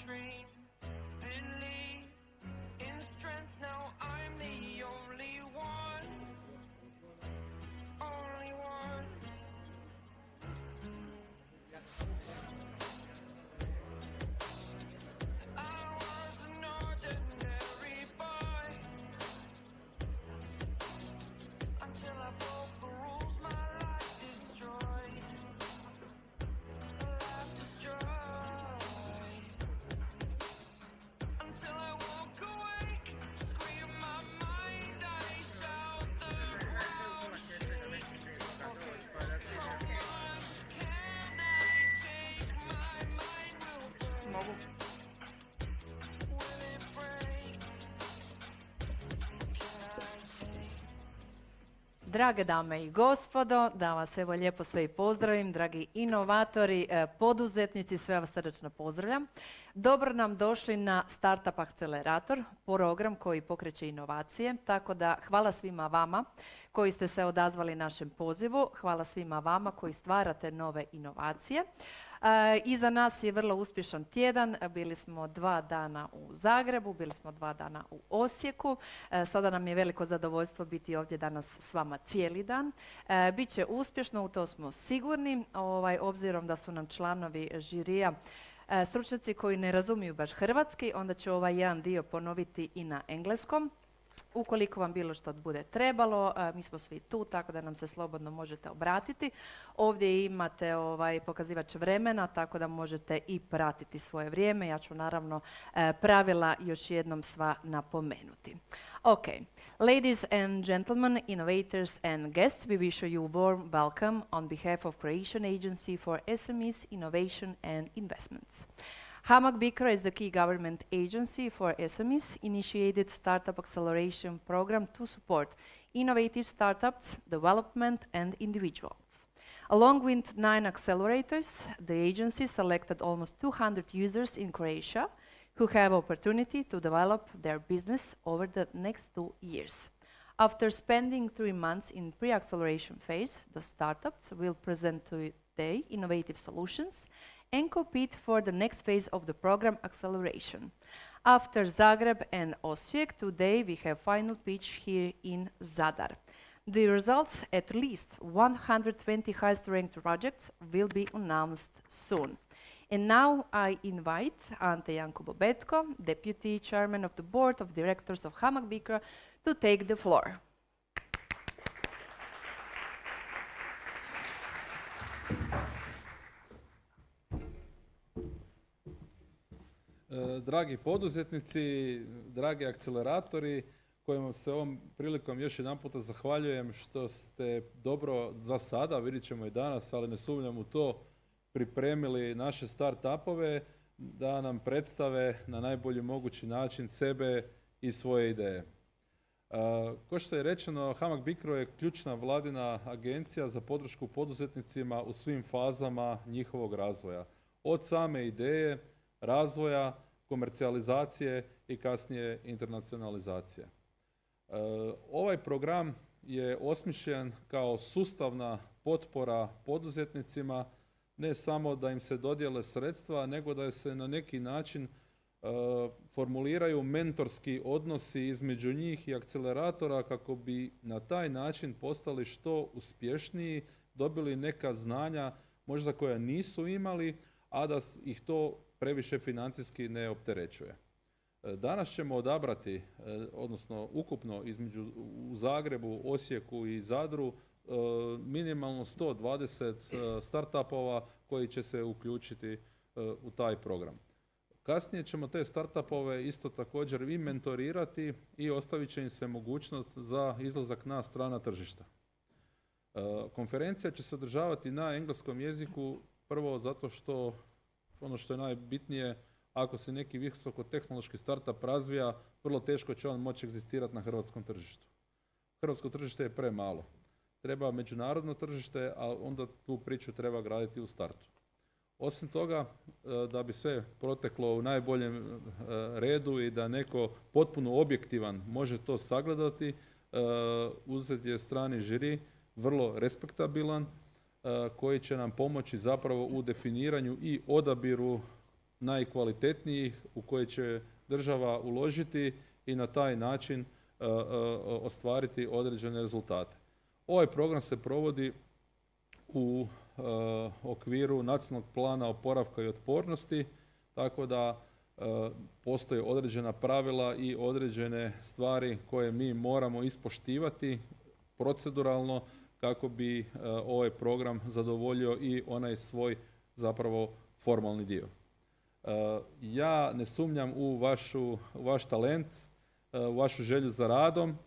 Dream, believe in strength. Now I'm the only one, only one. I was an ordinary boy until I broke the rules. My life destroyed, life destroyed. Until I walk awake, scream my mind, I shout, the ground shakes. How much can I take? My mind will break. Will it break? Can I take? Drage dame i gospodo, da vas evo lijepo sve i pozdravim, dragi inovatori, poduzetnici, sve vas srdačno pozdravljam. Dobro nam došli na Startup Akcelerator, program koji pokreće inovacije, tako da hvala svima vama koji ste se odazvali našem pozivu, hvala svima vama koji stvarate nove inovacije. Iza nas je vrlo uspješan tjedan, bili smo 2 dana u Zagrebu, bili smo 2 dana u Osijeku, sada nam je veliko zadovoljstvo biti ovdje danas s vama cijeli dan. Biće uspješno, u to smo sigurni, obzirom da su nam članovi žirija stručnjaci koji ne razumiju baš hrvatski, onda ću ovaj jedan dio ponoviti i na engleskom. Ukoliko vam bilo što bude trebalo, mi smo svi tu, tako da nam se slobodno možete obratiti. Ovdje imate pokazivač vremena, tako da možete i pratiti svoje vrijeme. Ja ću naravno pravila još jednom sva napomenuti. Okay, ladies and gentlemen, innovators and guests, we wish you warm welcome on behalf of Croatian Agency for SMEs, Innovation and Investments. HAMAG-BICRO is the key government agency for SMEs, initiated Startup Acceleration Program to support innovative startups, development and individuals. Along with 9 accelerators, the agency selected almost 200 users in Croatia who have opportunity to develop their business over the next 2 years. After spending 3 months in pre-acceleration phase, the startups will present today innovative solutions and compete for the next phase of the program acceleration. After Zagreb and Osijek, today we have final pitch here in ZADAR. The results, at least 120 highest ranked projects, will be announced soon. And now I invite Ante Janko-Bobetko, Deputy Chairman of the Board of Directors of HAMAG-BICRO, to take the floor. Dragi poduzetnici, dragi akceleratori, kojima se ovom prilikom još jedan puta zahvaljujem što ste dobro za sada, vidjet ćemo i danas, ali ne sumnjam u to, pripremili naše start-upove da nam predstave na najbolji mogući način sebe i svoje ideje. Kao što je rečeno, HAMAG-BICRO je ključna vladina agencija za podršku poduzetnicima u svim fazama njihovog razvoja. Od same ideje, razvoja, komercijalizacije i kasnije internacionalizacije. Ovaj program je osmišljen kao sustavna potpora poduzetnicima, ne samo da im se dodijele sredstva, nego da se na neki način formuliraju mentorski odnosi između njih i akceleratora kako bi na taj način postali što uspješniji, dobili neka znanja možda koja nisu imali, a da ih to previše financijski ne opterećuje. Danas ćemo odabrati, odnosno ukupno u Zagrebu, Osijeku i Zadru, minimalno 120 startupova koji će se uključiti u taj program. Kasnije ćemo te startupove isto također i mentorirati i ostavit će im se mogućnost za izlazak na strana tržišta. Konferencija će se održavati na engleskom jeziku, prvo zato što ono što je najbitnije, ako se neki visokotehnološki startup razvija, vrlo teško će on moći egzistirati na hrvatskom tržištu. Hrvatsko tržište je premalo. Treba međunarodno tržište, a onda tu priču treba graditi u startu. Osim toga, da bi sve proteklo u najboljem redu i da neko potpuno objektivan može to sagledati, uzet je strani žiri, vrlo respektabilan, koji će nam pomoći zapravo u definiranju i odabiru najkvalitetnijih u koje će država uložiti i na taj način ostvariti određene rezultate. Ovaj program se provodi u okviru nacionalnog plana oporavka i otpornosti, tako da postoje određena pravila i određene stvari koje mi moramo ispoštivati proceduralno kako bi ovaj program zadovoljio i onaj svoj zapravo formalni dio. Ja ne sumnjam u vaš talent, u vašu želju za radom.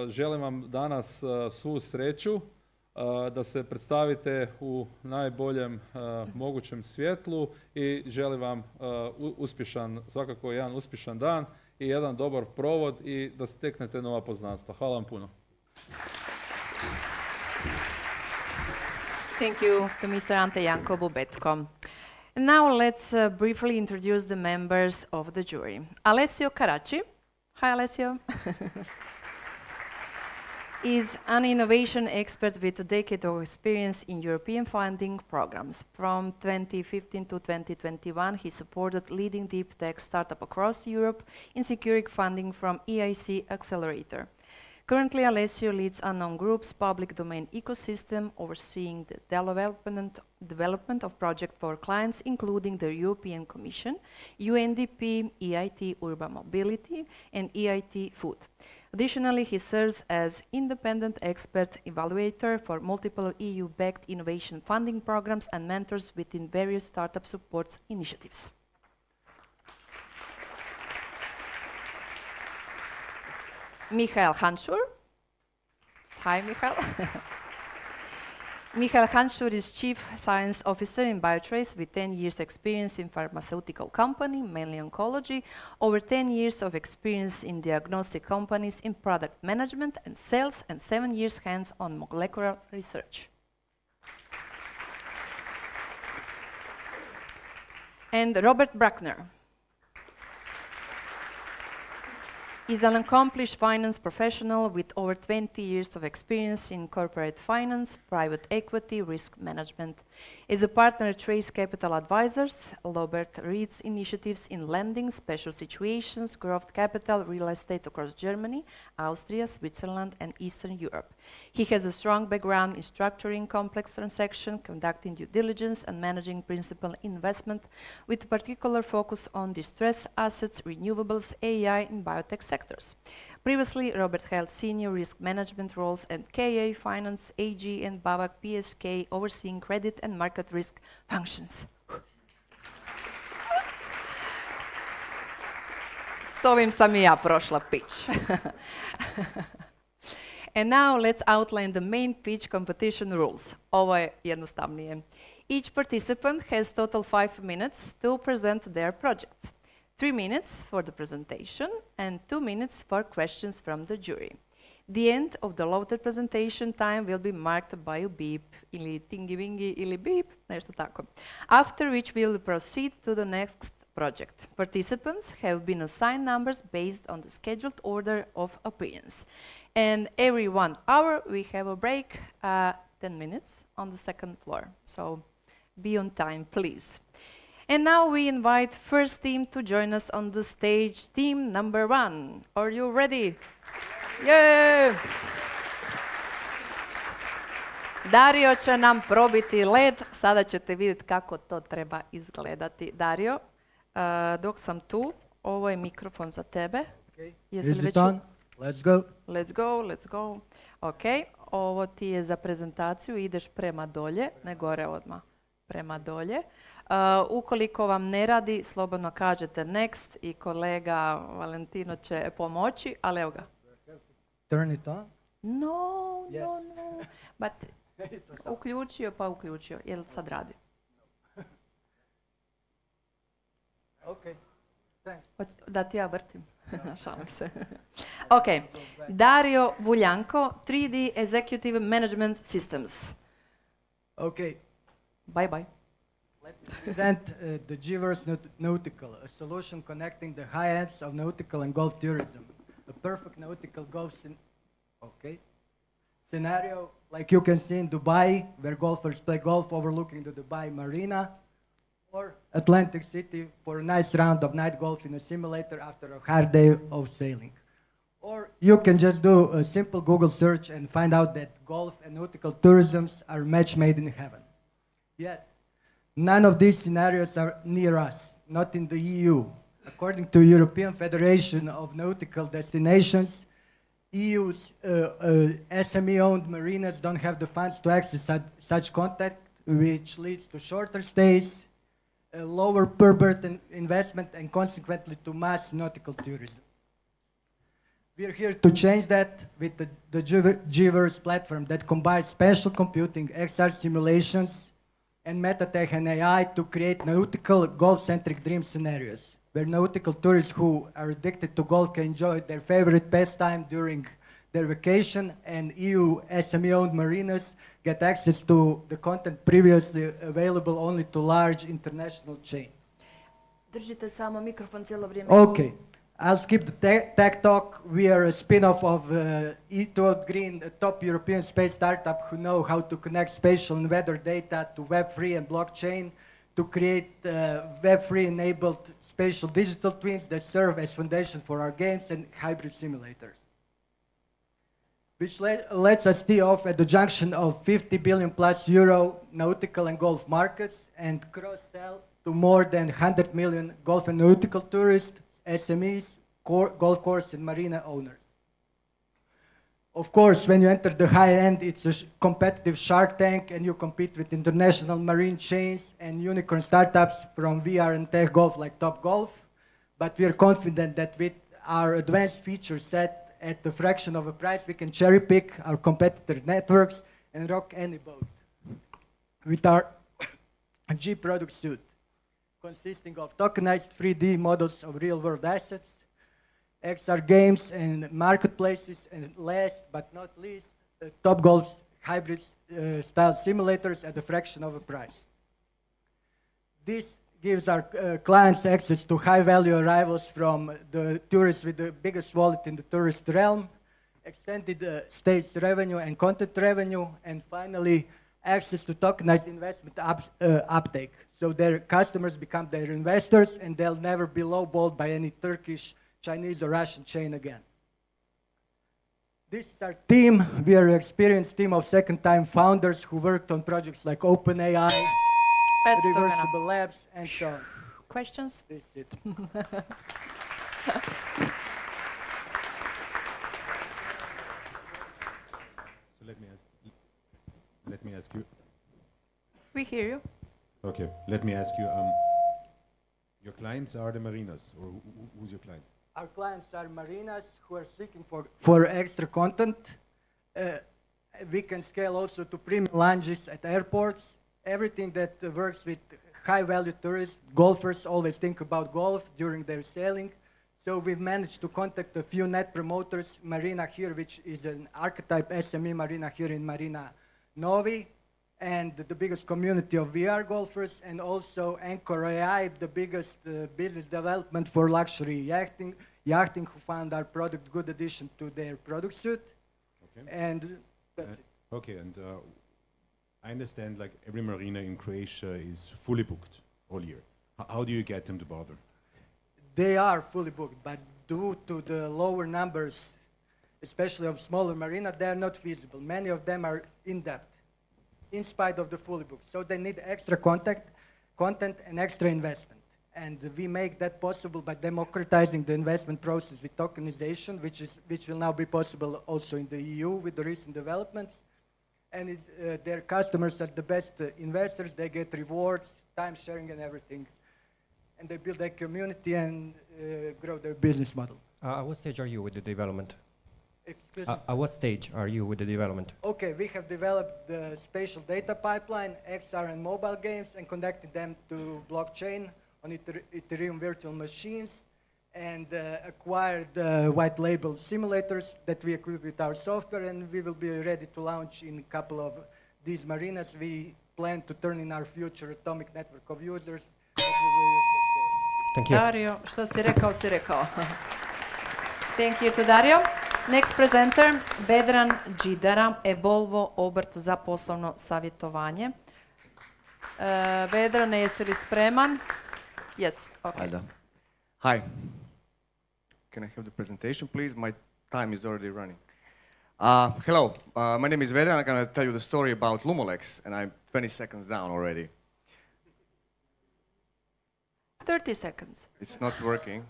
Želim vam danas svu sreću da se predstavite u najboljem mogućem svjetlu i želim vam svakako jedan uspješan dan i jedan dobar provod i da steknete nova poznanstva. Hvala vam puno. Thank you to Mr. Ante Janko-Bobetko. Now let's briefly introduce the members of the jury. Alessio Caracci. Hi, Alessio. Is an innovation expert with a decade of experience in European funding programs. From 2015 to 2021, he supported leading deep tech startup across Europe in securing funding from EIC Accelerator. Currently, Alessio leads Unknown Group's public domain ecosystem, overseeing the development of projects for clients, including the European Commission, UNDP, EIT Urban Mobility, and EIT Food. Additionally, he serves as independent expert evaluator for multiple EU-backed innovation funding programs and mentors within various startup support initiatives. Michael Hanschur. Hi, Michael. Michael Hanschur is Chief Science Officer in Biotrace with 10 years experience in pharmaceutical company, mainly oncology, over 10 years of experience in diagnostic companies in product management and sales, and 7 years hands-on molecular research. And Robert Bruckner is an accomplished finance professional with over 20 years of experience in corporate finance, private equity, risk management. Is a partner at Trace Capital Advisors. Robert leads initiatives in lending, special situations, growth capital, real estate across Germany, Austria, Switzerland, and Eastern Europe. He has a strong background in structuring complex transactions, conducting due diligence, and managing principal investment, with particular focus on distressed assets, renewables, AI, and biotech sectors. Previously, Robert held senior risk management roles at KA, Finance, AG, and BAWAG PSK, overseeing credit and market risk functions. S ovim sam I ja prošla pitch. And now let's outline the main pitch competition rules. Ovo je jednostavnije. Each participant has total 5 minutes to present their project. 3 minutes for the presentation and 2 minutes for questions from the jury. The end of the allotted presentation time will be marked by a beep, ili tingi-wingi, ili beep, nešto tako. After which we will proceed to the next project. Participants have been assigned numbers based on the scheduled order of appearance. And every 1 hour we have a break, 10 minutes on the second floor. So be on time, please. And now we invite first team to join us on the stage, team number 1. Are you ready? Yeah! Dario će nam probiti led, sada ćete vidjeti kako to treba izgledati. Dario, dok sam tu, ovo je mikrofon za tebe. Okay. Jesi Is li it već on? Let's go. Let's go, let's go. Ok, ovo ti je za prezentaciju, ideš prema dolje, ne gore odmah, prema dolje. Ukoliko vam ne radi, slobodno kažete next i kolega Valentino će pomoći, ali evo ga. Turn it on. No, Yes. no. But uključio pa uključio. Jel sad radi? Okay. Thanks. Da ti ja vrtim. Šalim se. Ok. Dario Vuljanko, 3D Executive Management Systems. Okay. Bye bye. Let me present the GVerse Nautical, a solution connecting the high ends of nautical and golf tourism. A perfect nautical golf scenario, like you can see in Dubai, where golfers play golf overlooking the Dubai Marina, or Atlantic City for a nice round of night golf in a simulator after a hard day of sailing. Or you can just do a simple Google search and find out that golf and nautical tourisms are match made in heaven. Yet, none of these scenarios are near us, not in the EU. According to European Federation of Nautical Destinations, EU's SME-owned marinas don't have the funds to access such content, which leads to shorter stays, lower per berth investment, and consequently to mass nautical tourism. We're here to change that with the GVerse platform that combines spatial computing, XR simulations, and metatech and AI to create nautical golf-centric dream scenarios, where nautical tourists who are addicted to golf can enjoy their favorite pastime during their vacation, and EU SME-owned marinas get access to the content previously available only to large international chains. Držite samo mikrofon cijelo vrijeme. Okay, I'll skip the tech talk. We are a spin-off of E2 Green, a top European space startup who know how to connect spatial and weather data to Web3 and blockchain to create Web3 enabled spatial digital twins that serve as foundation for our games and hybrid simulators, which lets us tee off at the junction of 50 billion plus euro nautical and golf markets and cross-sell to more than 100 million golf and nautical tourists, SMEs, golf course and marina owners. Of course, when you enter the high end, it's a competitive Shark Tank, and you compete with international marine chains and unicorn startups from VR and tech golf like Top Golf. But we are confident that with our advanced feature set at the fraction of a price, we can cherry pick our competitor networks and rock any boat. With our G product suite, consisting of tokenized 3D models of real-world assets, XR games and marketplaces, and last but not least, Top Golf's hybrid style simulators at a fraction of a price. This gives our clients access to high-value arrivals from the tourists with the biggest wallet in the tourist realm, extended stage revenue and content revenue, and finally, access to tokenized investment uptake. So their customers become their investors, and they'll never be lowballed by any Turkish, Chinese, or Russian chain again. This is our team. We are an experienced team of second-time founders who worked on projects like OpenAI, Eto ga nam. Reversible Labs, and so on. Questions? This is it. So let me ask you. We hear you. Okay, let me ask you. Your clients are the marinas, or who's your client? Our clients are marinas who are seeking for extra content. We can scale also to premium lounges at airports. Everything that works with high-value tourists. Golfers always think about golf during their sailing. So we've managed to contact a few net promoters, Marina here, which is an archetype SME marina here in Marina Novi, and the biggest community of VR golfers, and also Anchor AI, the biggest business development for luxury yachting, who found our product good addition to their product suite. Okay. And that's it. Okay, and I understand like every marina in Croatia is fully booked all year. How do you get them to bother? They are fully booked, but due to the lower numbers, especially of smaller marina, they are not feasible. Many of them are in debt, in spite of the fully booked. So they need extra content and extra investment. And we make that possible by democratizing the investment process with tokenization, which will now be possible also in the EU with the recent developments. And their customers are the best investors. They get rewards, time sharing, and everything. And they build their community and grow their business model. At what stage are you with the development? Excuse me? At what stage are you with the development? Okay, we have developed the spatial data pipeline, XR and mobile games, and connected them to blockchain on Ethereum virtual machines, and acquired white label simulators that we equip with our software, and we will be ready to launch in a couple of these marinas. We plan to turn in our future atomic network of users that we will use for scale. Thank you. Dario, što si rekao, si rekao. Thank you to Dario. Next presenter, Vedran Đidara, Evolvo, obrt za poslovno savjetovanje. Vedrane, jesi li spreman? Yes, okay. Ajde. Hi. Can I have the presentation, please? My time is already running. Hello, my name is Vedran. I'm going to tell you the story about LumoLex, and I'm 20 seconds down already. 30 seconds. It's not working.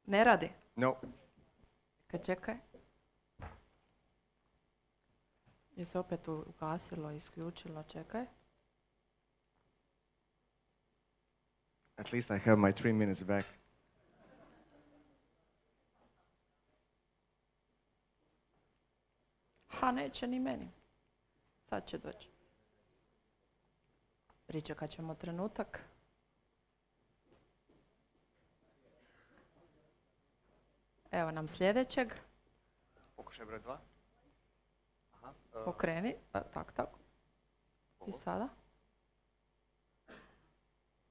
Ne radi. No. Čekaj. Je se opet ugasilo, isključilo, čekaj. At least I have my 3 minutes back. Ha, neće ni meni. Sad će doći. Pričekat ćemo trenutak. Evo nam sljedećeg. Pokušaj broj 2. Aha. Pokreni. Tak. I sada.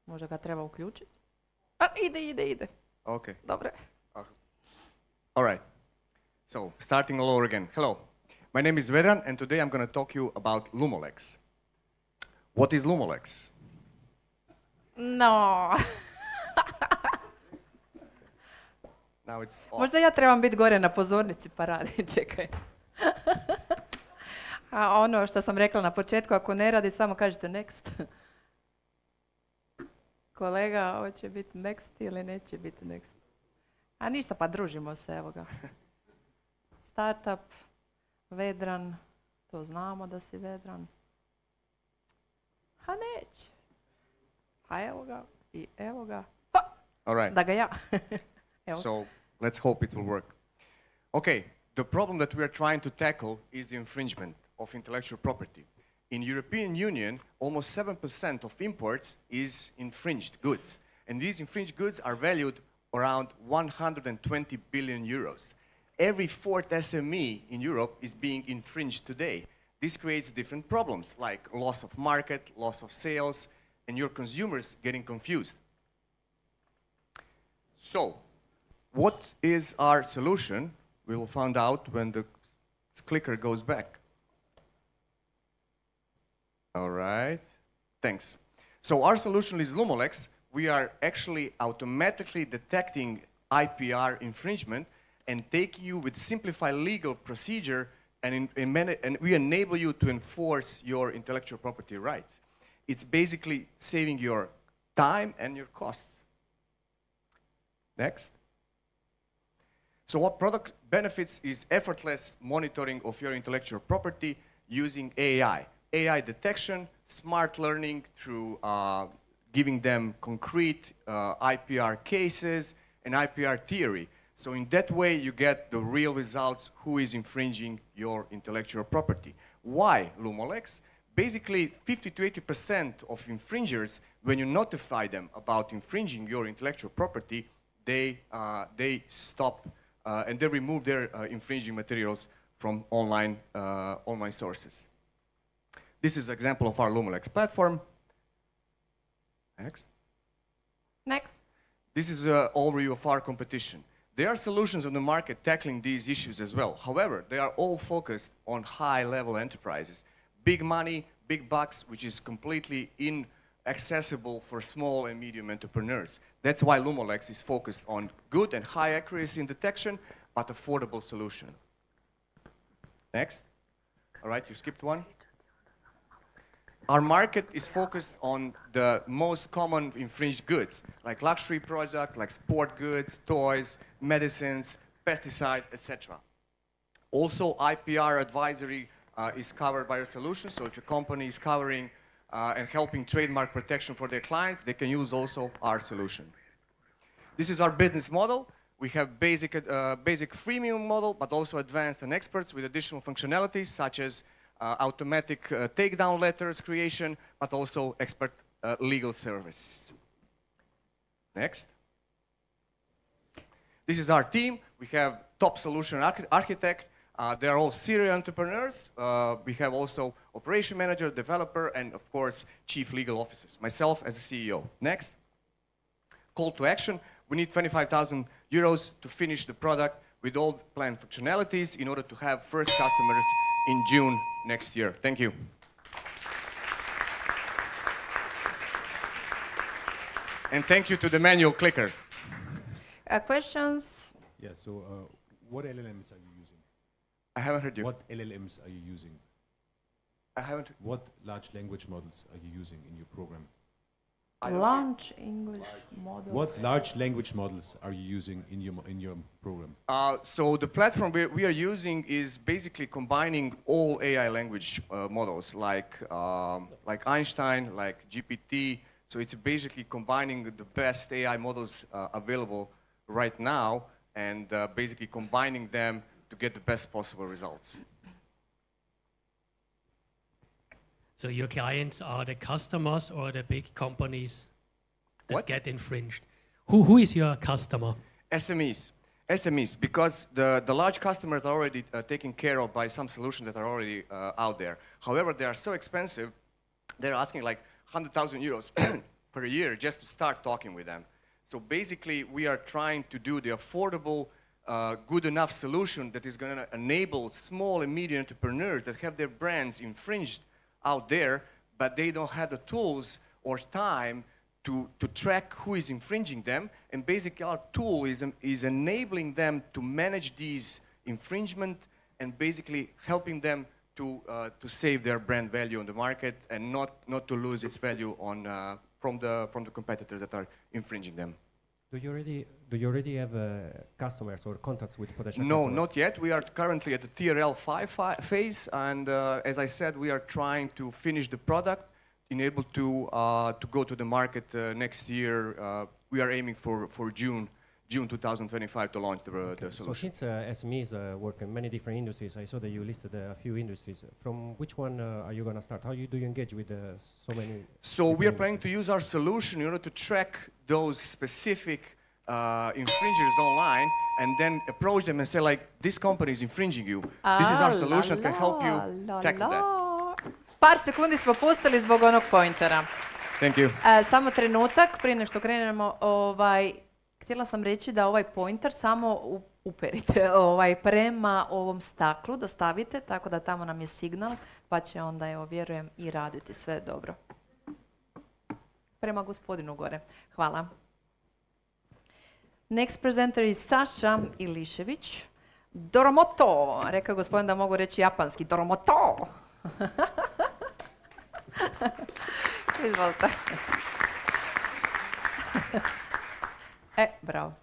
Možda ga treba uključiti. Ide. Okay. Dobre. All right. So, starting all over again. Hello. My name is Vedran, and today I'm going to talk you about LumoLex. What is LumoLex? No. Now it's off. Možda ja trebam biti gore na pozornici pa radi, čekaj. A ono što sam rekla na početku, ako ne radi, samo kažete next. Kolega, hoće biti next ili neće biti next? A ništa, pa družimo se, evo ga. startup, vedran, to znamo da si vedran. Ha neće. Pa evo ga i evo ga. Pa, All right. da ga ja. Evo. So let's hope it will work. Okay, the problem that we are trying to tackle is the infringement of intellectual property. In European Union, almost 7% of imports is infringed goods. And these infringed goods are valued around 120 billion euros. Every fourth SME in Europe is being infringed today. This creates different problems like loss of market, loss of sales, and your consumers getting confused. So, what is our solution? We will find out when the clicker goes back. All right, thanks. So our solution is LumoLex. We are actually automatically detecting IPR infringement and take you with simplified legal procedure and we enable you to enforce your intellectual property rights. It's basically saving your time and your costs. Next. So what product benefits is effortless monitoring of your intellectual property using AI. AI detection, smart learning through giving them concrete IPR cases and IPR theory. So in that way, you get the real results, who is infringing your intellectual property. Why LumoLex? Basically, 50 to 80% of infringers, when you notify them about infringing your intellectual property, they stop and they remove their infringing materials from online sources. This is an example of our LumoLex platform. Next. Next. This is an overview of our competition. There are solutions on the market tackling these issues as well. However, they are all focused on high-level enterprises. Big money, big bucks, which is completely inaccessible for small and medium entrepreneurs. That's why LumoLex is focused on good and high accuracy in detection, but affordable solution. Next. All right, you skipped one. Our market is focused on the most common infringed goods, like luxury products, like sport goods, toys, medicines, pesticide, etc. Also, IPR advisory is covered by our solution. So if your company is covering and helping trademark protection for their clients, they can use also our solution. This is our business model. We have basic freemium model, but also advanced and experts with additional functionalities such as automatic takedown letters creation, but also expert legal service. Next. This is our team. We have top solution architect. They are all serial entrepreneurs. We have also operation manager, developer, and of course, chief legal officers. Myself as a CEO. Next. Call to action. We need 25,000 euros to finish the product with all planned functionalities in order to have first customers in June next year. Thank you. And thank you to the manual clicker. Questions? Yeah, so what LLMs are you using? I haven't heard you. What LLMs are you using? I haven't. What large language models are you using in your program? Launch English model. What large language models are you using in your program? So the platform we are using is basically combining all AI language models like Einstein, like GPT. So it's basically combining the best AI models available right now and basically combining them to get the best possible results. So your clients are the customers or the big companies that get infringed? Who is your customer? SMEs. SMEs, because the large customers are already taken care of by some solutions that are already out there. However, they are so expensive, they're asking like 100,000 euros per year just to start talking with them. So basically, we are trying to do the affordable, good enough solution that is going to enable small and medium entrepreneurs that have their brands infringed out there, but they don't have the tools or time to track who is infringing them. And basically our tool is enabling them to manage these infringement and basically helping them to save their brand value on the market and not to lose its value on, from the competitors that are infringing them. Do you already have customers or contacts with potential No, customers? not yet. We are currently at the TRL 5 phase, and as I said, we are trying to finish the product in able to go to the market next year. We are aiming for June 2025 to launch the So solution. since SMEs work in many different industries, I saw that you listed a few industries. From which one are you going to start? Do you engage with so many? So we are different planning to industries? use our solution in order to track those specific infringers online and then approach them and say like, this company is infringing you. This is our solution that can help you tackle that. Par sekundi smo pustili zbog onog pointera. Thank you. Samo trenutak, prije nego što krenemo, htjela sam reći da ovaj pointer samo uperite prema ovom staklu, da stavite, tako da tamo nam je signal, pa će onda, evo, vjerujem, i raditi sve dobro. Prema gospodinu gore. Hvala. Next presenter is Saša Ilišević. DoroMoto, rekao je gospodin da mogu reći japanski. DoroMoto! Izvolite. Bravo.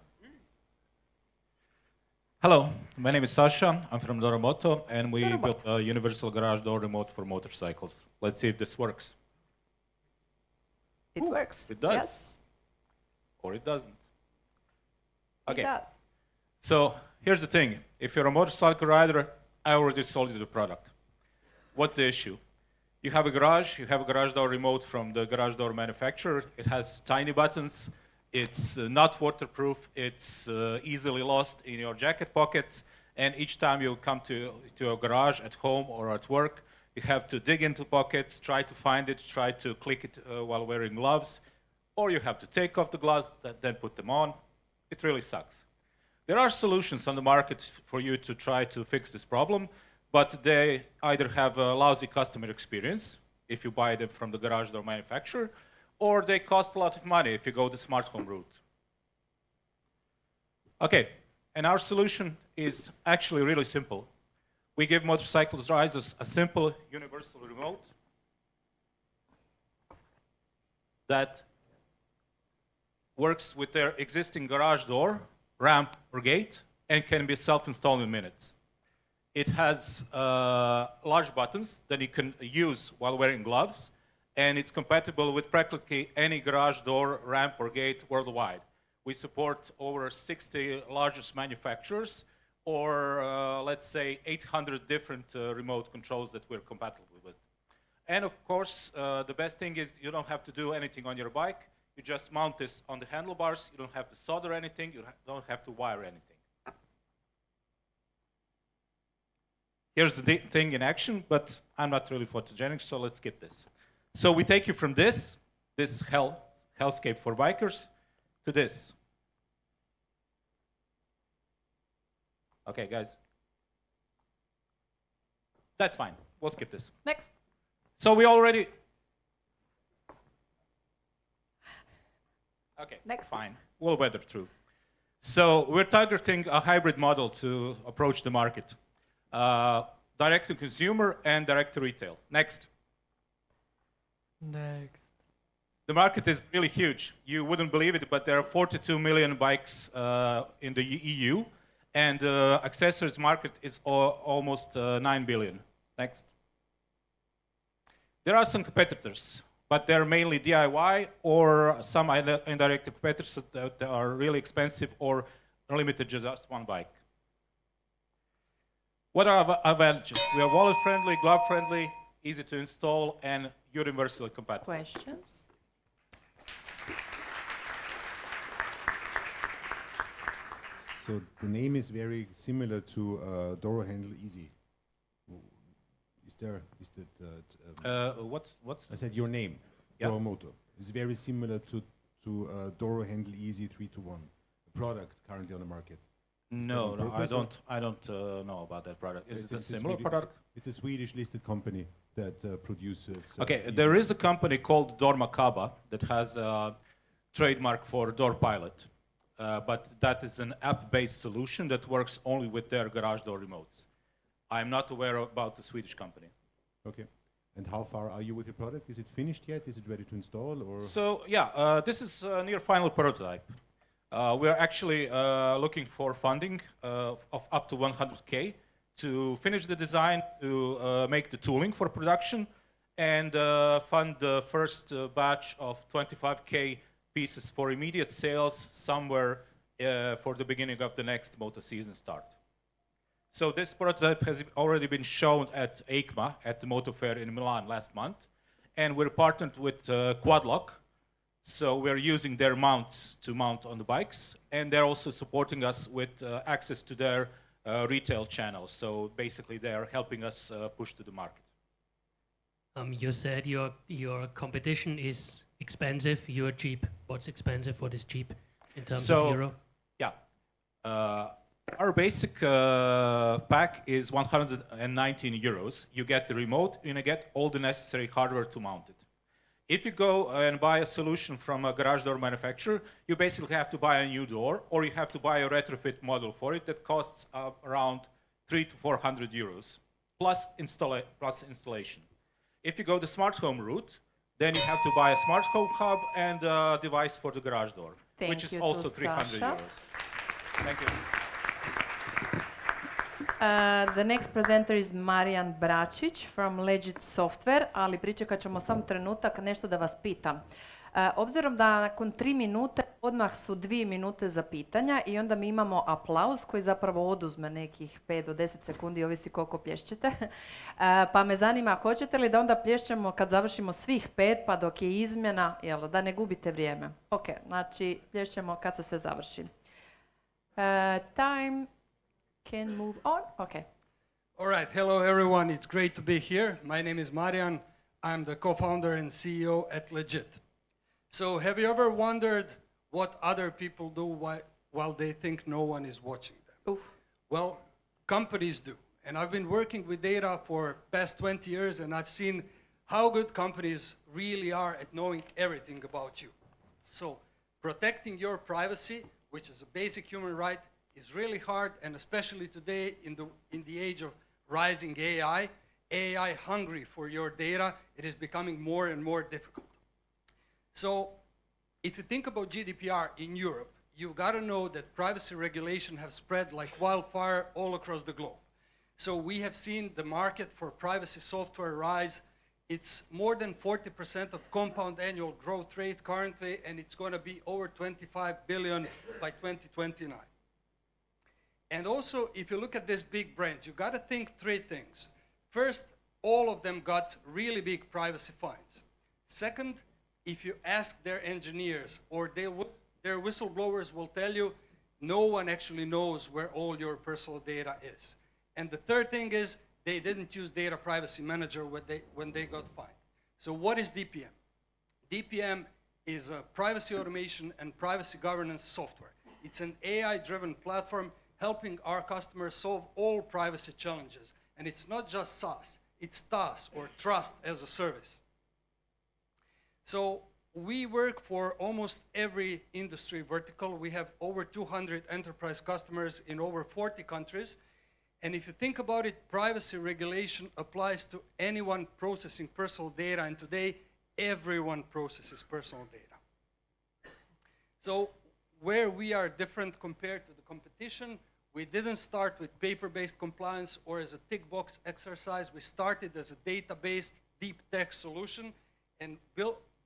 Hello, my name is Sasha. I'm from DoroMoto, and we built a universal garage door remote for motorcycles. Let's see if this works. It works. It does. Yes, Or it doesn't. Okay, it does. so here's the thing. If you're a motorcycle rider, I already sold you the product. What's the issue? You have a garage door remote from the garage door manufacturer. It has tiny buttons. It's not waterproof. It's easily lost in your jacket pockets. And each time you come to a garage at home or at work, you have to dig into pockets, try to find it, try to click it while wearing gloves, or you have to take off the gloves, then put them on. It really sucks. There are solutions on the market for you to try to fix this problem, but they either have a lousy customer experience if you buy them from the garage door manufacturer, or they cost a lot of money if you go the smart home route. Okay, and our solution is actually really simple. We give motorcycle riders a simple universal remote that works with their existing garage door, ramp, or gate, and can be self-installed in minutes. It has large buttons that you can use while wearing gloves, and it's compatible with practically any garage door, ramp, or gate worldwide. We support over 60 largest manufacturers, or let's say 800 different remote controls that we're compatible with. And of course, the best thing is you don't have to do anything on your bike. You just mount this on the handlebars. You don't have to solder anything. You don't have to wire anything. Here's the thing in action, but I'm not really photogenic, so let's skip this. So we take you from this hellscape for bikers, to this. Okay, guys. That's fine. We'll skip this. Next. So we already... Okay, Next. fine. We'll weather through. So we're targeting a hybrid model to approach the market. Direct to consumer and direct to retail. Next. Next. The market is really huge. You wouldn't believe it, but there are 42 million bikes in the EU, and the accessories market is almost 9 billion. Next. There are some competitors, but they're mainly DIY or some indirect competitors that are really expensive or limited to just one bike. What are our advantages? We are wallet-friendly, glove-friendly, easy to install, and universally compatible. Questions? So the name is very similar to Doro Handle Easy. Is that? What's I said your name, Yeah. DoroMoto, is very similar to Doro Handle Easy 3-to-1, a product currently on the market. No, that on no, purpose, I don't know about that product. Is it a It's similar Swedish- product? It's a Swedish listed company that produces. Okay, Easy. there is a company called DoroMoto that has a trademark for Door Pilot, but that is an app-based solution that works only with their garage door remotes. I'm not aware about the Swedish company. Okay. And how far are you with your product? Is it finished yet? Is it ready to install? Or So yeah, this is a near final prototype. We are actually looking for funding of up to 100K to finish the design, to make the tooling for production, and fund the first batch of 25K pieces for immediate sales somewhere for the beginning of the next moto season start. So this prototype has already been shown at EICMA, at the Moto Fair in Milan last month, and we're partnered with Quadlock. So we're using their mounts to mount on the bikes, and they're also supporting us with access to their retail channels. So basically, they're helping us push to the market. You said your competition is expensive, you're cheap. What's expensive, what is cheap in terms of euro? Yeah. Our basic pack is 119 euros. You get the remote, and you get all the necessary hardware to mount it. If you go and buy a solution from a garage door manufacturer, you basically have to buy a new door, or you have to buy a retrofit model for it that costs around 300 to 400 euros, plus installation. If you go the smart home route, then you have to buy a smart home hub and a device for the garage door, which is also 300 euros. Thank you. The next presenter is Marijan Bračić from Legit Software, ali pričekat ćemo sam trenutak nešto da vas pitam. Obzirom da nakon 3 minute odmah su 2 minute za pitanja i onda mi imamo aplauz koji zapravo oduzme nekih 5 do 10 sekundi, ovisi koliko plješćete. Pa me zanima, hoćete li da onda plješćemo kad završimo svih 5 pa dok je izmjena, jel, da ne gubite vrijeme? Ok, znači plješćemo kad se sve završi. Time can move on. Okay. All right. Hello, everyone. It's great to be here. My name is Marijan. I'm the co-founder and CEO at Legit. So have you ever wondered what other people do while they think no one is watching them? Oof. Well, companies do. And I've been working with data for past 20 years, and I've seen how good companies really are at knowing everything about you. So protecting your privacy, which is a basic human right, is really hard, and especially today in the age of rising AI hungry for your data, it is becoming more and more difficult. So if you think about GDPR in Europe, you've got to know that privacy regulation have spread like wildfire all across the globe. So we have seen the market for privacy software rise. It's more than 40% of compound annual growth rate currently, and it's going to be over 25 billion by 2029. And also, if you look at these big brands, you got to think 3 things. First, all of them got really big privacy fines. Second, if you ask their engineers or their whistleblowers will tell you, no one actually knows where all your personal data is. And the third thing is, they didn't use Data Privacy Manager when they got fined. So what is DPM? DPM is a privacy automation and privacy governance software. It's an AI-driven platform helping our customers solve all privacy challenges. And it's not just SaaS, it's TaaS, or Trust as a Service. So we work for almost every industry vertical. We have over 200 enterprise customers in over 40 countries. And if you think about it, privacy regulation applies to anyone processing personal data, and today everyone processes personal data. So where we are different compared to the competition, we didn't start with paper-based compliance or as a tick box exercise. We started as a data-based deep tech solution, and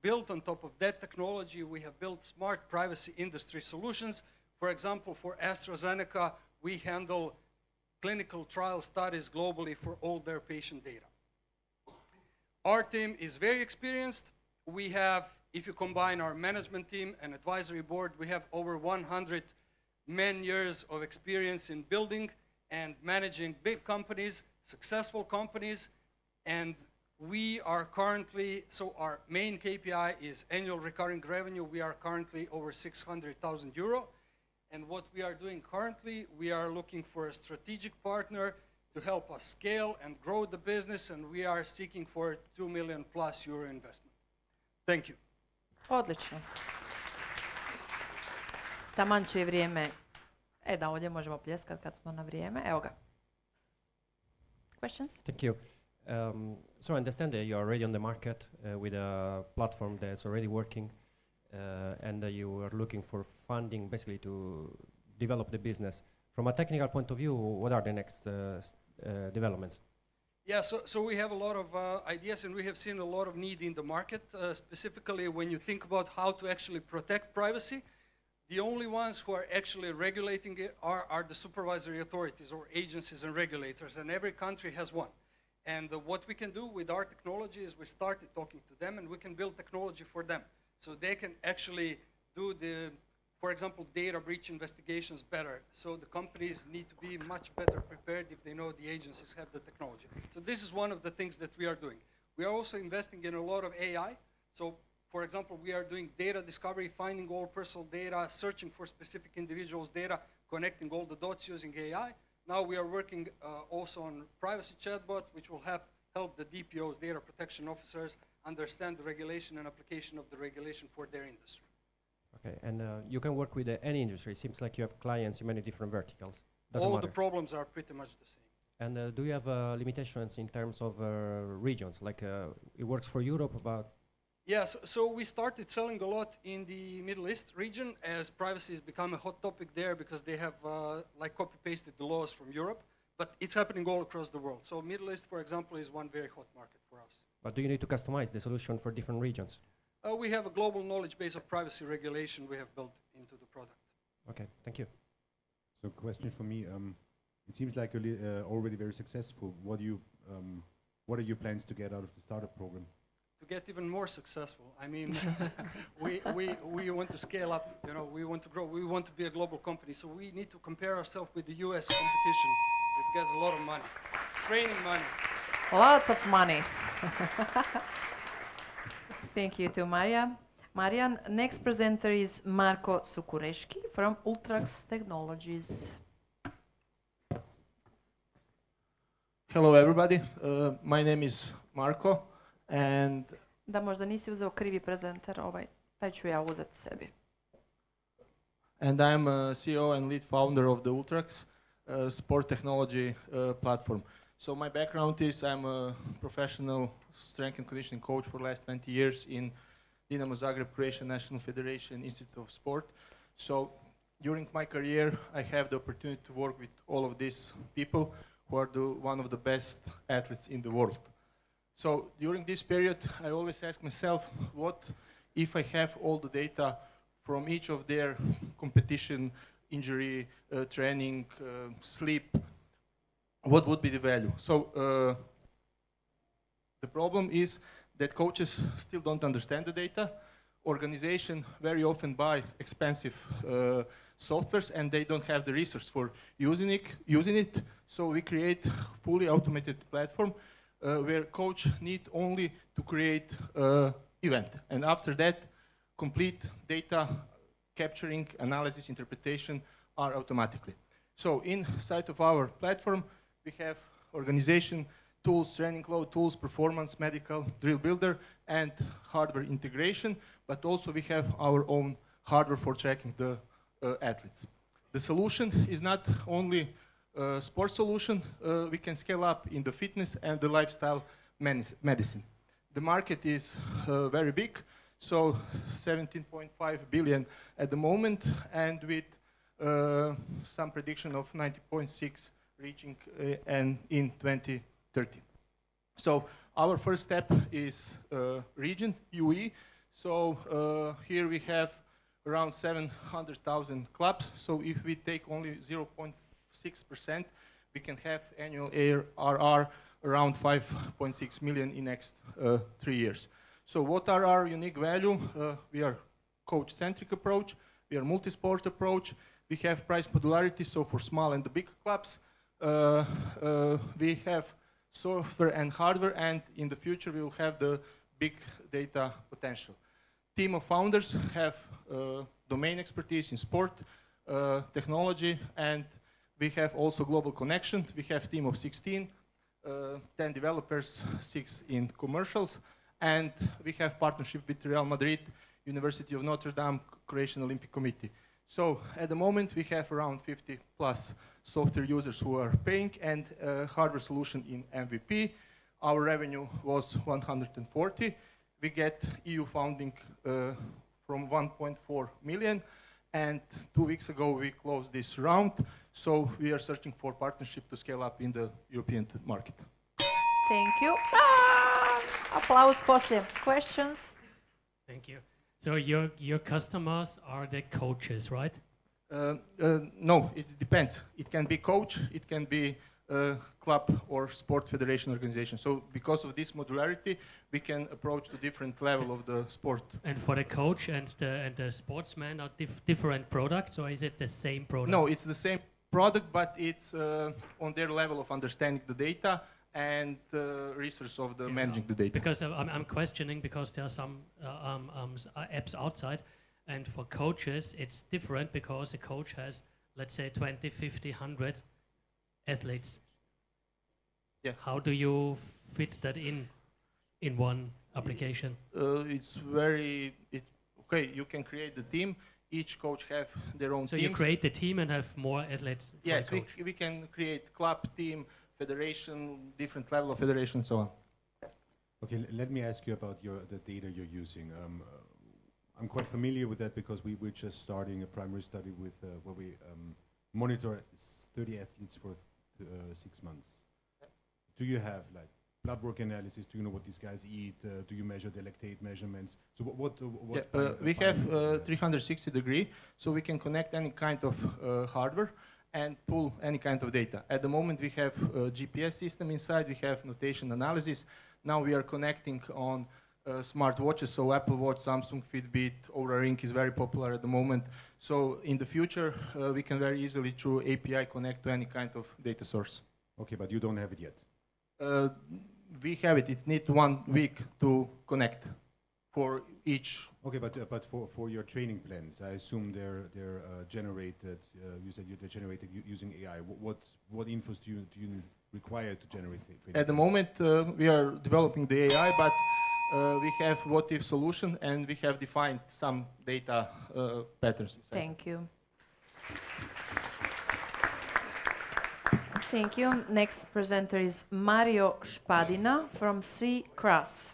built on top of that technology, we have built smart privacy industry solutions. For example, for AstraZeneca, we handle clinical trial studies globally for all their patient data. Our team is very experienced. We have, if you combine our management team and advisory board, we have over 100 man-years of experience in building and managing big companies, successful companies, and we are currently, so our main KPI is annual recurring revenue. We are currently over 600,000 euro. And what we are doing currently, we are looking for a strategic partner to help us scale and grow the business, and we are seeking for 2 million plus euro investment. Thank you. Odlično. Taman će je vrijeme. Da, ovdje možemo pljeskat kad smo na vrijeme. Evo ga. Questions? Thank you. So I understand that you're already on the market with a platform that's already working, and you are looking for funding basically to develop the business. From a technical point of view, what are the next developments? Yeah, so we have a lot of ideas, and we have seen a lot of need in the market, specifically when you think about how to actually protect privacy. The only ones who are actually regulating it are the supervisory authorities or agencies and regulators, and every country has one. And what we can do with our technology is we started talking to them, and we can build technology for them. So they can actually do the, for example, data breach investigations better. So the companies need to be much better prepared if they know the agencies have the technology. So this is one of the things that we are doing. We are also investing in a lot of AI. So for example, we are doing data discovery, finding all personal data, searching for specific individuals' data, connecting all the dots using AI. Now we are working also on privacy chatbot, which will help the DPOs, data protection officers, understand the regulation and application of the regulation for their industry. Okay, and you can work with any industry. It seems like you have clients in many different verticals. All the problems are pretty much the same. And do you have limitations in terms of regions? Like it works for Europe, but Yes, so we started selling a lot in the Middle East region as privacy has become a hot topic there because they have like copy-pasted the laws from Europe, but it's happening all across the world. So Middle East, for example, is one very hot market for us. But do you need to customize the solution for different regions? We have a global knowledge base of privacy regulation we have built into the product. Okay, thank you. So question for me, it seems like you're already very successful. What are your plans to get out of the startup program? To get even more successful. I mean, we want to scale up, you know, we want to grow, we want to be a global company, so we need to compare ourselves with the US competition. It gets a lot of money, training money. Lots of money. Thank you to Maria. Marian, next presenter is Marko Sukureški from Ultrax Technologies. Hello everybody, my name is Marko. And da možda nisi uzeo krivi prezenter, taj ću ja uzeti sebi. And I'm a CEO and lead founder of the Ultrax sport technology platform. So my background is I'm a professional strength and conditioning coach for the last 20 years in Dinamo Zagreb, Croatian National Federation Institute of Sport. So during my career, I have the opportunity to work with all of these people who are one of the best athletes in the world. So during this period, I always ask myself, what if I have all the data from each of their competition, injury, training, sleep, what would be the value? So the problem is that coaches still don't understand the data. Organizations very often buy expensive softwares and they don't have the resource for using it. So we create fully automated platform where coach need only to create event, and after that, complete data capturing, analysis, interpretation are automatically. So inside of our platform, we have organization tools, training load tools, performance, medical, drill builder, and hardware integration, but also we have our own hardware for tracking the athletes. The solution is not only sports solution, we can scale up in the fitness and the lifestyle medicine. The market is very big, so 17.5 billion at the moment, and with some prediction of 90.6 reaching in 2030. So our first step is region, UE. So here we have around 700,000 clubs. So if we take only 0.6%, we can have annual ARR around 5.6 million in next 3 years. So what are our unique value? We are coach-centric approach, we are multi-sport approach, we have price modularity, so for small and the big clubs, we have software and hardware, and in the future we will have the big data potential. Team of founders have domain expertise in sport, technology, and we have also global connection. We have team of 16, 10 developers, 6 in commercials, and we have partnership with Real Madrid, University of Notre Dame, Croatian Olympic Committee. So at the moment we have around 50 plus software users who are paying, and hardware solution in MVP. Our revenue was 140. We get EU funding from 1.4 million, And 2 weeks ago, we closed this round. So we are searching for partnership to scale up in the European market. Thank you. Aplauz poslije. Questions? Thank you. So your customers are the coaches, right? No, it depends. It can be coach, it can be club or sport federation organization. So because of this modularity, we can approach the different level of the sport. And for the coach and the sportsman are different products, or is it the same product? No, it's the same product, but it's on their level of understanding the data and resource of the managing the data. Because I'm questioning, because there are some apps outside, and for coaches it's different because a coach has, let's say, 20, 50, 100 athletes. Yeah. How do you fit that in one application? It's very okay. You can create the team. Each coach have their own. So teams. you create the team and have more athletes. For Yes, the coach. we can create club, team, federation, different level of federation, and so on. Okay, let me ask you about the data you're using. I'm quite familiar with that because we're just starting a primary study with where we monitor 30 athletes for 6 months. Do you have like blood work analysis? Do you know what these guys eat? Do you measure the lactate measurements? So what we have 360 degree, so we can connect any kind of hardware and pull any kind of data. At the moment, we have a GPS system inside. We have notation analysis. Now we are connecting on smart watches, so Apple Watch, Samsung Fitbit, Oura Ring is very popular at the moment. So in the future, we can very easily through API connect to any kind of data source. Okay, but you don't have it yet. We have it. It needs 1 week to connect for each. Okay, but for your training plans, I assume they're generated. You said they're generated using AI. What infos do you require to generate training? At the moment, we are developing the AI, but we have what-if solution, and we have defined some data patterns. Thank you. Thank you. Next presenter is Mario Špadina from SeaCras.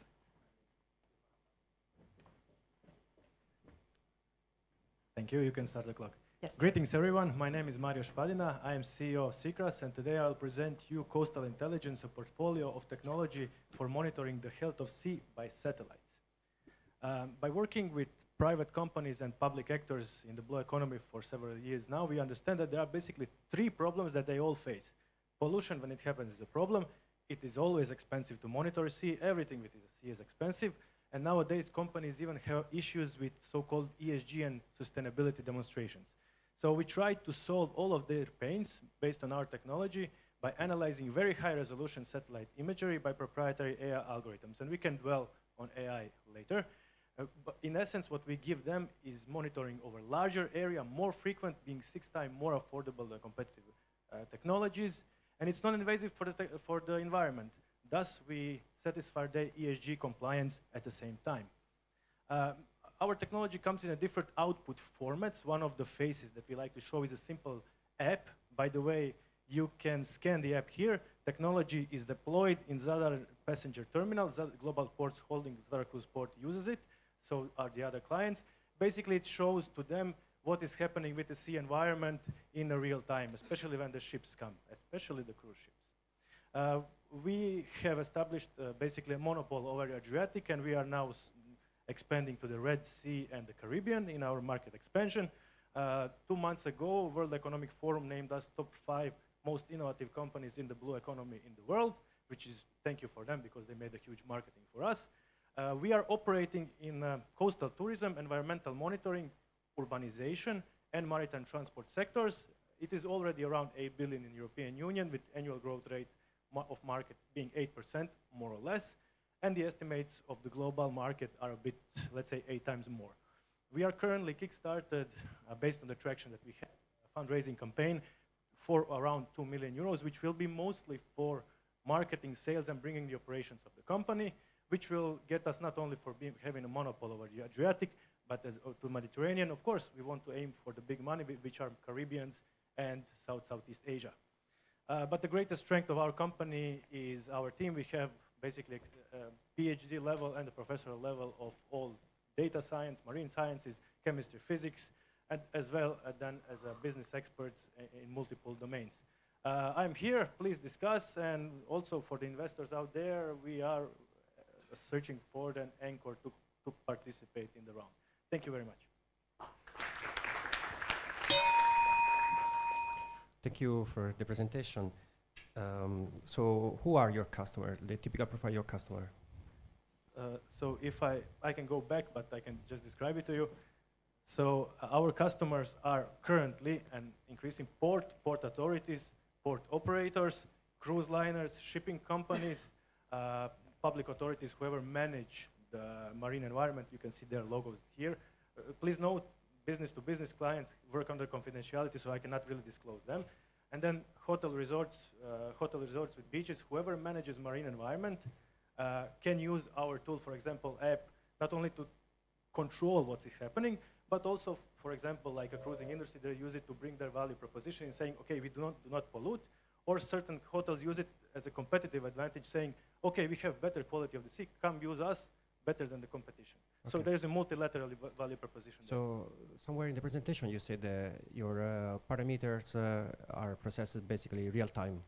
Thank you. You can start the clock. Yes. Greetings, everyone. My name is Mario Špadina. I am CEO of SeaCras, and today I'll present you Coastal Intelligence, a portfolio of technology for monitoring the health of sea by satellites. By working with private companies and public actors in the blue economy for several years now, we understand that there are basically 3 problems that they all face. Pollution, when it happens, is a problem. It is always expensive to monitor sea. Everything with the sea is expensive. And nowadays, companies even have issues with so-called ESG and sustainability demonstrations. So we try to solve all of their pains based on our technology by analyzing very high-resolution satellite imagery by proprietary AI algorithms. And we can dwell on AI later. But in essence, what we give them is monitoring over larger area, more frequent, being 6 times more affordable than competitive technologies. And it's non-invasive for the environment. Thus, we satisfy the ESG compliance at the same time. Our technology comes in a different output formats. One of the faces that we like to show is a simple app. By the way, you can scan the app here. Technology is deployed in ZADAR passenger terminal. Global Ports Holding ZADAR Cruise Port uses it. So are the other clients. Basically, it shows to them what is happening with the sea environment in a real time, especially when the ships come, especially the cruise ships. We have established basically a monopoly over Adriatic, and we are now expanding to the Red Sea and the Caribbean in our market expansion. 2 months ago, World Economic Forum named us top 5 most innovative companies in the blue economy in the world, which is thank you for them because they made a huge marketing for us. We are operating in coastal tourism, environmental monitoring, urbanization, and maritime transport sectors. It is already around 8 billion in European Union with annual growth rate of market being 8%, more or less. And the estimates of the global market are a bit, let's say, 8 times more. We are currently kickstarted based on the traction that we have, a fundraising campaign for around 2 million euros, which will be mostly for marketing, sales, and bringing the operations of the company, which will get us not only for having a monopoly over the Adriatic, but to Mediterranean. Of course, we want to aim for the big money, which are Caribbeans and Southeast Asia. But the greatest strength of our company is our team. We have basically PhD level and the professorial level of all data science, marine sciences, chemistry, physics. and as well then as business experts in multiple domains. I'm here, please discuss, and also for the investors out there, we are searching for an anchor to participate in the round. Thank you very much. Thank you for the presentation. So who are your customers, the typical profile of your customer? So if I can go back, but I can just describe it to you. So our customers are currently an increasing port authorities, port operators, cruise liners, shipping companies, public authorities, whoever manage the marine environment. You can see their logos here. Please note, business-to-business clients work under confidentiality, so I cannot really disclose them. And then hotel resorts with beaches, whoever manages marine environment can use our tool, for example, app, not only to control what is happening, but also, for example, like a cruising industry, they use it to bring their value proposition in saying, okay, we do not pollute, or certain hotels use it as a competitive advantage, saying, okay, we have better quality of the sea, come use us better than the competition. Okay. So there's a multilateral value proposition. So somewhere in the presentation you said your parameters are processed basically real time.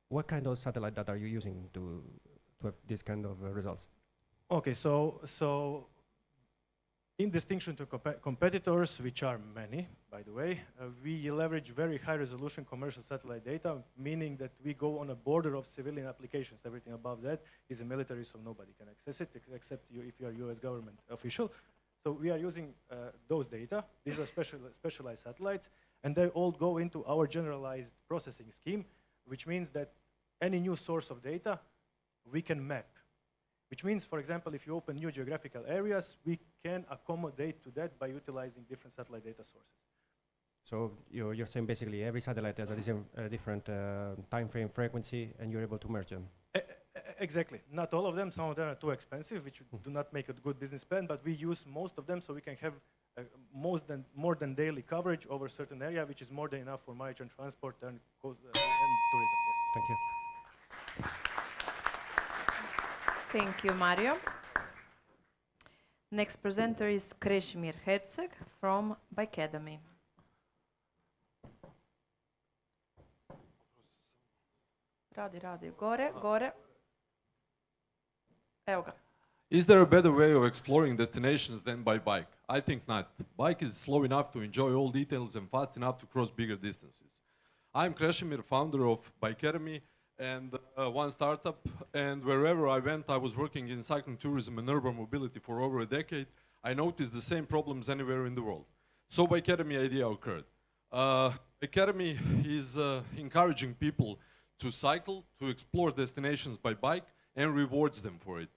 What kind of satellite data are you using to have this kind of results? Okay, so in distinction to competitors, which are many, by the way, we leverage very high resolution commercial satellite data, meaning that we go on a border of civilian applications. Everything above that is a military, so nobody can access it except you if you are US government official. So we are using those data. These are specialized satellites, and they all go into our generalized processing scheme, which means that any new source of data we can map. Which means, for example, if you open new geographical areas, we can accommodate to that by utilizing different satellite data sources. So you're saying basically every satellite has a different time frame, frequency, and you're able to merge them? Exactly. Not all of them. Some of them are too expensive, which do not make a good business plan, but we use most of them so we can have more than daily coverage over a certain area, which is more than enough for maritime transport and tourism. Yes. Thank you. Thank you, Mario. Next presenter is Krešimir Herceg from Bikademy. Radi, gore. Evo ga. Is there a better way of exploring destinations than by bike? I think not. Bike is slow enough to enjoy all details and fast enough to cross bigger distances. I'm Krešimir, founder of Bikademy and one startup, and wherever I went, I was working in cycling tourism and urban mobility for over a decade. I noticed the same problems anywhere in the world. So Bikademy idea occurred. Bikademy is encouraging people to cycle, to explore destinations by bike, and rewards them for it.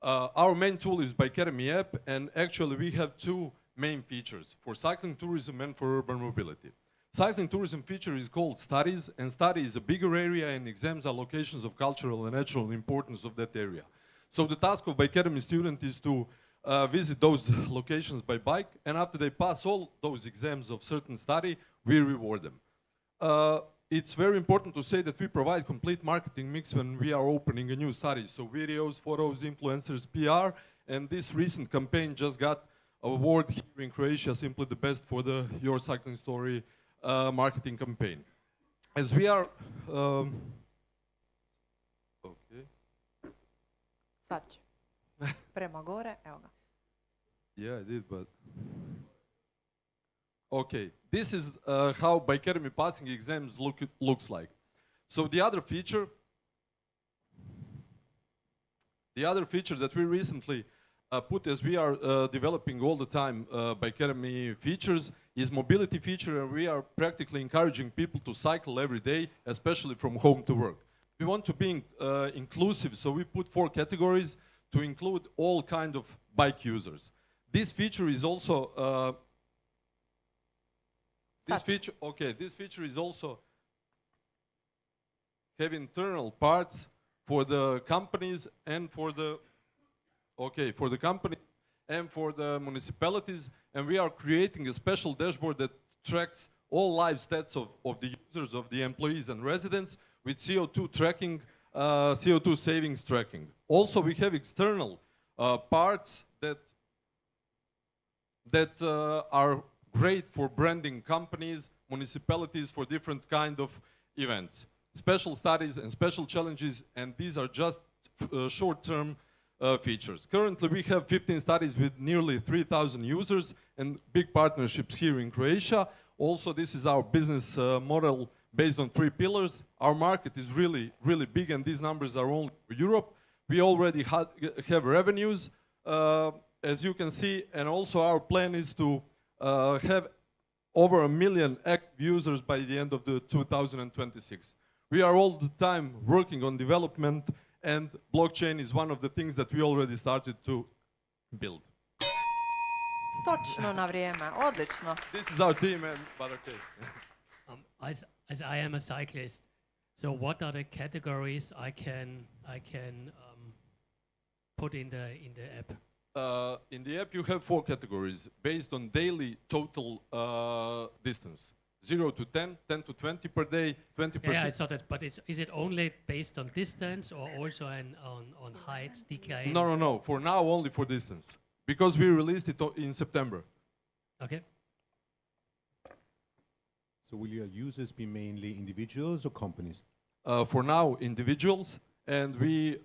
Our main tool is Bikademy app, and actually we have two main features, for cycling tourism and for urban mobility. Cycling tourism feature is called Studies, and Study is a bigger area and exams are locations of cultural and natural importance of that area. So the task of Bikademy student is to visit those locations by bike, and after they pass all those exams of certain study, we reward them. It's very important to say that we provide complete marketing mix when we are opening a new study. So videos, photos, influencers, PR, and this recent campaign just got an award here in Croatia, simply the best for the Your Cycling Story marketing campaign. As we are, okay. Sad ću. Prema gore, evo ga. Yeah, I did, but okay. This is how Bikademy passing exams looks like. So the other feature that we recently put, as we are developing all the time Bikademy features, is mobility feature, and we are practically encouraging people to cycle every day, especially from home to work. We want to be inclusive, so we put 4 categories to include all kind of bike users. This feature is also this feature is also have internal parts for the companies and for the company and for the municipalities, and we are creating a special dashboard that tracks all live stats of the users, of the employees and residents, with CO2 tracking, CO2 savings tracking. Also, we have external parts that that are great for branding companies, municipalities for different kind of events. Special studies and special challenges, and these are just short-term features. Currently, we have 15 studies with nearly 3,000 users and big partnerships here in Croatia. Also, this is our business model based on 3 pillars. Our market is really, really big, and these numbers are only for Europe. We already have revenues, as you can see, and also our plan is to have over 1 million active users by the end of the 2026. We are all the time working on development, and blockchain is one of the things that we already started to build. Točno na vrijeme, odlično. This is our team, but okay. As I am a cyclist, so what are the categories I can put in the app? In the app, you have 4 categories based on daily total distance. 0 to 10, 10 to 20 per day, 20%. Yeah, I saw that, but is it only based on distance or also on height, decline? No. For now, only for distance. Because we released it in September. Okay. So will your users be mainly individuals or companies? For now, individuals. And we,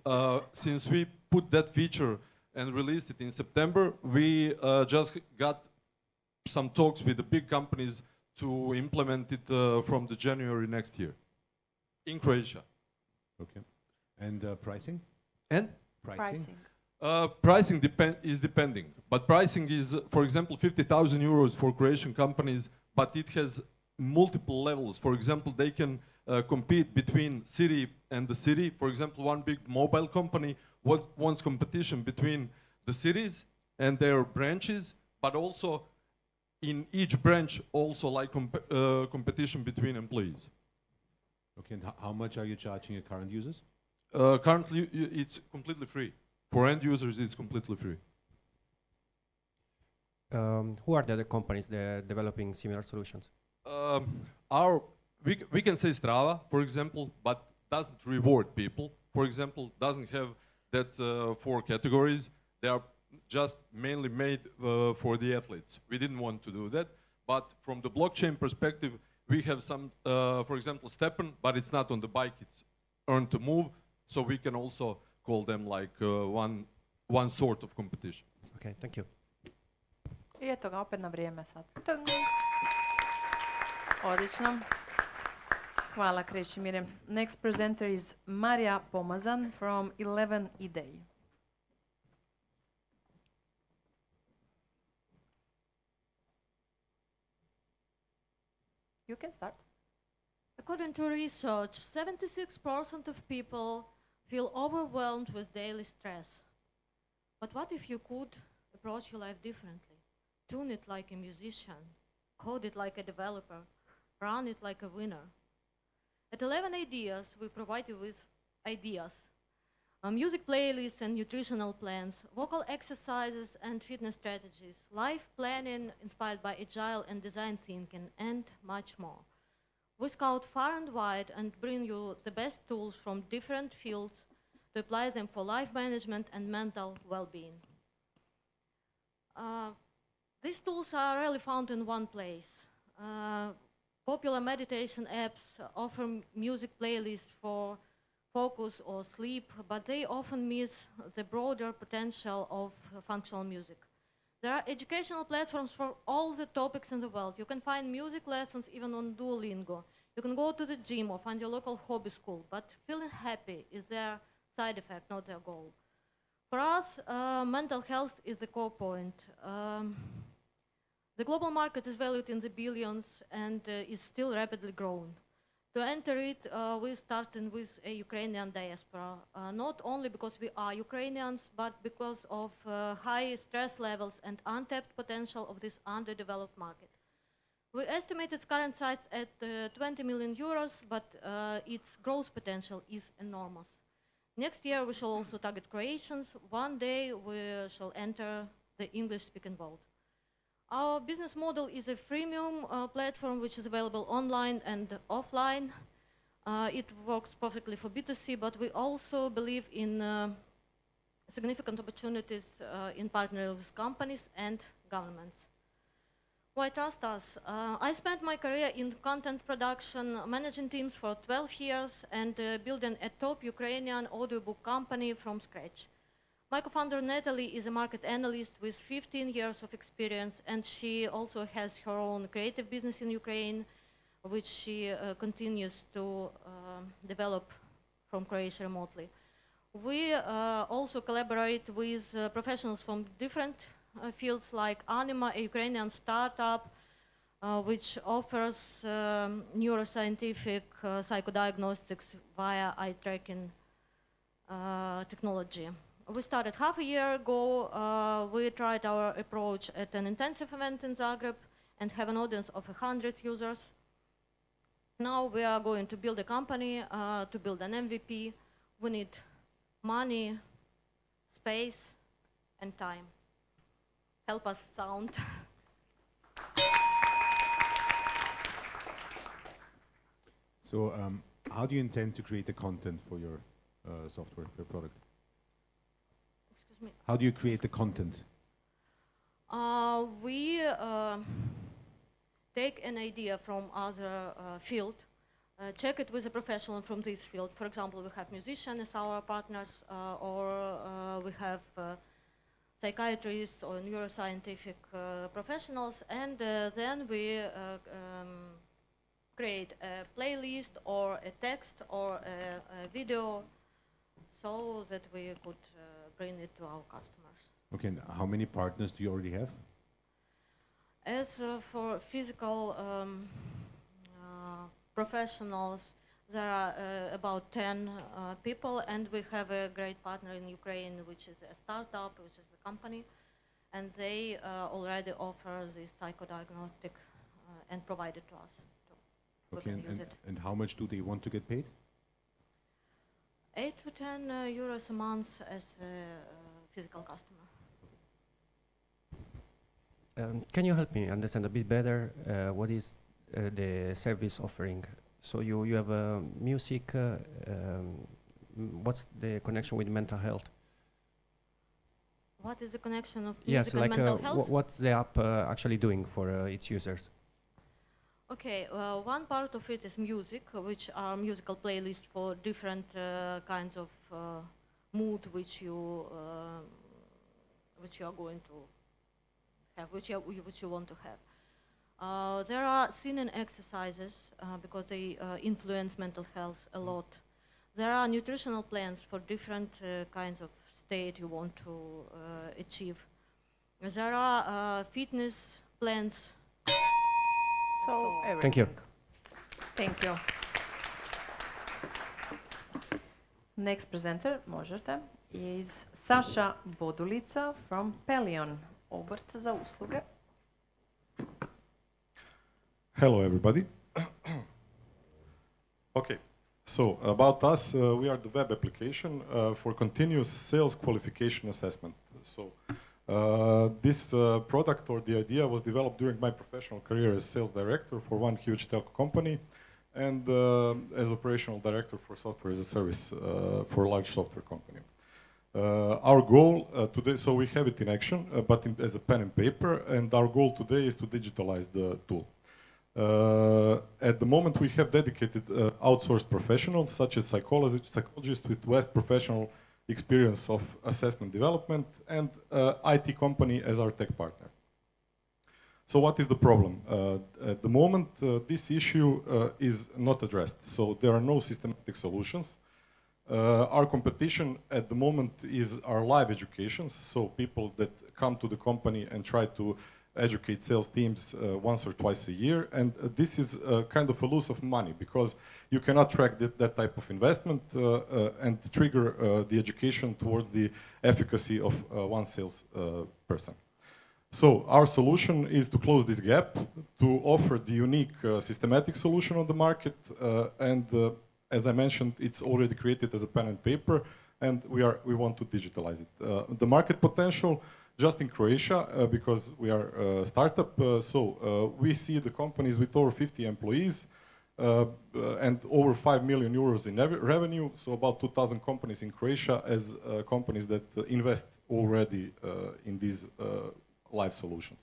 since we put that feature and released it in September, we just got some talks with the big companies to implement it from the January next year in Croatia. Okay. And pricing? And? Pricing? Pricing is depending. But pricing is, for example, 50,000 euros for Croatian companies, but it has multiple levels. For example, they can compete between city and the city. For example, one big mobile company wants competition between the cities and their branches, but also in each branch also like competition between employees. Okay, and how much are you charging your current users? Currently, it's completely free. For end users, it's completely free. Who are the other companies that are developing similar solutions? We can say Strava, for example, but doesn't reward people. For example, doesn't have that 4 categories. They are just mainly made for the athletes. We didn't want to do that, but from the blockchain perspective, we have some, for example, Stepan, but it's not on the bike, it's earn to move, so we can also call them like one sort of competition. Okay, thank you. I eto ga, opet na vrijeme sad. Tung. Odlično. Hvala, Krešimire. Next presenter is Marija Pomazan from 11 eDay. You can start. According to research, 76% of people feel overwhelmed with daily stress. But what if you could approach your life differently? Tune it like a musician, code it like a developer, run it like a winner. At 11 Ideas, we provide you with ideas, music playlists and nutritional plans, vocal exercises and fitness strategies, life planning inspired by agile and design thinking, and much more. We scout far and wide and bring you the best tools from different fields to apply them for life management and mental well-being. These tools are rarely found in one place. Popular meditation apps offer music playlists for focus or sleep, but they often miss the broader potential of functional music. There are educational platforms for all the topics in the world. You can find music lessons even on Duolingo. You can go to the gym or find your local hobby school, but feeling happy is their side effect, not their goal. For us, mental health is the core point. The global market is valued in the billions and is still rapidly growing. To enter it, we started with a Ukrainian diaspora, not only because we are Ukrainians, but because of high stress levels and untapped potential of this underdeveloped market. We estimate its current size at 20 million euros, but its growth potential is enormous. Next year, we shall also target Croatians. One day, we shall enter the English-speaking world. Our business model is a freemium platform which is available online and offline. It works perfectly for B2C, but we also believe in significant opportunities in partnering with companies and governments. Why trust us? I spent my career in content production, managing teams for 12 years and building a top Ukrainian audiobook company from scratch. My co-founder Natalie is a market analyst with 15 years of experience, and she also has her own creative business in Ukraine, which she continues to develop from Croatia remotely. We also collaborate with professionals from different fields like Anima, a Ukrainian startup which offers neuroscientific psychodiagnostics via eye tracking technology. We started half a year ago. We tried our approach at an intensive event in Zagreb and have an audience of 100 users. Now we are going to build a company, to build an MVP. We need money, space, and time. Help us, sound. So how do you intend to create the content for your software, for your product? Excuse me? How do you create the content? We take an idea from other field, check it with a professional from this field. For example, we have musicians as our partners, or we have psychiatrists or neuroscientific professionals, and then we create a playlist or a text or a video so that we could bring it to our customers. Okay, and how many partners do you already have? As for physical professionals, there are about 10 people, and we have a great partner in Ukraine, which is a startup, which is a company, and they already offer this psychodiagnostic and provide it to us. Okay, and how much do they want to get paid? 8 to 10 euros a month as a physical customer. Can you help me understand a bit better what is the service offering? So you have music. What's the connection with mental health? What is the connection of Yes, music like and mental health? what's the app actually doing for its users? Okay, one part of it is music, which are musical playlists for different kinds of mood which you are going to have, which you want to have. There are singing exercises because they influence mental health a lot. There are nutritional plans for different kinds of state you want to achieve. There are fitness plans. So everything. Thank you. Thank you. Next presenter, možete, is Saša Bodulica from Paleon, obrt za usluge. Hello, everybody. Okay, so about us, we are the web application for continuous sales qualification assessment. So this product or the idea was developed during my professional career as sales director for one huge telco company and as operational director for software as a service for a large software company. Our goal today, so we have it in action, but as a pen and paper, and our goal today is to digitalize the tool. At the moment, we have dedicated outsourced professionals, such as psychologists with vast professional experience of assessment development, and IT company as our tech partner. So what is the problem? At the moment, this issue is not addressed, so there are no systematic solutions. Our competition at the moment is our live educations, so people that come to the company and try to educate sales teams once or twice a year, and this is kind of a loss of money because you cannot track that type of investment and trigger the education towards the efficacy of one sales person. So our solution is to close this gap, to offer the unique systematic solution on the market, and as I mentioned, it's already created as a pen and paper, and we want to digitalize it. The market potential, just in Croatia, because we are a startup, so we see the companies with over 50 employees and over 5 million euros in revenue, so about 2,000 companies in Croatia as companies that invest already in these live solutions.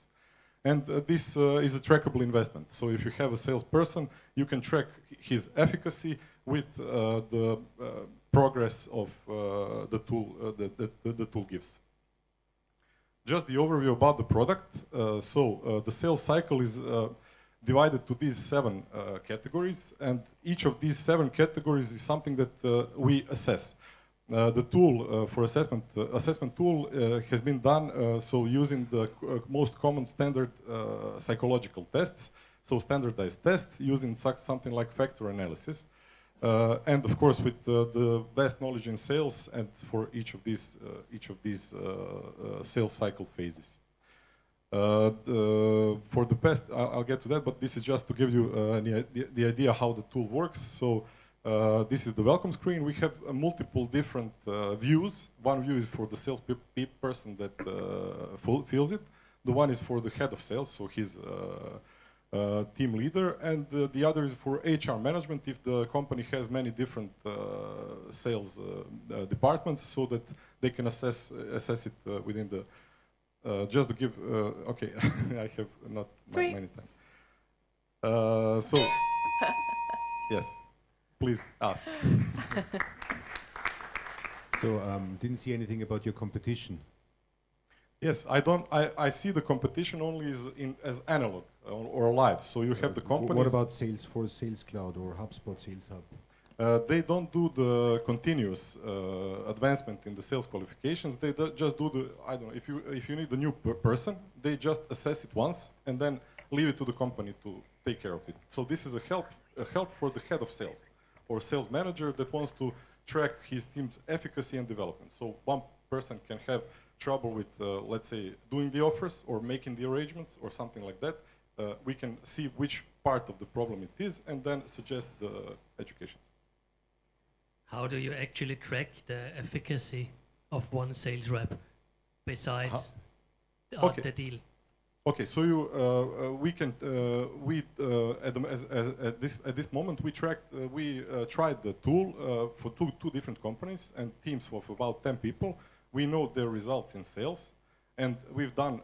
And this is a trackable investment. So if you have a salesperson, you can track his efficacy with the progress of the tool the tool gives. Just the overview about the product. The sales cycle is divided to these 7 categories, and each of these 7 categories is something that we assess. The tool for assessment tool has been done using the most common standard psychological tests, so standardized tests using something like factor analysis, and of course with the vast knowledge in sales and for each of these sales cycle phases. For the past, I'll get to that, but this is just to give you the idea how the tool works. So this is the welcome screen. We have multiple different views. One view is for the sales person that fills it. The one is for the head of sales, so his team leader, and the other is for HR management if the company has many different sales departments, so that they can assess it within the. Just to give, okay, I have not many time. Yes, please ask. So, didn't see anything about your competition. Yes, I don't. I see the competition only as analog or live. So you have the companies. What about Salesforce Sales Cloud or HubSpot Sales Hub? They don't do the continuous advancement in the sales qualifications. They just do the, I don't know, if you need a new person, they just assess it once and then leave it to the company to take care of it. So this is a help for the head of sales or sales manager that wants to track his team's efficacy and development. So one person can have trouble with, let's say, doing the offers or making the arrangements or something like that. We can see which part of the problem it is and then suggest the educations. How do you actually track the efficacy of one sales rep besides the deal? Okay, so at this moment we tried the tool for two different companies and teams of about 10 people. We know their results in sales, and we've done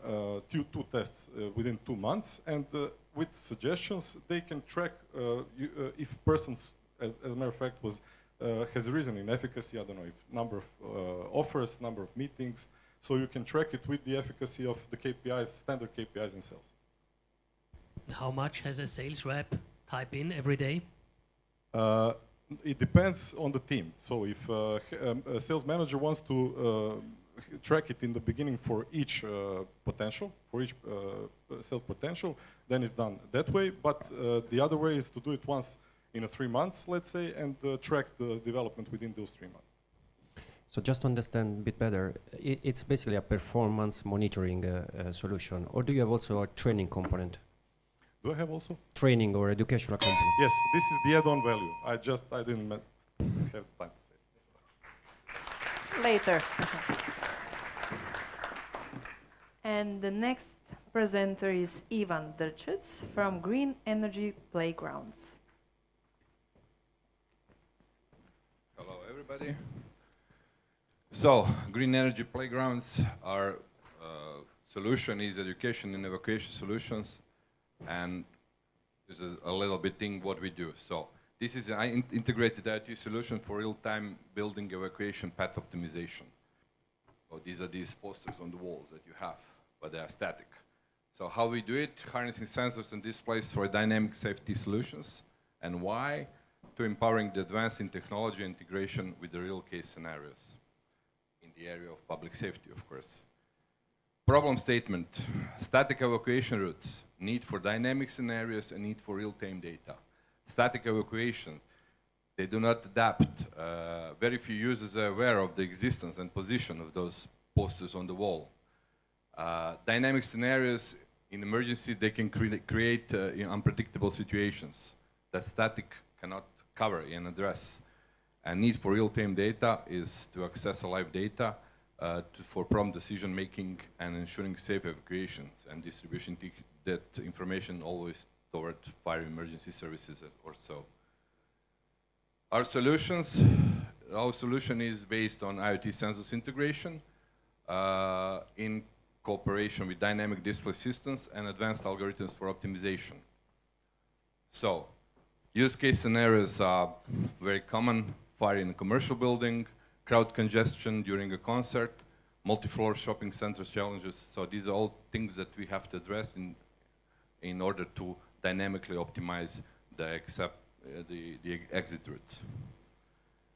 two tests within 2 months, and with suggestions they can track if persons, as a matter of fact, has risen in efficacy. I don't know, if number of offers, number of meetings. So you can track it with the efficacy of the KPIs, standard KPIs in sales. How much has a sales rep type in every day? It depends on the team. So if a sales manager wants to track it in the beginning for each potential, for each sales potential, then it's done that way. But the other way is to do it once in 3 months, let's say, and track the development within those 3 months. So just to understand a bit better, it's basically a performance monitoring solution, or do you have also a training component? Do I have also? Training or educational component? Yes, this is the add-on value. I didn't have time to say. Later. And the next presenter is Ivan Drčec from Green Energy Playgrounds. Hello, everybody. So, Green Energy Playgrounds, our solution is education and evacuation solutions, and this is a little bit thing what we do. So, this is an integrated IT solution for real-time building evacuation path optimization. So, these are these posters on the walls that you have, but they are static. So, how we do it? Harnessing sensors and displays for dynamic safety solutions. And why? To empowering the advance in technology integration with the real case scenarios in the area of public safety, of course. Problem statement: static evacuation routes, need for dynamic scenarios and need for real-time data. Static evacuation, they do not adapt. Very few users are aware of the existence and position of those posters on the wall. Dynamic scenarios, in emergency, they can create unpredictable situations that static cannot cover and address. And need for real-time data is to access live data for prompt decision making and ensuring safe evacuations and distribution that information always toward fire emergency services or so. Our solution is based on IoT sensors integration. In cooperation with dynamic display systems and advanced algorithms for optimization. So, use case scenarios are very common: fire in a commercial building, crowd congestion during a concert, multi-floor shopping centers challenges. So these are all things that we have to address in order to dynamically optimize the exit routes.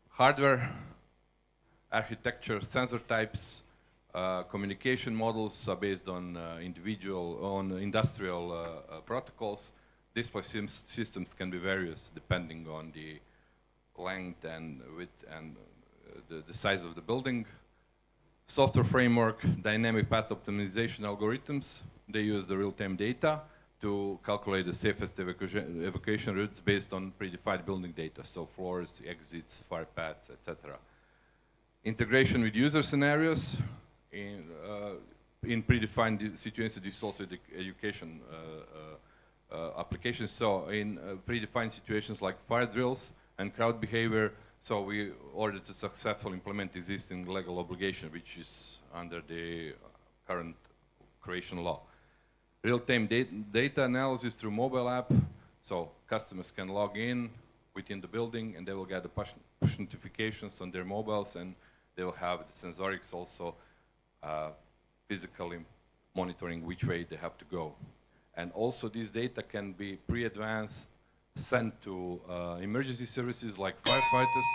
Hardware, architecture, sensor types, communication models are based on industrial protocols. Display systems can be various depending on the length and width and the size of the building. Software framework, dynamic path optimization algorithms. They use the real-time data to calculate the safest evacuation routes based on predefined building data, so floors, exits, fire paths, etc. Integration with user scenarios. In predefined situations, this is also the education applications. So in predefined situations like fire drills and crowd behavior, so we ordered to successfully implement existing legal obligation, which is under the current Croatian law. Real-time data analysis through mobile app, so customers can log in within the building and they will get the push notifications on their mobiles, and they will have the sensorics also physically monitoring which way they have to go. And also this data can be pre-advanced, sent to emergency services like firefighters.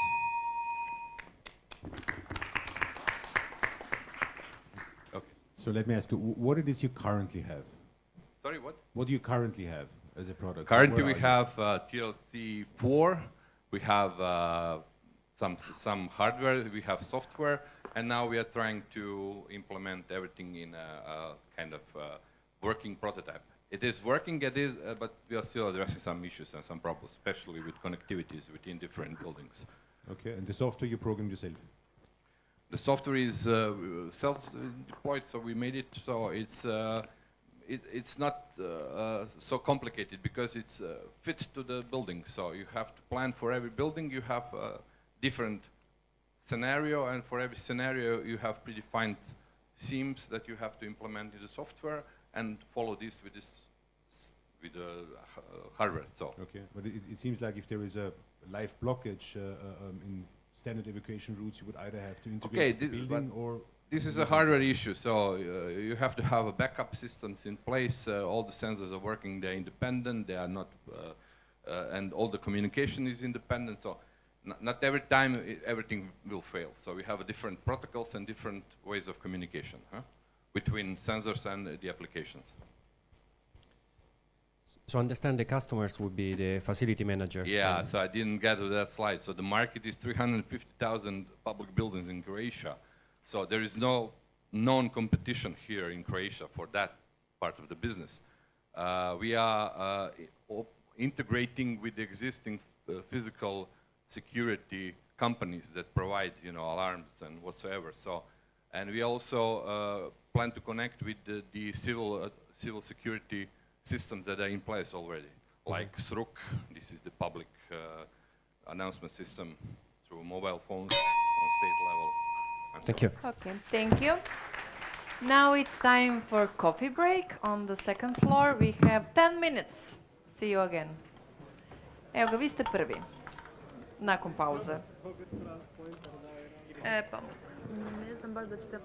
Okay. So let me ask you, what it is you currently have? Sorry, what? What do you currently have as a product? Currently we have TLC4, we have some hardware, we have software, and now we are trying to implement everything in a kind of working prototype. It is working, but we are still addressing some issues and some problems, especially with connectivities within different buildings. Okay, and the software you program yourself? The software is self-deployed, so we made it so it's not so complicated because it's fit to the building. So you have to plan for every building. You have a different scenario, and for every scenario you have predefined themes that you have to implement in the software and follow this with the hardware. So okay, but it seems like if there is a live blockage in standard evacuation routes, you would either have to integrate the building or. This is a hardware issue, so you have to have a backup systems in place. All the sensors are working; they're independent. They are not, and all the communication is independent. So, not every time everything will fail. So we have different protocols and different ways of communication between sensors and the applications. So understand the customers would be the facility managers. Yeah. So I didn't get to that slide. So the market is 350,000 public buildings in Croatia. So there is no known competition here in Croatia for that part of the business. We are integrating with the existing physical security companies that provide, alarms and whatsoever. So, and we also plan to connect with the civil security systems that are in place already, like SRUK. This is the public announcement system through mobile phones on state level. Thank you. Okay, thank you. Now it's time for coffee break on the second floor. We have 10 minutes. See you again. Evo ga, vi ste prvi. Nakon pauze. Pa, ne znam baš da ćete...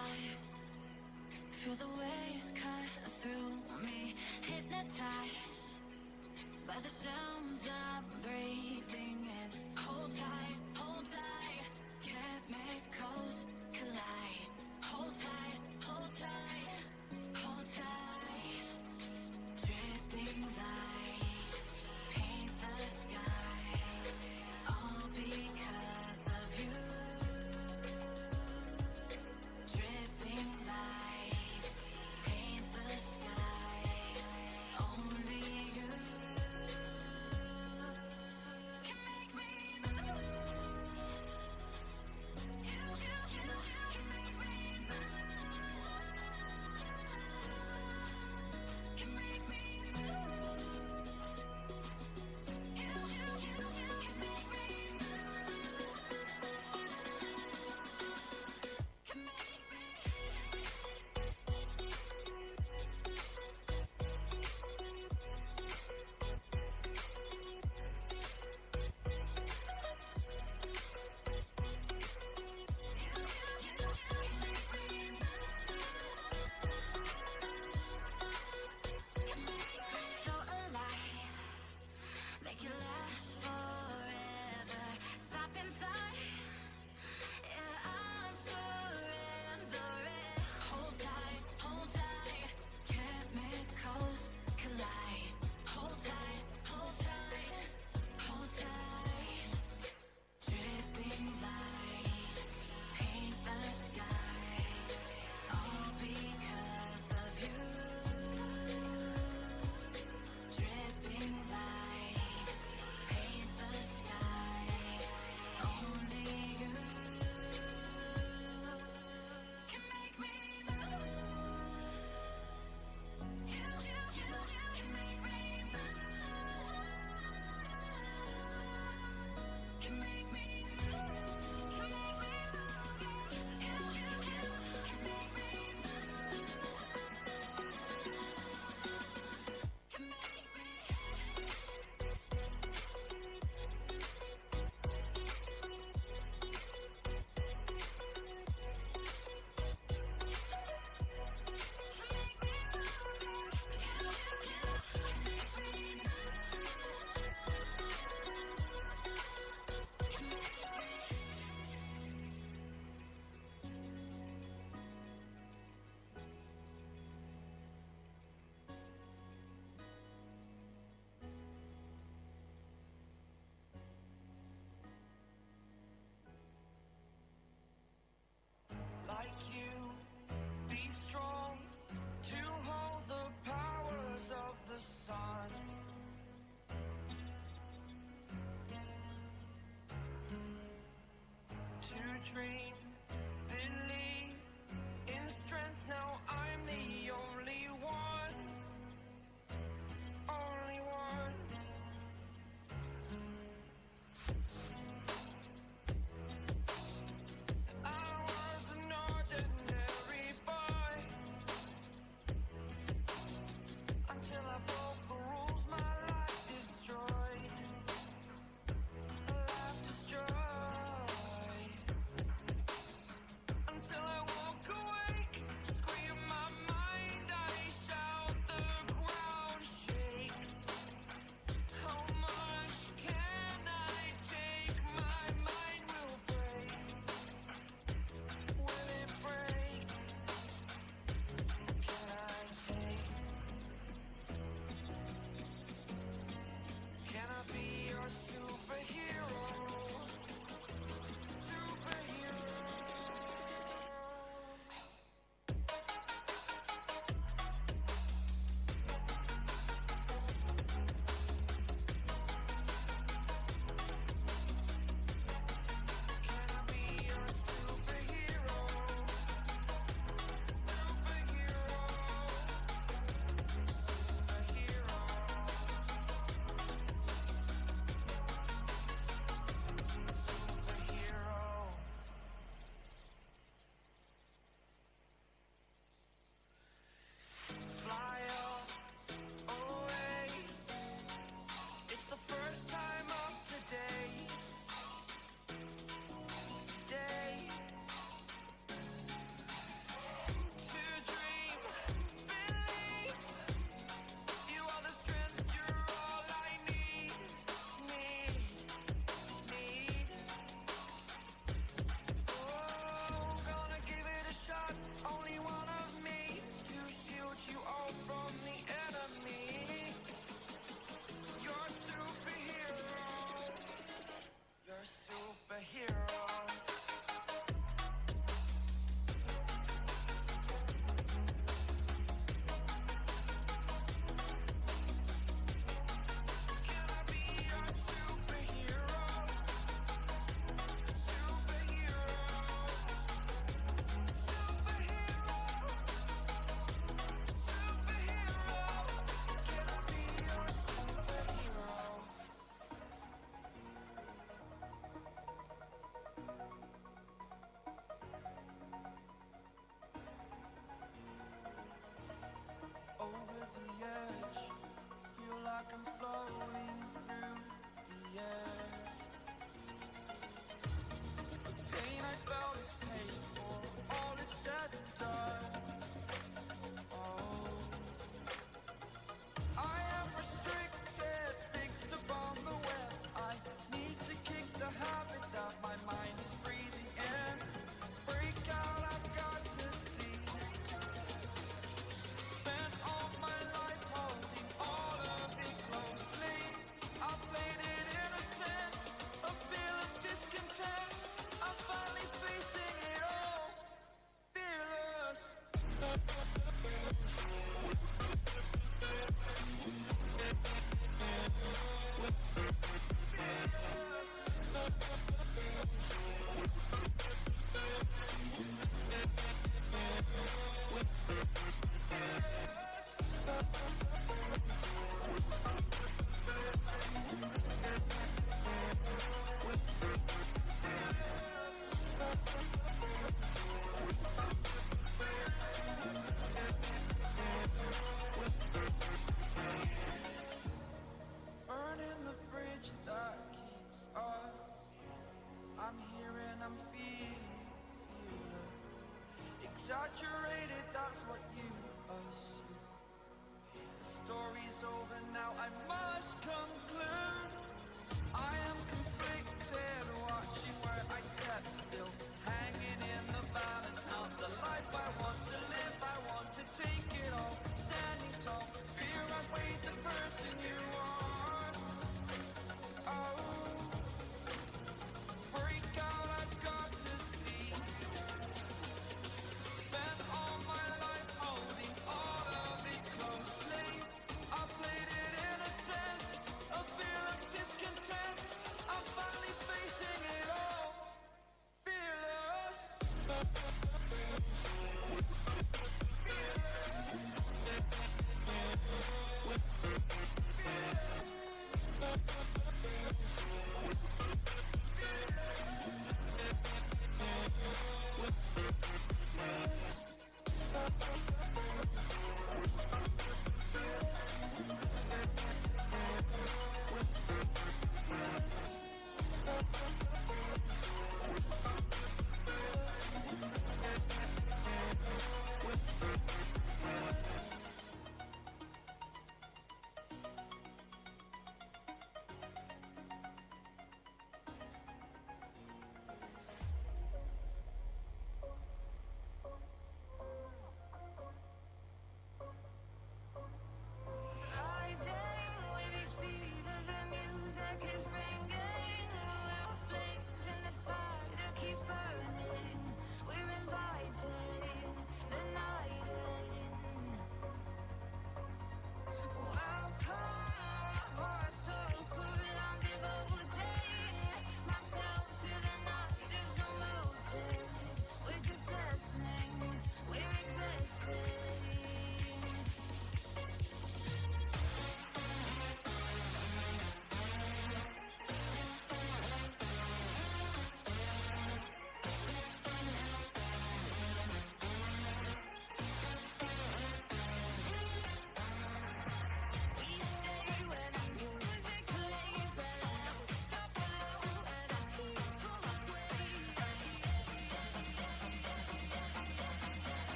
high. Feel the waves cut through me, hypnotized by the sounds I'm breathing in. Hold tight, chemicals collide. Hold tight, hold tight. Dripping lights paint the skies, all because of you. Dripping lights paint the skies, only you can make me move. You can make me move. Can make me move. You can make me move. Can make me. So alive, make it last forever. Stop in time, yeah, I'm surrendering. Hold tight, chemicals collide. Hold tight, hold tight. Dripping lights paint the skies, all because of you. Dripping lights paint the skies, only you can make me move. You can make me move. Can make me move. Can make me move. You can make me move. Can make me. Like you, be strong to hold the powers of the sun. To dream, believe in strength. Now I'm the only one, only one. I was an ordinary boy until I broke the rules. My life destroyed. A life destroyed.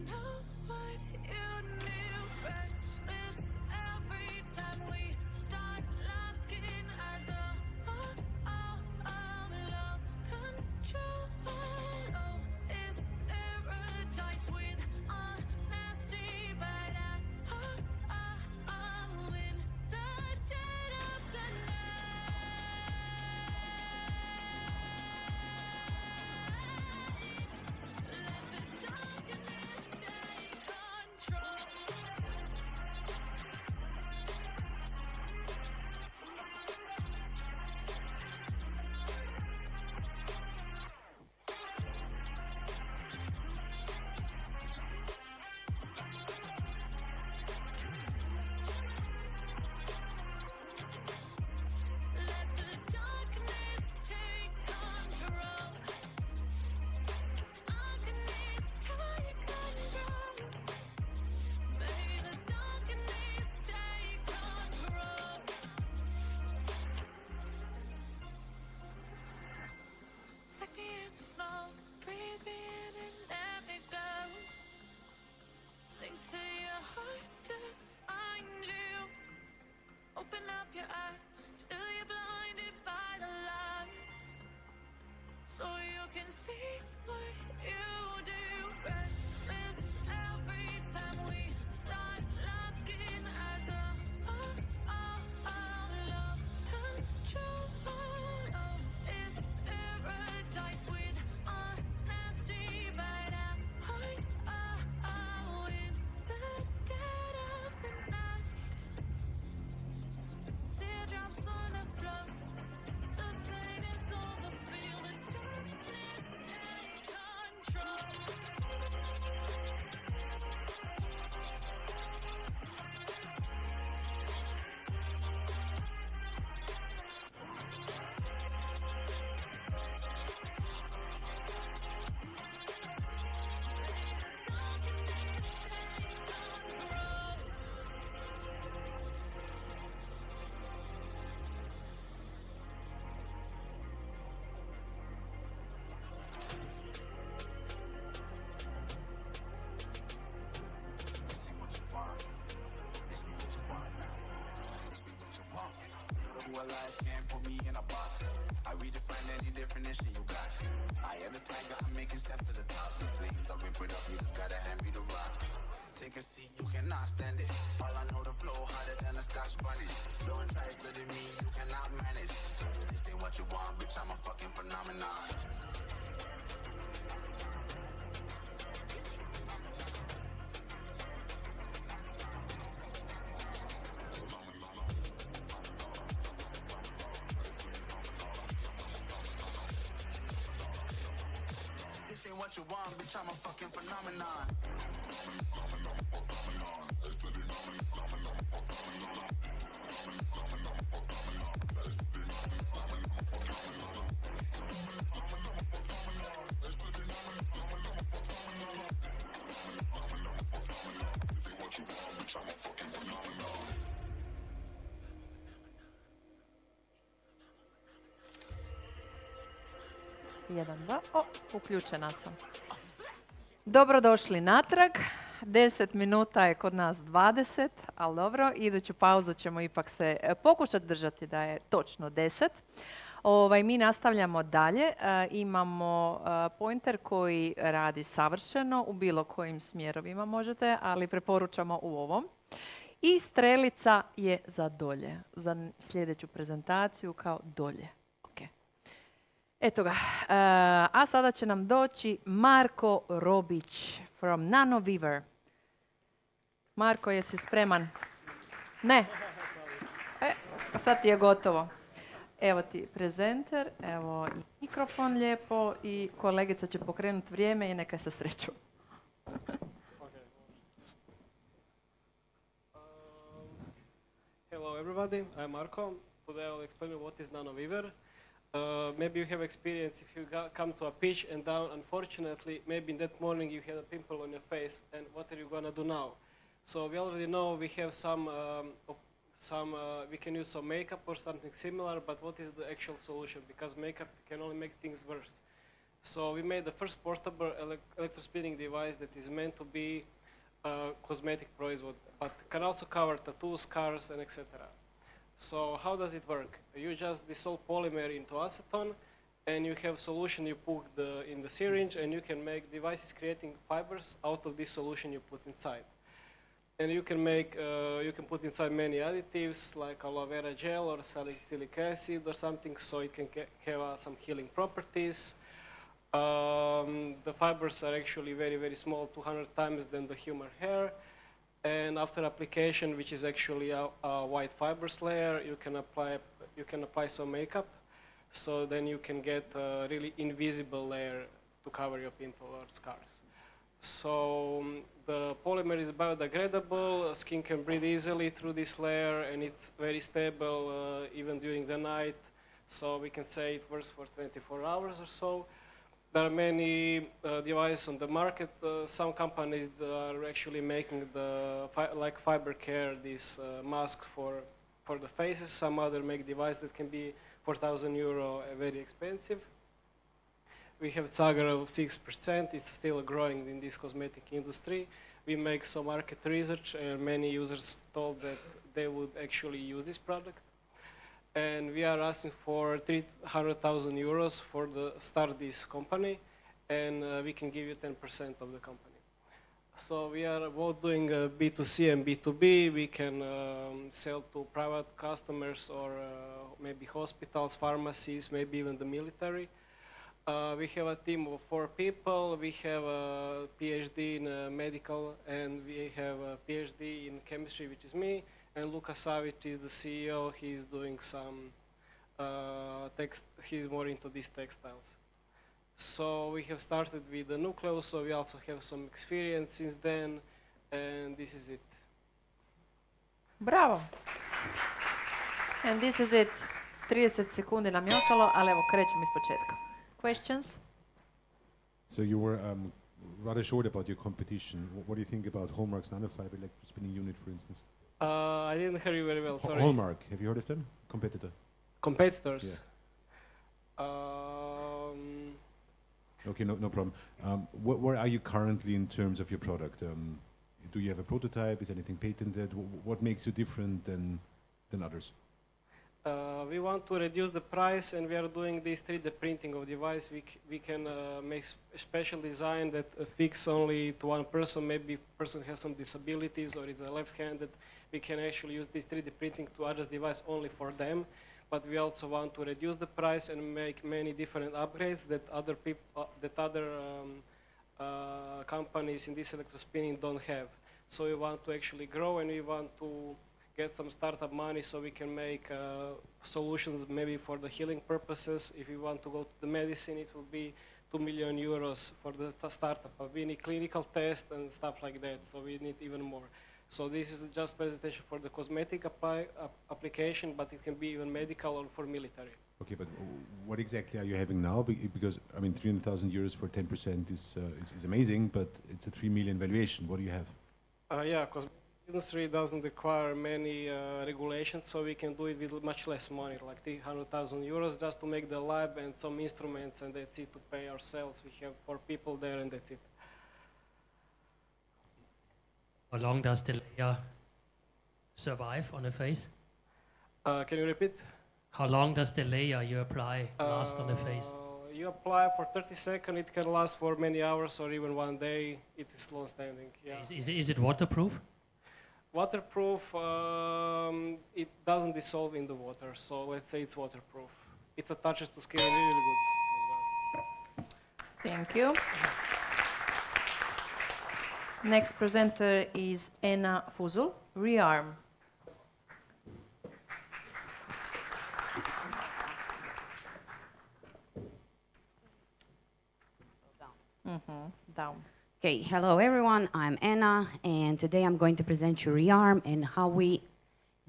know what you knew. Restless every time we start locking as a lost control. Oh, it's paradise with honesty, but I'm in the dead of the Suck me in smoke, breathe me in and let me go. Sink to your heart to find you. Open up your eyes till you're blinded by the lies, so you can see what you do. Restless every time we start locking as a lost control. Oh, it's paradise with honesty, but I'm in the dead of the night. Teardrops on the floor, the pain is over. Feel the darkness take control. Alive can't put me in a box. I redefine any definition you got. I am the tiger, I'm making steps to the top. The flames are ripping up, you just gotta hand me the rock. Take a seat, you cannot stand it. All I know, the flow harder than a Scotch bunny. Don't try studying me, you cannot manage. This ain't what you want, bitch, I'm a fucking phenomenon. What you want, bitch, I'm a fucking phenomenon. Jedan, dva. O, uključena sam. Dobrodošli natrag. 10 minuta je kod nas 20, ali dobro, iduću pauzu ćemo ipak se pokušati držati da je točno 10. Mi nastavljamo dalje. Imamo pointer koji radi savršeno u bilo kojim smjerovima možete, ali preporučamo u ovom. I strelica je za dolje, za sljedeću prezentaciju kao dolje. Eto ga. A sada će nam doći Marko Robić from NanoV. Marko, jesi spreman? Ne? Sad ti je gotovo. Evo ti prezenter, evo i mikrofon lijepo i kolegica će pokrenuti vrijeme i neka se sreću. Hello everybody, I'm Marko. Today I will explain what is NanoV. Maybe you have experience if you come to a pitch and down, unfortunately, maybe in that morning you had a pimple on your face, and what are you gonna do now? So we already know we have we can use some makeup or something similar, but what is the actual solution? Because makeup can only make things worse. So we made the first portable electrospinning device that is meant to be a cosmetic product, but can also cover tattoos, scars, and etc. So how does it work? You just dissolve polymer into acetone, and you have solution you put in the syringe, and you can make devices creating fibers out of this solution you put inside. And you can make, you can put inside many additives like aloe vera gel or salicylic acid or something, so it can have some healing properties. The fibers are actually very, very small, 200 times than the human hair. And after application, which is actually a white fibers layer, you can apply some makeup. So then you can get a really invisible layer to cover your pimple or scars. So the polymer is biodegradable, skin can breathe easily through this layer, and it's very stable even during the night. So we can say it works for 24 hours or so. There are many devices on the market. Some companies are actually making like fiber care, this mask for the faces. Some other make devices that can be 4,000 euro, very expensive. We have SAGR of 6%. It's still growing in this cosmetic industry. We make some market research, and many users told that they would actually use this product. And we are asking for 300,000 euros for the start this company, and we can give you 10% of the company. So we are both doing B2C and B2B. We can sell to private customers or maybe hospitals, pharmacies, maybe even the military. We have a team of 4 people. We have a PhD in medical, and we have a PhD in chemistry, which is me. And Luka Savic is the CEO. He's doing some he's more into these textiles. So we have started with the nucleus, so we also have some experience since then, and this is it. Bravo. And this is it. 30 sekundi nam je ostalo, ali evo krećemo ispočetka. Questions? So you were rather short about your competition. What do you think about Hallmark's nanofiber electrospinning unit, for instance? I didn't hear you very well, sorry. Hallmark, have you heard of them? Competitor. Competitors? Yeah. Okay, no problem. Where are you currently in terms of your product? Do you have a prototype? Is anything patented? What makes you different than others? We want to reduce the price, and we are doing this 3D printing of device. We can make a special design that fix only to one person. Maybe person has some disabilities or is a left-handed. We can actually use this 3D printing to adjust device only for them. But we also want to reduce the price and make many different upgrades that other people, companies in this electrospinning don't have. So we want to actually grow, and we want to get some startup money so we can make solutions maybe for the healing purposes. If we want to go to the medicine, it will be 2 million euros for the startup. We need clinical tests and stuff like that, so we need even more. So this is just presentation for the cosmetic application, but it can be even medical or for military. Okay, but what exactly are you having now? Because, I mean, 300,000 euros for 10% is amazing, but it's a 3 million valuation. What do you have? Yeah, because industry doesn't require many regulations, so we can do it with much less money, like 300,000 euros just to make the lab and some instruments, and that's it, to pay ourselves. We have 4 people there, and that's it. How long does the layer survive on the face? Can you repeat? How long does the layer you apply last on the face? You apply for 30 seconds, it can last for many hours or even 1 day. It is long standing, yeah. Is it waterproof? Waterproof, it doesn't dissolve in the water, so let's say it's waterproof. It attaches to skin really good. Thank you. Next presenter is Anna Fuzul, Rearm. Down. Okay, hello everyone, I'm Anna, and today I'm going to present you Rearm and how we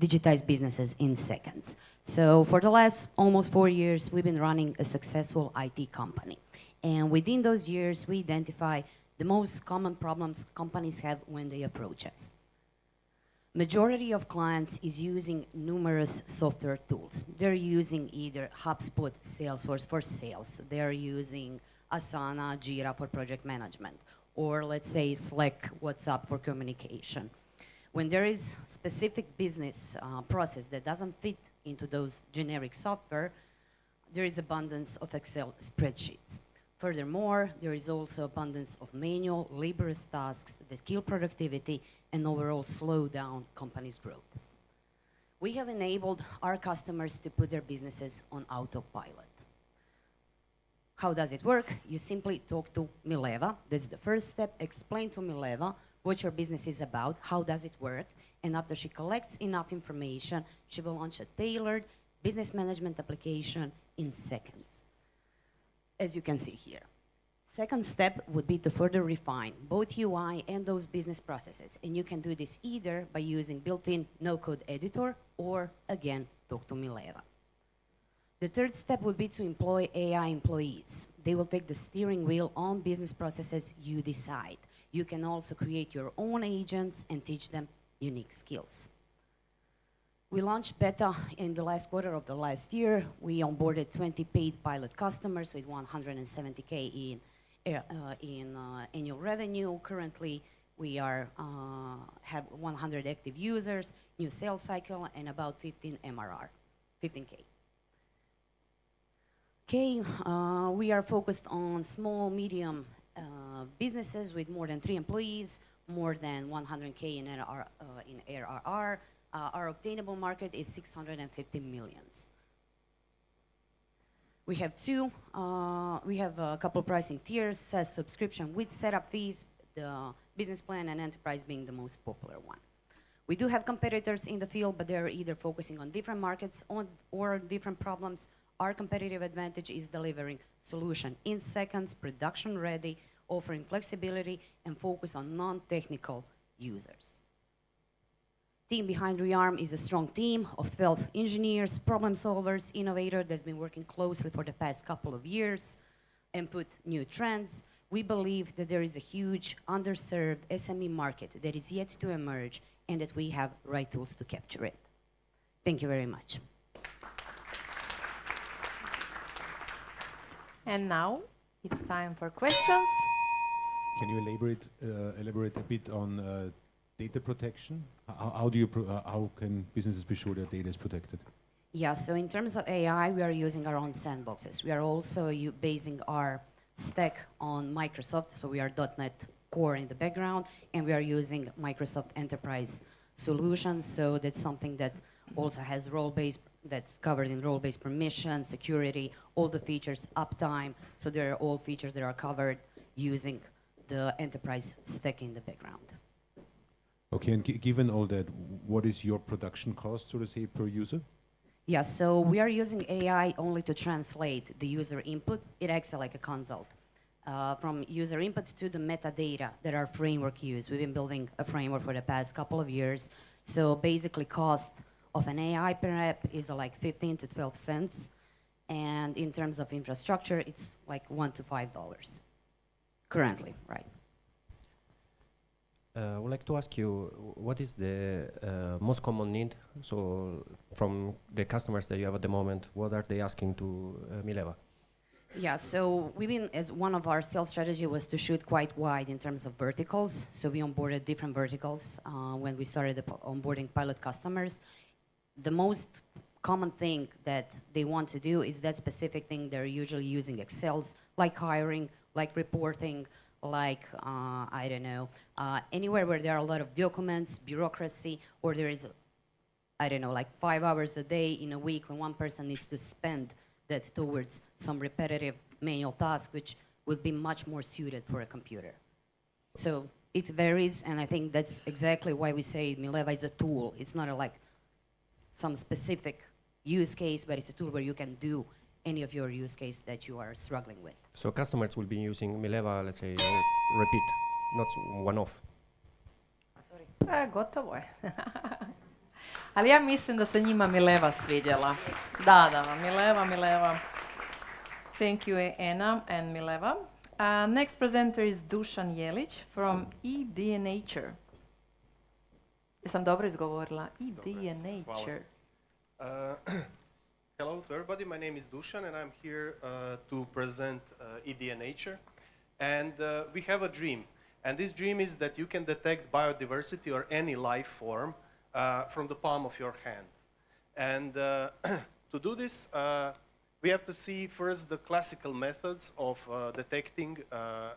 digitize businesses in seconds. So for the last almost 4 years, we've been running a successful IT company. And within those years, we identify the most common problems companies have when they approach us. Majority of clients is using numerous software tools. They're using either HubSpot, Salesforce for sales. They're using Asana, Jira for project management, or let's say Slack, WhatsApp for communication. When there is specific business process that doesn't fit into those generic software, there is abundance of Excel spreadsheets. Furthermore, there is also abundance of manual, laborious tasks that kill productivity and overall slow down companies' growth. We have enabled our customers to put their businesses on autopilot. How does it work? You simply talk to Mileva. That's the first step. Explain to Mileva what your business is about, how does it work, and after she collects enough information, she will launch a tailored business management application in seconds, as you can see here. Second step would be to further refine both UI and those business processes, and you can do this either by using built-in no-code editor or, again, talk to Mileva. The third step would be to employ AI employees. They will take the steering wheel on business processes you decide. You can also create your own agents and teach them unique skills. We launched beta in the last quarter of the last year. We onboarded 20 paid pilot customers with 170K in annual revenue. Currently, we have 100 active users, new sales cycle, and about 15 MRR, 15K. Okay, we are focused on small, medium businesses with more than 3 employees, more than 100K in ARR. Our obtainable market is 650 millions. We have a couple pricing tiers, SaaS subscription with setup fees, the business plan and enterprise being the most popular one. We do have competitors in the field, but they're either focusing on different markets or different problems. Our competitive advantage is delivering solution in seconds, production ready, offering flexibility, and focus on non-technical users. Team behind Rearm is a strong team of 12 engineers, problem solvers, innovator that's been working closely for the past couple of years and put new trends. We believe that there is a huge underserved SME market that is yet to emerge and that we have right tools to capture it. Thank you very much. And now it's time for questions. Can you elaborate a bit on data protection? How can businesses be sure their data is protected? Yeah, so in terms of AI, we are using our own sandboxes. We are also basing our stack on Microsoft, so we are .NET Core in the background, and we are using Microsoft Enterprise solutions, so that's something that also has role-based, that's covered in role-based permission, security, all the features, uptime, so they're all features that are covered using the enterprise stack in the background. Okay, and given all that, what is your production cost, so to say, per user? Yeah, so we are using AI only to translate the user input. It acts like a consult. From user input to the metadata that our framework use. We've been building a framework for the past couple of years. So basically cost of an AI per app is like 15 to 12 cents. And in terms of infrastructure, it's like $1 to $5 currently, right? I would like to ask you, what is the most common need? So from the customers that you have at the moment, what are they asking to Mileva? Yeah, so we've been, as one of our sales strategy was to shoot quite wide in terms of verticals. So we onboarded different verticals when we started the onboarding pilot customers. The most common thing that they want to do is that specific thing. They're usually using Excels, like hiring, like reporting, like, I don't know, anywhere where there are a lot of documents, bureaucracy, or there is, I don't know, like 5 hours a day in a week when one person needs to spend that towards some repetitive manual task, which would be much more suited for a computer. So it varies, and I think that's exactly why we say Mileva is a tool. It's not like some specific use case, but it's a tool where you can do any of your use case that you are struggling with. So customers will be using Mileva, let's say, repeat, not one-off. Gotovo je. Ali ja mislim da se njima Mileva svidjela. Da, Mileva. Thank you, Anna and Mileva. Next presenter is Dušan Jelić from eDNA. Jesam dobro izgovorila? eDNA. Hello to everybody. My name is Dusan, and I'm here to present eDNA. And we have a dream. And this dream is that you can detect biodiversity or any life form from the palm of your hand. And to do this, we have to see first the classical methods of detecting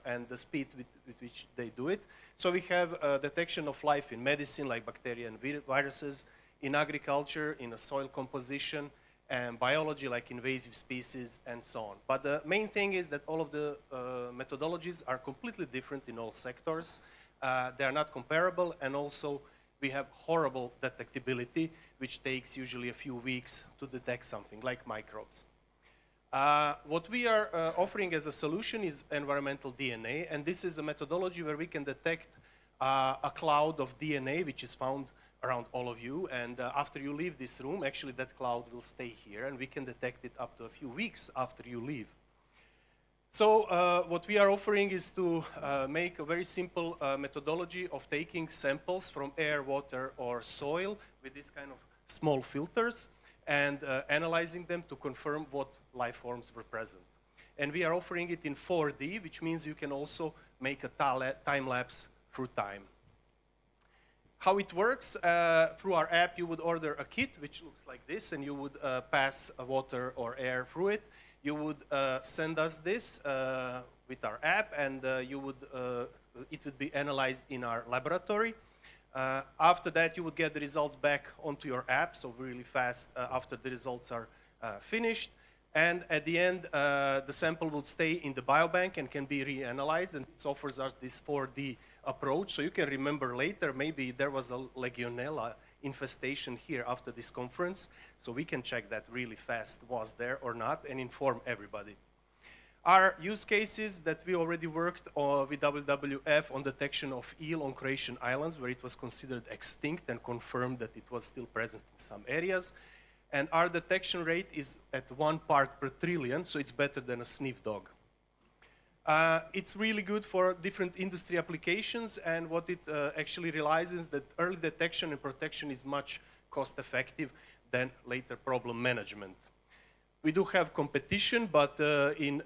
and the speed with which they do it. So we have detection of life in medicine, like bacteria and viruses, in agriculture, in a soil composition, and biology, like invasive species, and so on. But the main thing is that all of the methodologies are completely different in all sectors. They are not comparable, and also we have horrible detectability, which takes usually a few weeks to detect something, like microbes. What we are offering as a solution is environmental DNA, and this is a methodology where we can detect a cloud of DNA, which is found around all of you, and after you leave this room, actually that cloud will stay here, and we can detect it up to a few weeks after you leave. So what we are offering is to make a very simple methodology of taking samples from air, water, or soil with this kind of small filters and analyzing them to confirm what life forms were present. And we are offering it in 4D, which means you can also make a time lapse through time. How it works, through our app, you would order a kit, which looks like this, and you would pass water or air through it. You would send us this with our app, and it would be analyzed in our laboratory. After that, you would get the results back onto your app, so really fast after the results are finished. And at the end, the sample would stay in the biobank and can be reanalyzed, and this offers us this 4D approach. So you can remember later, maybe there was a Legionella infestation here after this conference, so we can check that really fast, was there or not, and inform everybody. Our use cases that we already worked with WWF on detection of eel on Croatian islands, where it was considered extinct and confirmed that it was still present in some areas. And our detection rate is at 1 part per trillion, so it's better than a sniff dog. It's really good for different industry applications, and what it actually realizes that early detection and protection is much cost-effective than later problem management. We do have competition, but in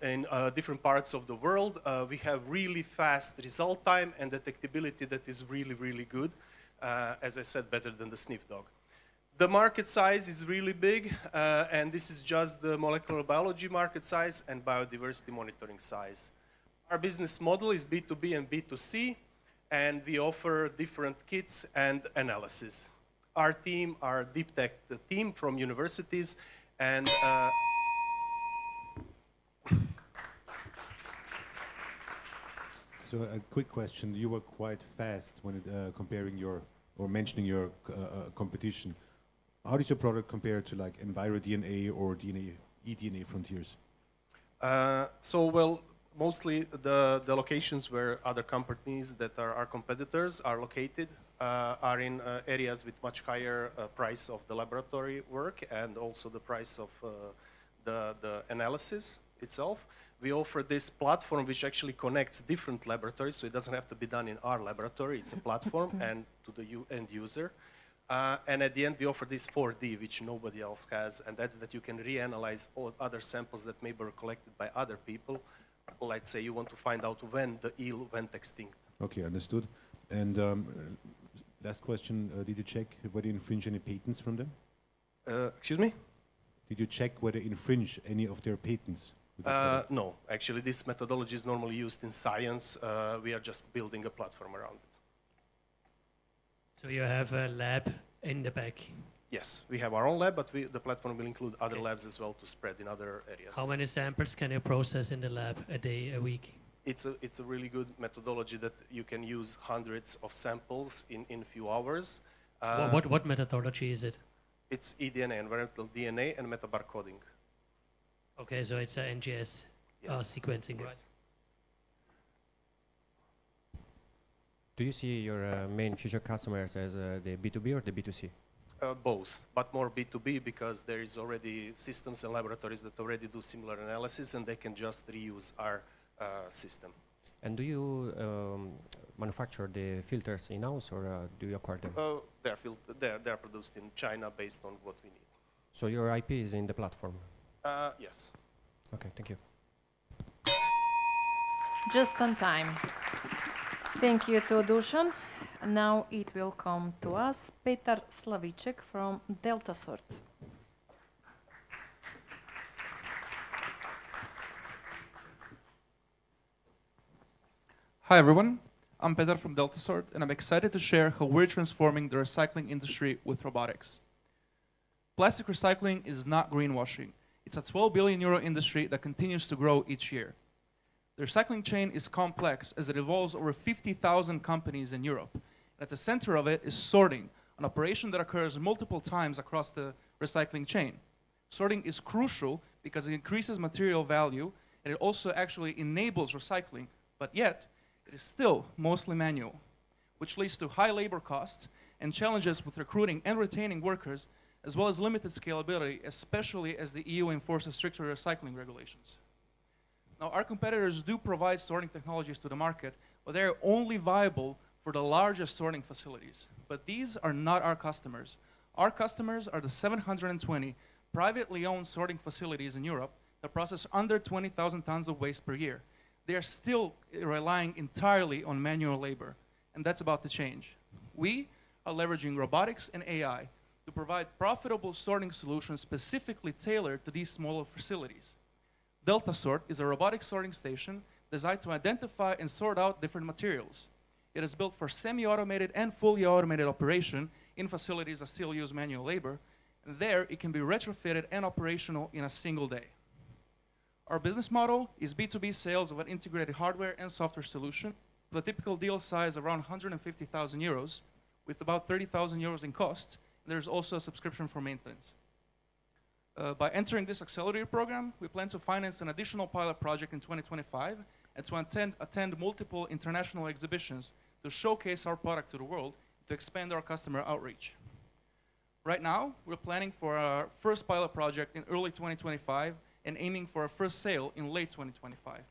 different parts of the world, we have really fast result time and detectability that is really, really good. As I said, better than the sniff dog. The market size is really big, and this is just the molecular biology market size and biodiversity monitoring size. Our business model is B2B and B2C, and we offer different kits and analysis. Our team, our deep tech team from universities, and So a quick question. You were quite fast when comparing your, or mentioning your competition. How does your product compare to like EnviroDNA or eDNA frontiers? Well, mostly the locations where other companies that are our competitors are located are in areas with much higher price of the laboratory work and also the price of the analysis itself. We offer this platform which actually connects different laboratories, so it doesn't have to be done in our laboratory. It's a platform and to the end user. And at the end, we offer this 4D, which nobody else has, and that's that you can reanalyze all other samples that maybe were collected by other people. Let's say you want to find out when the eel went extinct. Okay, understood. And last question, did you check whether you infringe any patents from them? Excuse me? Did you check whether infringe any of their patents? No, actually this methodology is normally used in science. We are just building a platform around it. So you have a lab in the back? Yes, we have our own lab, but the platform will include other labs as well to spread in other areas. How many samples can you process in the lab a day, a week? It's a really good methodology that you can use hundreds of samples in a few hours. What methodology is it? It's eDNA, environmental DNA, and metabarcoding. Okay, so it's a NGS sequencing, yes. Right? Do you see your main future customers as the B2B or the B2C? Both, but more B2B because there is already systems and laboratories that already do similar analysis and they can just reuse our system. And do you manufacture the filters in-house or do you acquire them? They are produced in China based on what we need. So your IP is in the platform? Yes. Okay, thank you. Just on time. Thank you to Dusan. Now it will come to us, Petar Slaviček from DeltaSort. Hi everyone, I'm Petar from DeltaSort, and I'm excited to share how we're transforming the recycling industry with robotics. Plastic recycling is not greenwashing. It's a 12 billion euro industry that continues to grow each year. The recycling chain is complex as it involves over 50,000 companies in Europe. At the center of it is sorting, an operation that occurs multiple times across the recycling chain. Sorting is crucial because it increases material value and it also actually enables recycling, but yet it is still mostly manual, which leads to high labor costs and challenges with recruiting and retaining workers, as well as limited scalability, especially as the EU enforces stricter recycling regulations. Now, our competitors do provide sorting technologies to the market, but they're only viable for the largest sorting facilities. But these are not our customers. Our customers are the 720 privately owned sorting facilities in Europe that process under 20,000 tons of waste per year. They are still relying entirely on manual labor, and that's about to change. We are leveraging robotics and AI to provide profitable sorting solutions specifically tailored to these smaller facilities. DeltaSort is a robotic sorting station designed to identify and sort out different materials. It is built for semi-automated and fully automated operation in facilities that still use manual labor, and there it can be retrofitted and operational in a single day. Our business model is B2B sales of an integrated hardware and software solution with a typical deal size around 150,000 euros, with about 30,000 euros in cost. There's also a subscription for maintenance. By entering this accelerator program, we plan to finance an additional pilot project in 2025 and to attend multiple international exhibitions to showcase our product to the world, to expand our customer outreach. Right now, we're planning for our first pilot project in early 2025 and aiming for a first sale in late 2025.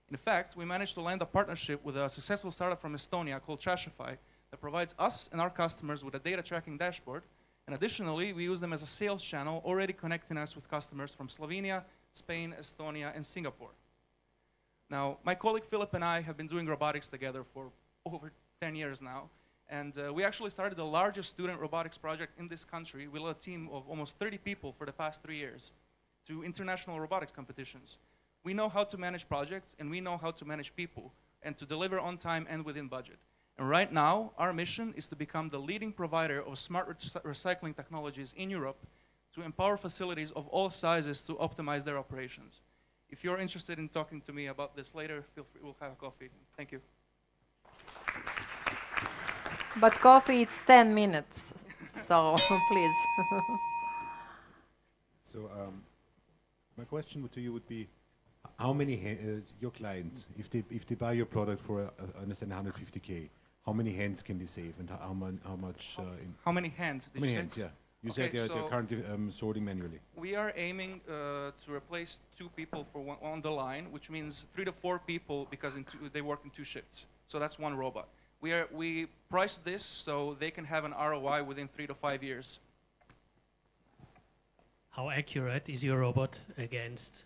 In fact, we managed to land a partnership with a successful startup from Estonia called Trashify that provides us and our customers with a data tracking dashboard. And additionally, we use them as a sales channel, already connecting us with customers from Slovenia, Spain, Estonia, and Singapore. Now, my colleague Philip and I have been doing robotics together for over 10 years now. And we actually started the largest student robotics project in this country. We led a team of almost 30 people for the past 3 years to international robotics competitions. We know how to manage projects, and we know how to manage people, and to deliver on time and within budget. And right now, our mission is to become the leading provider of smart recycling technologies in Europe to empower facilities of all sizes to optimize their operations. If you're interested in talking to me about this later, feel free, we'll have a coffee. Thank you. But coffee, it's 10 minutes, so please. So my question to you would be, how many your clients, if they buy your product for, I understand, 150K, how many hands can they save, and how much? How many hands? How many hands? Yeah, you said they're so currently sorting manually. we are aiming to replace 2 people for one on the line, which means 3 to 4 people because they work in 2 shifts. So that's 1 robot. We price this so they can have an ROI within 3 to 5 years. How accurate is your robot against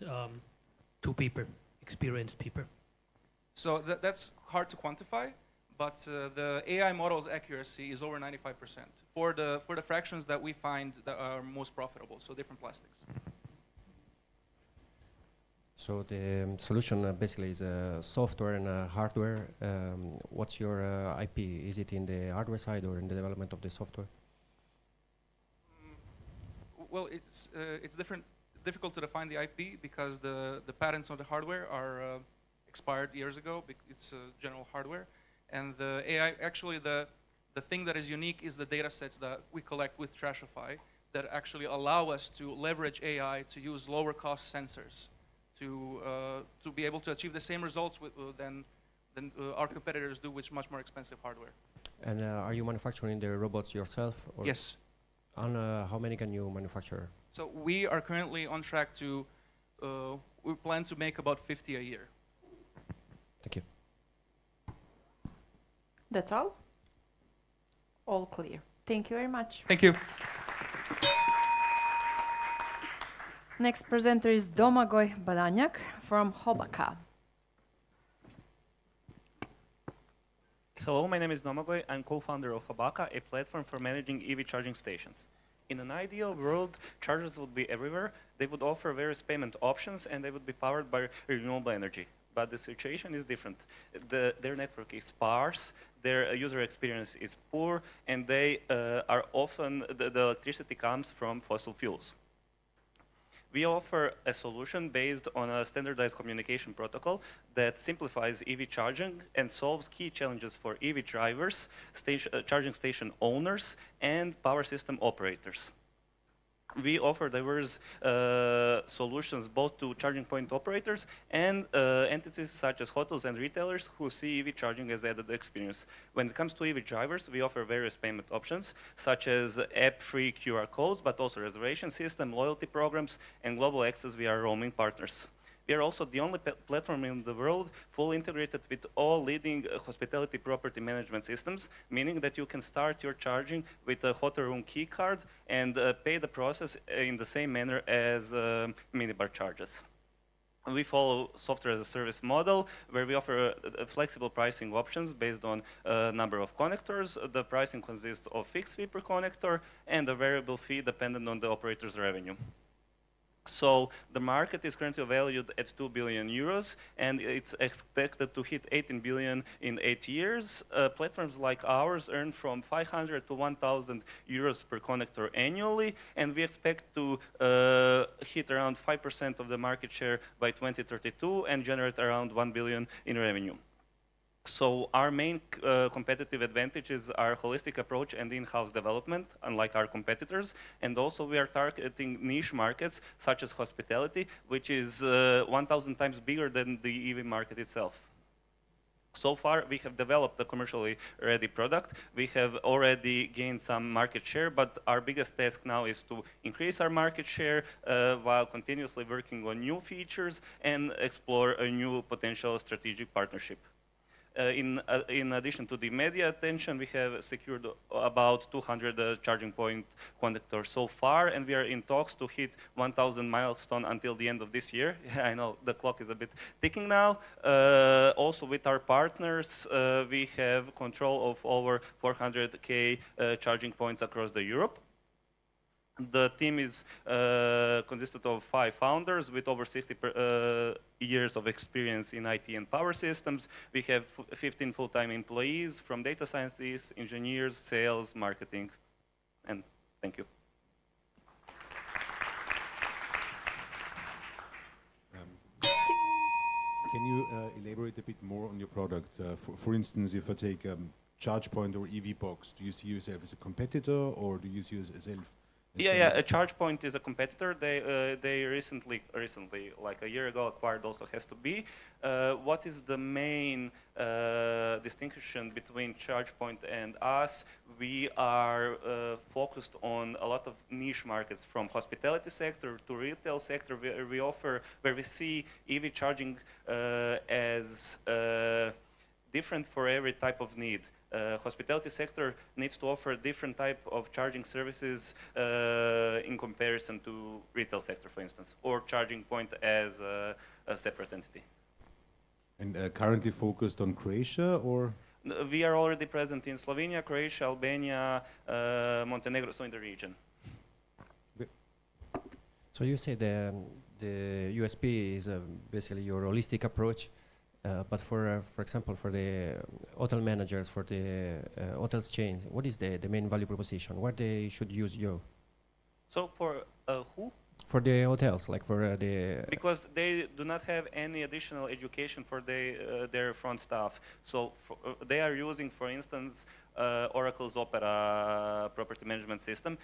2 people, experienced people? So that's hard to quantify, but the AI model's accuracy is over 95% for the fractions that we find that are most profitable, so different plastics. So the solution basically is software and hardware. What's your IP? Is it in the hardware side or in the development of the software? Well, it's difficult to define the IP because the patents on the hardware are expired years ago. It's general hardware. And the AI, actually the thing that is unique is the data sets that we collect with Trashify that actually allow us to leverage AI to use lower cost sensors to be able to achieve the same results than our competitors do with much more expensive hardware. And are you manufacturing the robots yourself? Or Yes. And how many can you manufacture? So we are currently on track to, we plan to make about 50 a year. Thank you. That's all? All clear. Thank you very much. Thank you. Next presenter is Domagoj Badanjak from Habaka. Hello, my name is Domagoj. I'm co-founder of Habaka, a platform for managing EV charging stations. In an ideal world, chargers would be everywhere. They would offer various payment options, and they would be powered by renewable energy. But the situation is different. Their network is sparse, their user experience is poor, and they are often, the electricity comes from fossil fuels. We offer a solution based on a standardized communication protocol that simplifies EV charging and solves key challenges for EV drivers, charging station owners, and power system operators. We offer diverse solutions both to charging point operators and entities such as hotels and retailers who see EV charging as added experience. When it comes to EV drivers, we offer various payment options such as app-free QR codes, but also reservation system, loyalty programs, and global access via roaming partners. We are also the only platform in the world fully integrated with all leading hospitality property management systems, meaning that you can start your charging with a hotel room key card and pay the process in the same manner as minibar charges. We follow software as a service model where we offer flexible pricing options based on number of connectors. The pricing consists of fixed fee per connector and a variable fee dependent on the operator's revenue. So the market is currently valued at 2 billion euros, and it's expected to hit 18 billion in 8 years. Platforms like ours earn from 500 to 1,000 euros per connector annually, and we expect to hit around 5% of the market share by 2032 and generate around 1 billion in revenue. So our main competitive advantages are holistic approach and in-house development, unlike our competitors. And also we are targeting niche markets such as hospitality, which is 1,000 times bigger than the EV market itself. So far, we have developed a commercially ready product. We have already gained some market share, but our biggest task now is to increase our market share while continuously working on new features and explore a new potential strategic partnership. In addition to the media attention, we have secured about 200 charging point connectors so far, and we are in talks to hit 1,000 milestone until the end of this year. I know the clock is a bit ticking now. Also with our partners, we have control of over 400K charging points across the Europe. The team is consisted of 5 founders with over 60 years of experience in IT and power systems. We have 15 full-time employees from data scientists, engineers, sales, marketing, and thank you. Can you elaborate a bit more on your product? For instance, if I take ChargePoint or EV Box, do you see yourself as a competitor, or do you see yourself? Yeah, a ChargePoint is a competitor. They recently, like a year ago, acquired also Has2B. What is the main distinction between ChargePoint and us? We are focused on a lot of niche markets, from hospitality sector to retail sector. Where we see EV charging as different for every type of need. Hospitality sector needs to offer different type of charging services in comparison to retail sector, for instance, or charging point as a separate entity. And currently focused on Croatia, or? We are already present in Slovenia, Croatia, Albania, Montenegro, so in the region. So you say the USP is basically your holistic approach. But for example, for the hotel managers, for the hotels chains, what is the main value proposition? Where they should use you? So for who? For the hotels, like for the... Because they do not have any additional education for their front staff. So they are using, for instance, Oracle's Opera property management system.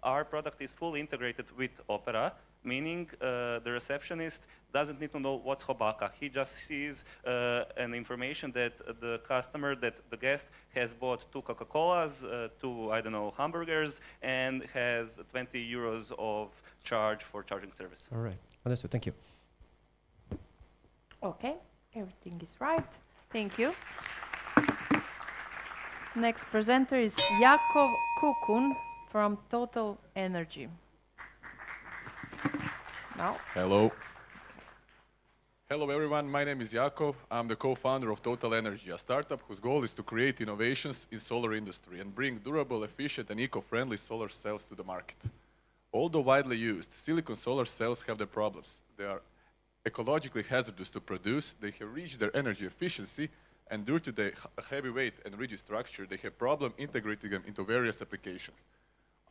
Our product is fully integrated with Opera, meaning the receptionist doesn't need to know what's Habaka. He just sees an information that the customer, that the guest has bought 2 Coca-Colas, 2, I don't know, hamburgers, and has 20 euros of charge for charging service. All right, understood, thank you. Okay, everything is right. Thank you. Next presenter is Jakov Kukun from Total Energy. No. Hello. Hello everyone, my name is Jakov. I'm the co-founder of Total Energy, a startup whose goal is to create innovations in solar industry and bring durable, efficient and eco-friendly solar cells to the market. Although widely used, silicon solar cells have their problems. They are ecologically hazardous to produce, they have reached their energy efficiency, and due to their heavy weight and rigid structure, they have problem integrating them into various applications.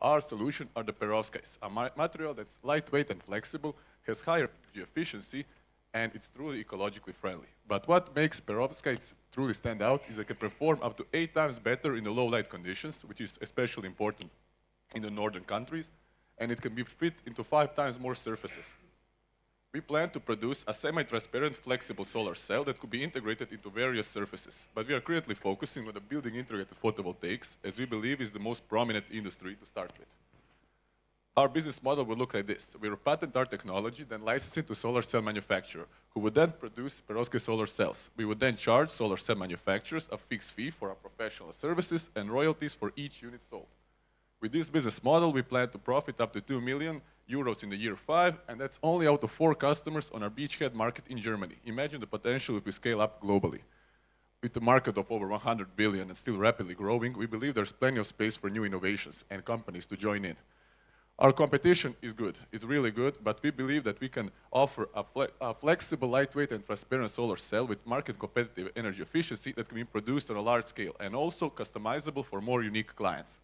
Our solution are the perovskites, a material that's lightweight and flexible, has higher energy efficiency, and it's truly ecologically friendly. But what makes perovskites truly stand out is they can perform up to 8 times better in the low light conditions, which is especially important in the northern countries, and it can be fit into 5 times more surfaces. We plan to produce a semi-transparent flexible solar cell that could be integrated into various surfaces, but we are currently focusing on the building integrated photovoltaics, as we believe is the most prominent industry to start with. Our business model will look like this. We will patent our technology, then license it to solar cell manufacturer, who would then produce perovskite solar cells. We would then charge solar cell manufacturers a fixed fee for our professional services and royalties for each unit sold. With this business model, we plan to profit up to 2 million euros in the year 5, and that's only out of 4 customers on our beachhead market in Germany. Imagine the potential if we scale up globally. With a market of over 100 billion and still rapidly growing, we believe there's plenty of space for new innovations and companies to join in. Our competition is good, it's really good, but we believe that we can offer a flexible, lightweight and transparent solar cell with market competitive energy efficiency that can be produced on a large scale and also customizable for more unique clients.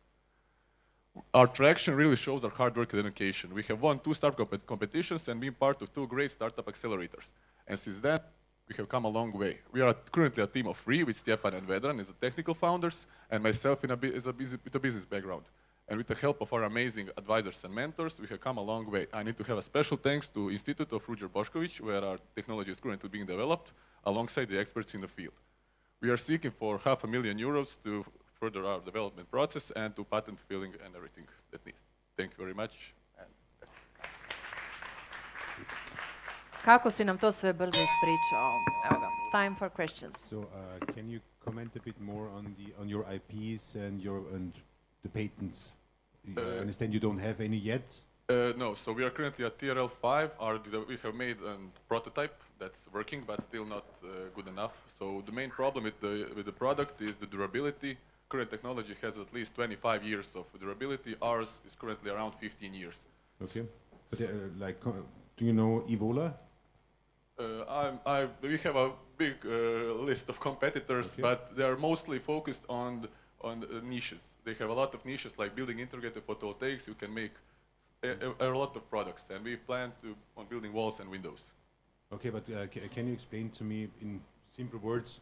Our traction really shows our hard work and dedication. We have won 2 startup competitions and been part of 2 great startup accelerators. And since then, we have come a long way. We are currently a team of 3 with Stjepan and Vedran as the technical founders and myself with a business background. And with the help of our amazing advisors and mentors, we have come a long way. I need to have a special thanks to Institute of Ruđer Bošković, where our technology is currently being developed, alongside the experts in the field. We are seeking for €500,000 to further our development process and to patent filling and everything that needs. Thank you very much. Kako si nam to sve brzo ispričao? Evo ga, time for questions. So, can you comment a bit more on your IPs and the patents? I understand you don't have any yet. No, so we are currently at TRL 5. We have made a prototype that's working, but still not good enough. So the main problem with the product is the durability. Current technology has at least 25 years of durability. Ours is currently around 15 years. Okay. But do you know Evola? We have a big list of competitors, okay, but they are mostly focused on niches. They have a lot of niches like building integrated photovoltaics. You can make a lot of products, and we plan on building walls and windows. Okay, but can you explain to me in simple words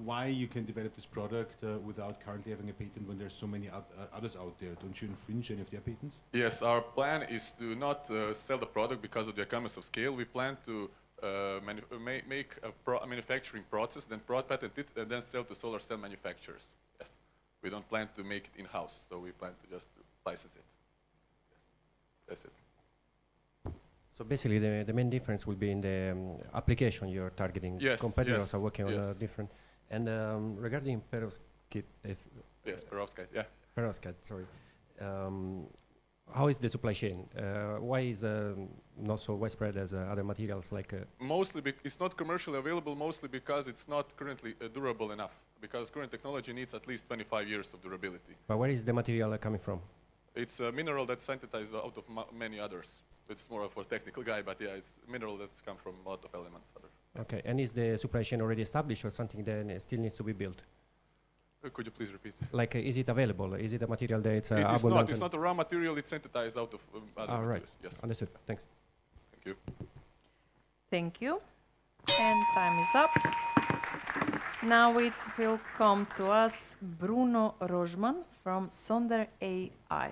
why you can develop this product without currently having a patent when there's so many others out there? Don't you infringe any of their patents? Yes, our plan is to not sell the product because of the economies of scale. We plan to make a manufacturing process, then patent it, and then sell to solar cell manufacturers. Yes, we don't plan to make it in-house, so we plan to just license it. Yes. That's it. So basically, the main difference will be in the application you're targeting. Yes, competitors are working yes, on different. And regarding perovskite, yes, perovskite, yeah. Perovskite, sorry. How is the supply chain? Why is not so widespread as other materials like? Mostly, it's not commercially available. Mostly because it's not currently durable enough. Because current technology needs at least 25 years of durability. But where is the material coming from? It's a mineral that's synthesized out of many others. It's more of a technical guy, but yeah, it's a mineral that's come from a lot of elements. Okay, and is the supply chain already established or something that still needs to be built? Could you please repeat? Like, is it available? Is it a material that it's abundant? It's not a raw material, it's synthesized out of other materials. Right, yes. Understood, thanks. Thank you. Thank you. And time is up. Now it will come to us Bruno Rožman from Sonder AI.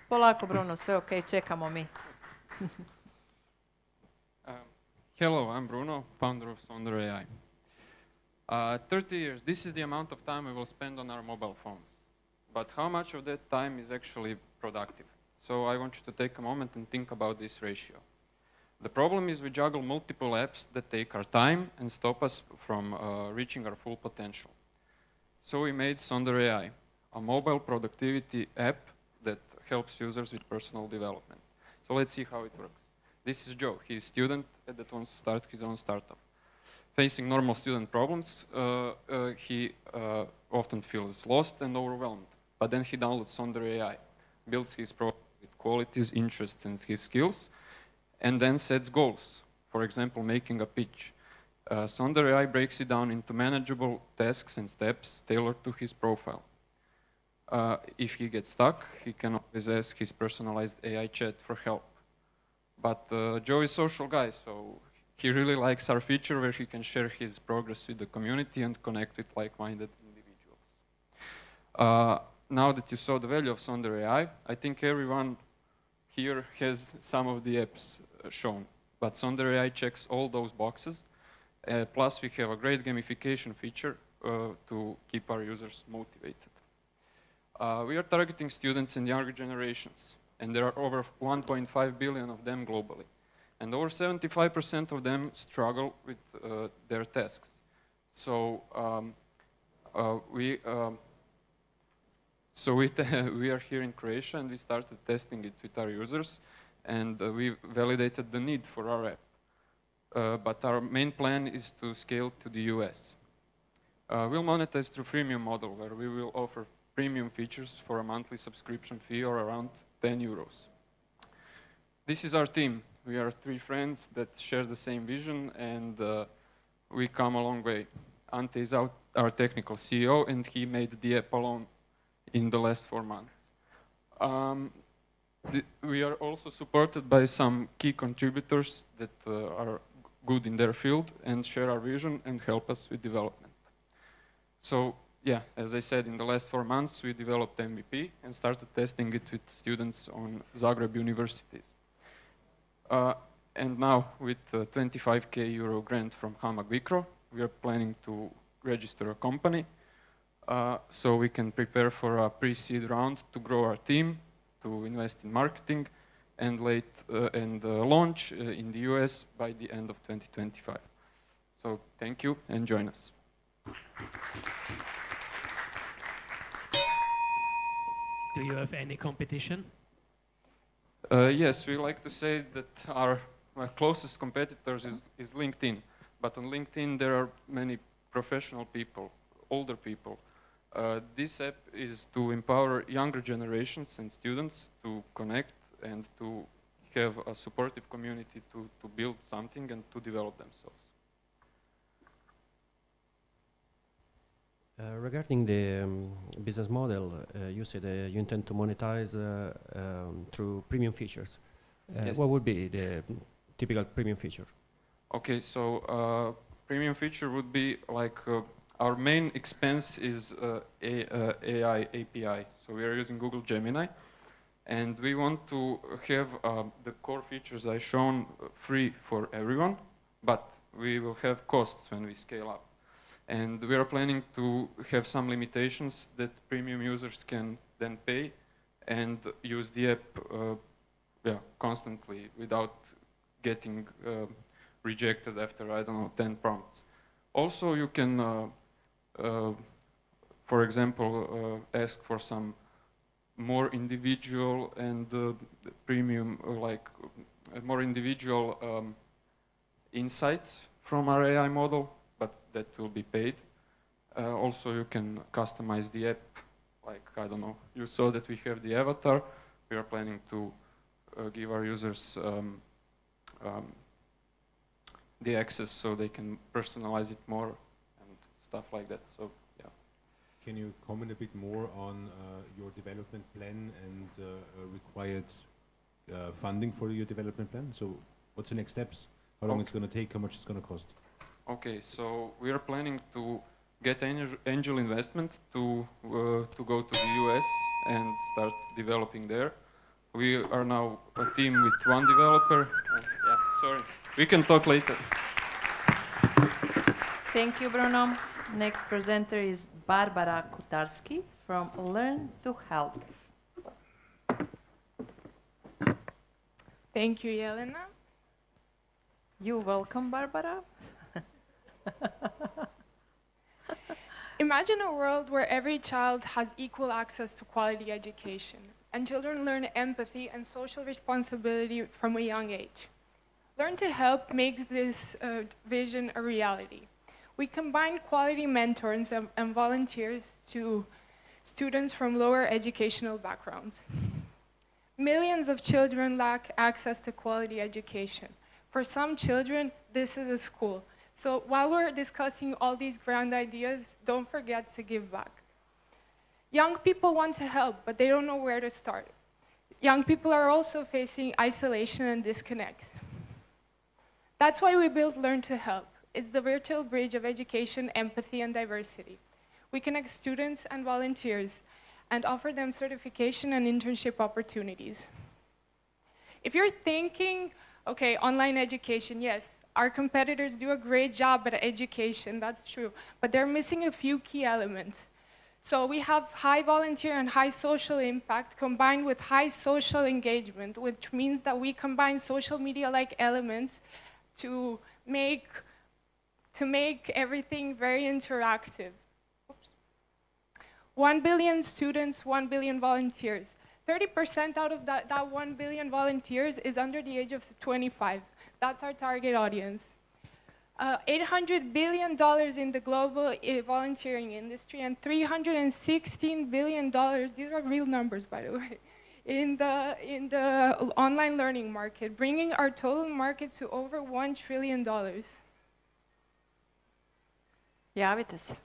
Polako, Bruno, sve ok, čekamo mi. Hello, I'm Bruno, founder of Sonder AI. 30 years, this is the amount of time we will spend on our mobile phones. But how much of that time is actually productive? So I want you to take a moment and think about this ratio. The problem is we juggle multiple apps that take our time and stop us from reaching our full potential. So we made Sonder AI, a mobile productivity app that helps users with personal development. So let's see how it works. This is Joe. He's a student that wants to start his own startup. Facing normal student problems, he often feels lost and overwhelmed. But then he downloads Sonder AI, builds his product with qualities, interests, and his skills, and then sets goals. For example, making a pitch. Sonder AI breaks it down into manageable tasks and steps tailored to his profile. If he gets stuck, he can always ask his personalized AI chat for help. But Joe is a social guy, so he really likes our feature where he can share his progress with the community and connect with like-minded individuals. Now that you saw the value of Sonder AI, I think everyone here has some of the apps shown. But Sonder AI checks all those boxes. Plus, we have a great gamification feature to keep our users motivated. We are targeting students and younger generations, and there are over 1.5 billion of them globally. And over 75% of them struggle with their tasks. So we are here in Croatia, and we started testing it with our users, and we validated the need for our app. But our main plan is to scale to the US. We'll monetize through freemium model, where we will offer premium features for a monthly subscription fee or around 10 euros. This is our team. We are 3 friends that share the same vision, and we come a long way. Ante is our technical CEO, and he made the app alone in the last 4 months. We are also supported by some key contributors that are good in their field and share our vision and help us with development. So yeah, as I said, in the last 4 months, we developed MVP and started testing it with students on Zagreb universities. And now, with a 25k euro grant from Hamag Vikro, we are planning to register a company so we can prepare for a pre-seed round to grow our team, to invest in marketing, and launch in the US by the end of 2025. So thank you, and join us. Do you have any competition? Yes, we like to say that our closest competitors is LinkedIn. But on LinkedIn, there are many professional people, older people. This app is to empower younger generations and students to connect and to have a supportive community to build something and to develop themselves. Regarding the business model, you said you intend to monetize through premium features. Yes. What would be the typical premium feature? Okay, so premium feature would be like our main expense is AI API. So we are using Google Gemini, and we want to have the core features I shown free for everyone, but we will have costs when we scale up. And we are planning to have some limitations that premium users can then pay and use the app constantly without getting rejected after, I don't know, 10 prompts. Also, you can, for example, ask for some more individual and premium, like more individual insights from our AI model, but that will be paid. Also, you can customize the app, like, I don't know, you saw that we have the avatar. We are planning to give our users the access so they can personalize it more and stuff like that. So, yeah. Can you comment a bit more on your development plan and required funding for your development plan? So, what's the next steps? How long it's going to take? How much it's going to cost? Okay, so we are planning to get angel investment to go to the US and start developing there. We are now a team with 1 developer. Yeah, sorry. We can talk later. Thank you, Bruno. Next presenter is Barbara Kutarski from Learn to Help. Thank you, Jelena. You're welcome, Barbara. Imagine a world where every child has equal access to quality education, and children learn empathy and social responsibility from a young age. Learn to Help makes this vision a reality. We combine quality mentors and volunteers to students from lower educational backgrounds. Millions of children lack access to quality education. For some children, this is a school. So while we're discussing all these grand ideas, don't forget to give back. Young people want to help, but they don't know where to start. Young people are also facing isolation and disconnect. That's why we built Learn to Help. It's the virtual bridge of education, empathy, and diversity. We connect students and volunteers and offer them certification and internship opportunities. If you're thinking, okay, online education, yes, our competitors do a great job at education, that's true, but they're missing a few key elements. So we have high volunteer and high social impact combined with high social engagement, which means that we combine social media-like elements to make everything very interactive. Oops. 1 billion students, 1 billion volunteers. 30% out of that 1 billion volunteers is under the age of 25. That's our target audience. $800 billion in the global volunteering industry and $316 billion, these are real numbers by the way, in the online learning market, bringing our total market to over $1 trillion. Javite se.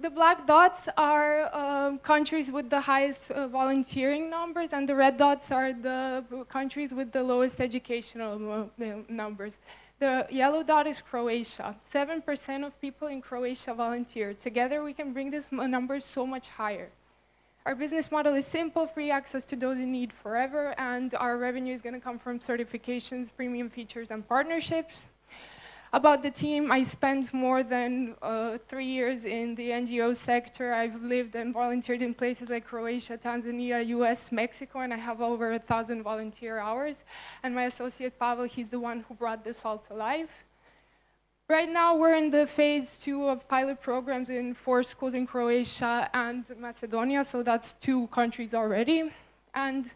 The black dots are countries with the highest volunteering numbers, and the red dots are the countries with the lowest educational numbers. The yellow dot is Croatia. 7% of people in Croatia volunteer. Together we can bring this number so much higher. Our business model is simple, free access to those in need forever, and our revenue is going to come from certifications, premium features, and partnerships. About the team, I spent more than 3 years in the NGO sector. I've lived and volunteered in places like Croatia, Tanzania, US, Mexico, and I have over 1,000 volunteer hours. And my associate Pavel, he's the one who brought this all to life. Right now, we're in the phase 2 of pilot programs in 4 schools in Croatia and Macedonia, so that's 2 countries already. And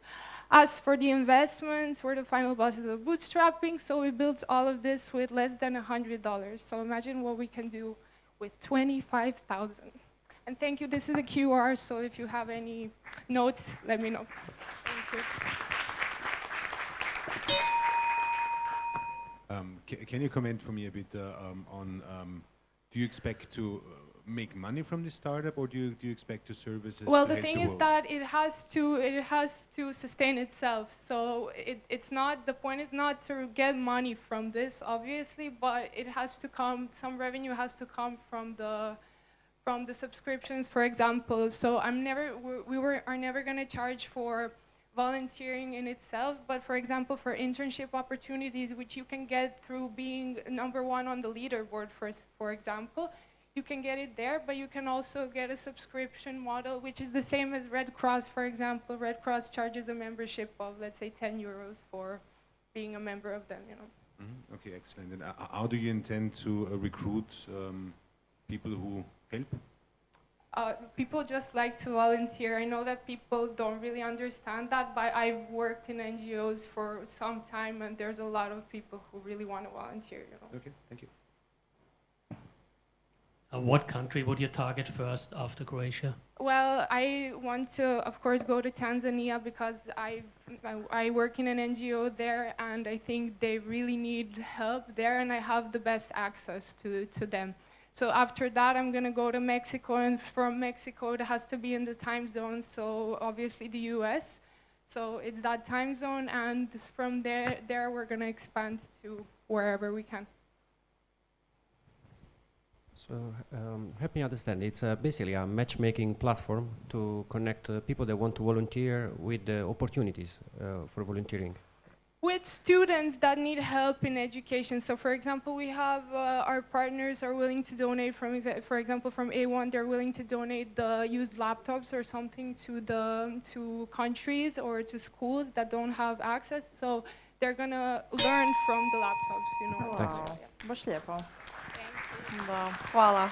as for the investments, we're the final bosses of bootstrapping, so we built all of this with less than $100. So imagine what we can do with 25,000. And thank you, this is a QR, so if you have any notes, let me know. Thank you. Can you comment for me a bit on, do you expect to make money from this startup, or do you expect to services? Well, to the help thing the is world? that it has to sustain itself. So it's not, the point is not to get money from this, obviously, but it has to come, some revenue has to come from the subscriptions, for example. So are never going to charge for volunteering in itself, but for example, for internship opportunities, which you can get through being #1 on the leaderboard, for example, you can get it there, but you can also get a subscription model, which is the same as Red Cross, for example. Red Cross charges a membership of, let's say, 10 euros for being a member of them, you know. Mm-hmm. Okay, excellent. And how do you intend to recruit people who help? People just like to volunteer. I know that people don't really understand that, but I've worked in NGOs for some time, and there's a lot of people who really want to volunteer, you know. Okay, thank you. What country would you target first after Croatia? Well, I want to, of course, go to Tanzania because I work in an NGO there, and I think they really need help there, and I have the best access to them. So after that, I'm going to go to Mexico, and from Mexico, it has to be in the time zone, so obviously the US. So it's that time zone, and from there we're going to expand to wherever we can. So help me understand, it's basically a matchmaking platform to connect people that want to volunteer with the opportunities for volunteering. With students that need help in education. So for example, we have our partners are willing to donate for example, from A1, they're willing to donate the used laptops or something to countries or to schools that don't have access. So they're gonna learn from the laptops, you know. Wow. Thanks. Baš lijepo. Da, hvala.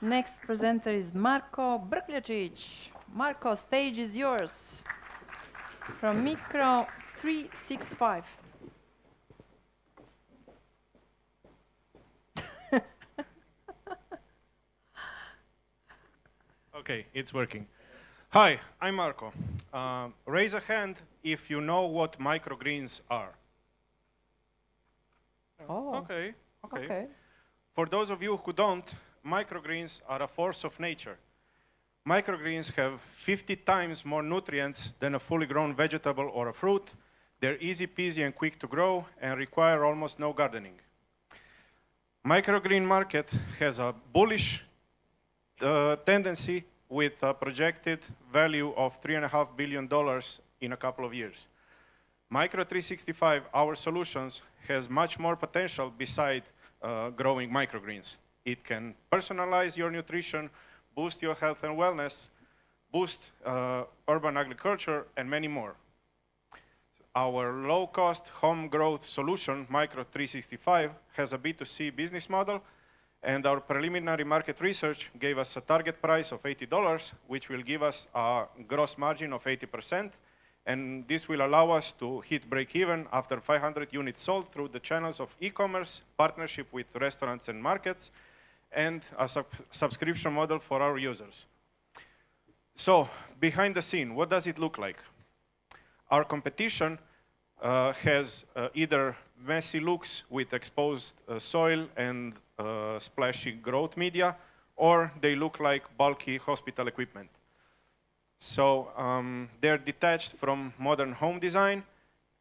Next presenter is Marko Brkljačić. Marko, stage is yours. From Micro 365. Okay, it's working. Hi, I'm Marco. Raise a hand if you know what microgreens are. Oh. Okay. Okay. For those of you who don't, microgreens are a force of nature. Microgreens have 50 times more nutrients than a fully grown vegetable or a fruit. They're easy peasy and quick to grow and require almost no gardening. Microgreen market has a bullish tendency with a projected value of $3.5 billion in a couple of years. Micro 365, our solutions, has much more potential beside growing microgreens. It can personalize your nutrition, boost your health and wellness, boost urban agriculture, and many more. Our low-cost home growth solution, Micro 365, has a B2C business model, and our preliminary market research gave us a target price of $80, which will give us a gross margin of 80%, and this will allow us to hit break-even after 500 units sold through the channels of e-commerce, partnership with restaurants and markets, and a subscription model for our users. So, behind the scene, what does it look like? Our competition has either messy looks with exposed soil and splashy growth media, or they look like bulky hospital equipment. So they're detached from modern home design,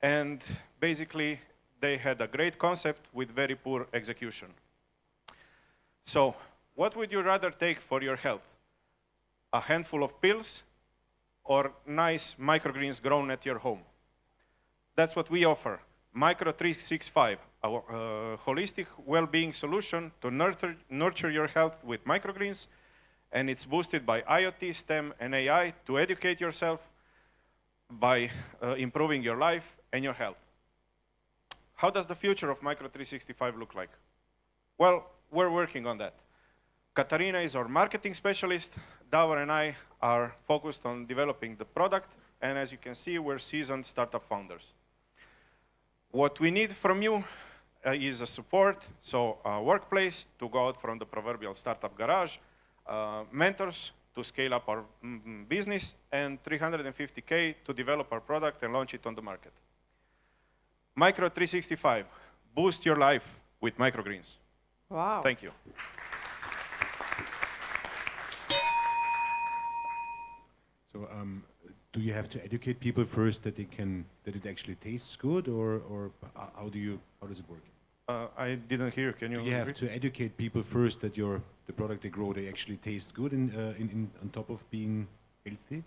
and basically they had a great concept with very poor execution. So what would you rather take for your health? A handful of pills or nice microgreens grown at your home? That's what we offer. Micro 365, our holistic well-being solution to nurture your health with microgreens, and it's boosted by IoT, STEM, and AI to educate yourself by improving your life and your health. How does the future of Micro 365 look like? Well, we're working on that. Katarina is our marketing specialist. Davor and I are focused on developing the product, and as you can see, we're seasoned startup founders. What we need from you is a support, so a workplace to go out from the proverbial startup garage, mentors to scale up our business, and $350K to develop our product and launch it on the market. Micro 365, boost your life with microgreens. Wow. Thank you. So, do you have to educate people first that it actually tastes good, or how does it work? I didn't hear. Can you? Do you have to educate people first that the product they grow, they actually taste good on top of being healthy?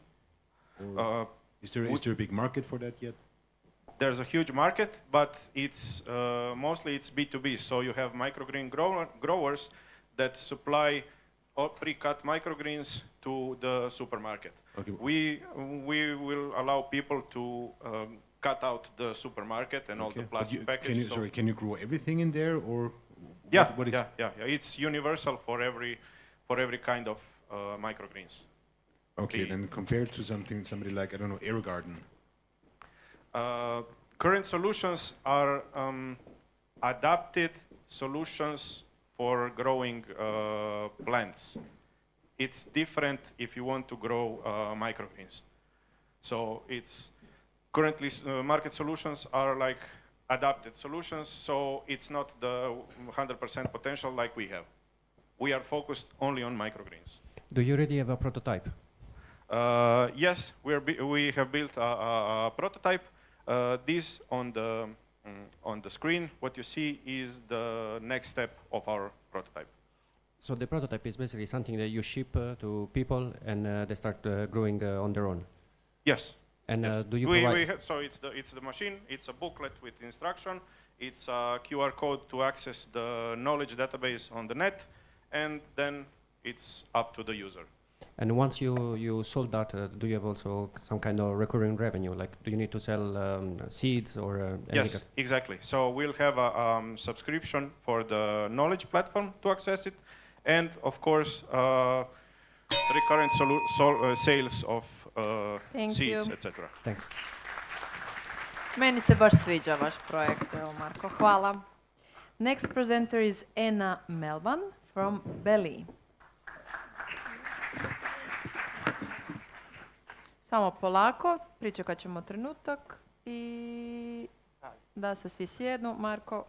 Or is there a big market for that yet? There's a huge market, but it's mostly it's B2B. So you have microgreen growers that supply pre-cut microgreens to the supermarket. Okay. We will allow people to cut out the supermarket and all the plastic packaging. Can you grow everything in there, or? Yeah, what is yeah. It's universal for every kind of microgreens. Okay, then compared to somebody like, I don't know, AirGarden. Current solutions are adapted solutions for growing plants. It's different if you want to grow microgreens. So it's currently market solutions are like adapted solutions, so it's not the 100% potential like we have. We are focused only on microgreens. Do you already have a prototype? Yes, we have built a prototype. This on the screen, what you see is the next step of our prototype. So the prototype is basically something that you ship to people, and they start growing on their own. Yes. And yes. Do you provide? So it's the machine. It's a booklet with instruction. It's a QR code to access the knowledge database on the net, and then it's up to the user. And once you sold that, do you have also some kind of recurring revenue? Like, do you need to sell seeds or? Yes, exactly. So we'll have a subscription for the knowledge platform to access it, and of course, recurrent sales of seeds, etc. Thanks. Meni se baš sviđa vaš projekt, evo Marko, hvala. Next presenter is Anna Melvan from Beli. Samo polako, pričekat ćemo trenutak i da se svi sjednu. Marko,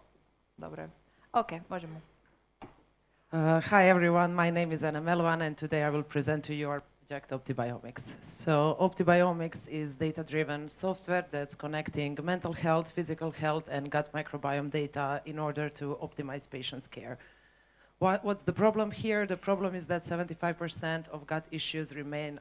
dobro je. Ok, možemo. Hi everyone, my name is Anna Melvan and today I will present to you our project OptiBiomics. So OptiBiomics is data-driven software that's connecting mental health, physical health and gut microbiome data in order to optimize patients' care. What's the problem here? The problem is that 75% of gut issues remain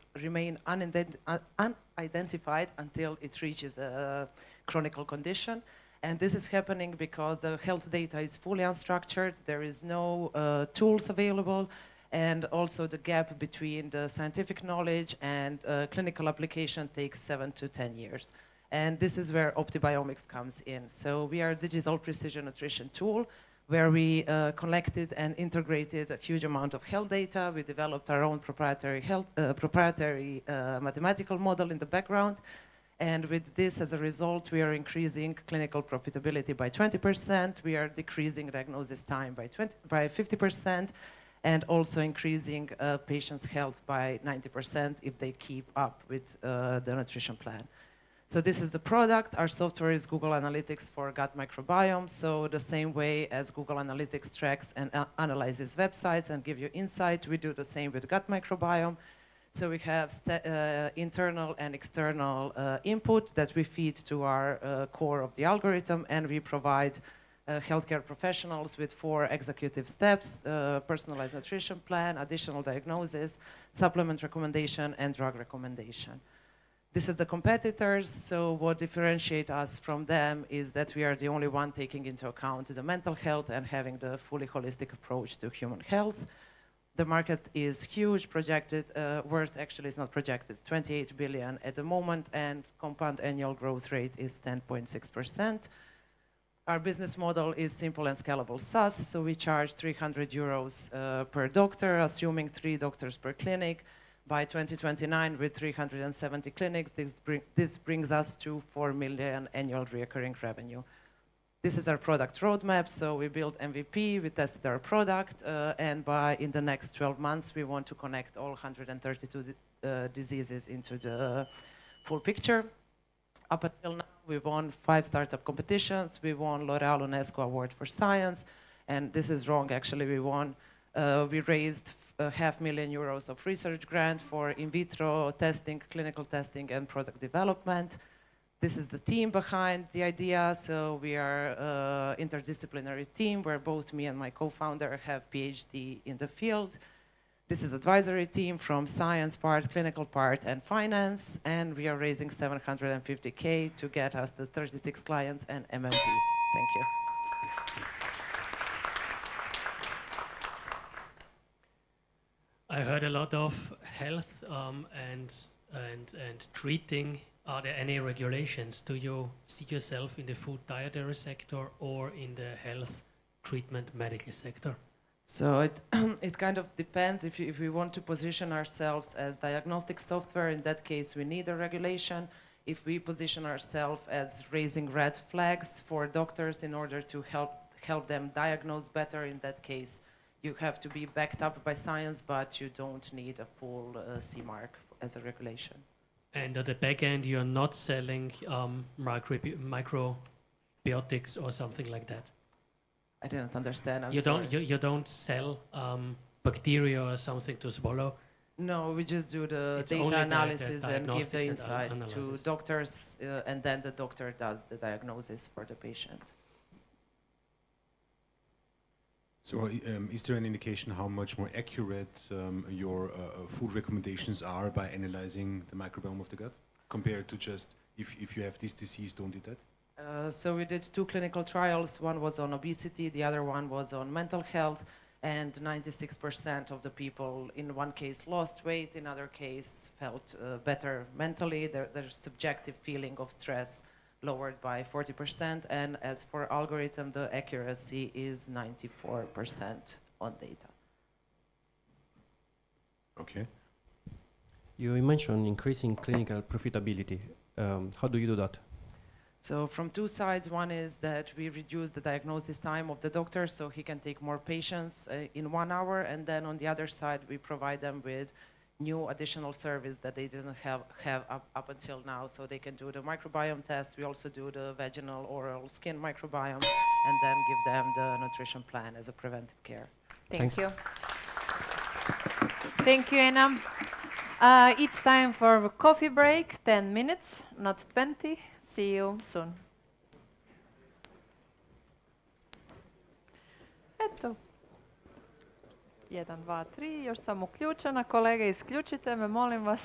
unidentified until it reaches a chronic condition. And this is happening because the health data is fully unstructured, there is no tools available, and also the gap between the scientific knowledge and clinical application takes 7 to 10 years. And this is where OptiBiomics comes in. So we are a digital precision nutrition tool where we collected and integrated a huge amount of health data. We developed our own proprietary mathematical model in the background. And with this, as a result, we are increasing clinical profitability by 20%. We are decreasing diagnosis time by 50%, and also increasing patients' health by 90% if they keep up with the nutrition plan. So this is the product. Our software is Google Analytics for gut microbiome. So the same way as Google Analytics tracks and analyzes websites and give you insight, we do the same with gut microbiome. So we have internal and external input that we feed to our core of the algorithm, and we provide healthcare professionals with 4 executive steps: personalized nutrition plan, additional diagnosis, supplement recommendation, and drug recommendation. This is the competitors, so what differentiates us from them is that we are the only one taking into account the mental health and having the fully holistic approach to human health. The market is huge, projected, worth actually is not projected, 28 billion at the moment, and compound annual growth rate is 10.6%. Our business model is simple and scalable SaaS, so we charge 300 euros per doctor, assuming 3 doctors per clinic. By 2029, with 370 clinics, this brings us to 4 million annual recurring revenue. This is our product roadmap, so we built MVP, we tested our product, and in the next 12 months, we want to connect all 132 diseases into the full picture. Up until now, we won 5 startup competitions, we won L'Oréal UNESCO Award for Science, and this is wrong, actually, we raised €500,000 of research grant for in vitro testing, clinical testing, and product development. This is the team behind the idea, so we are an interdisciplinary team where both me and my co-founder have PhD in the field. This is advisory team from science part, clinical part, and finance, and we are raising 750K to get us to 36 clients and MMP. Thank you. I heard a lot of health and treating. Are there any regulations? Do you see yourself in the food dietary sector or in the health treatment medical sector? So it kind of depends. If we want to position ourselves as diagnostic software, in that case we need a regulation. If we position ourselves as raising red flags for doctors in order to help them diagnose better, in that case you have to be backed up by science, but you don't need a full CE mark as a regulation. And at the back end, you're not selling microbiotics or something like that. I didn't understand. You don't sell bacteria or something to swallow. No, we just do the It's data only analysis the and give the diagnostics insight and to doctors, and then the doctor does the diagnosis for the patient. So is there an indication how much more accurate your food recommendations are by analyzing the microbiome of the gut compared to just if you have this disease, don't eat that? So we did 2 clinical trials. One was on obesity, the other one was on mental health, and 96% of the people in one case lost weight, in other case felt better mentally. Their subjective feeling of stress lowered by 40%, and as for algorithm, the accuracy is 94% on data. Okay. You mentioned increasing clinical profitability. How do you do that? So from two sides, one is that we reduce the diagnosis time of the doctor so he can take more patients in 1 hour, and then on the other side, we provide them with new additional service that they didn't have up until now. So they can do the microbiome test. We also do the vaginal, oral, skin microbiome, and then give them the nutrition plan as a preventive care. Thank you. Thank you, Anna. It's time for a coffee break, 10 minutes, not 20. See you soon. Eto. 1, 2, 3, još sam uključena. Kolege, isključite me, molim vas.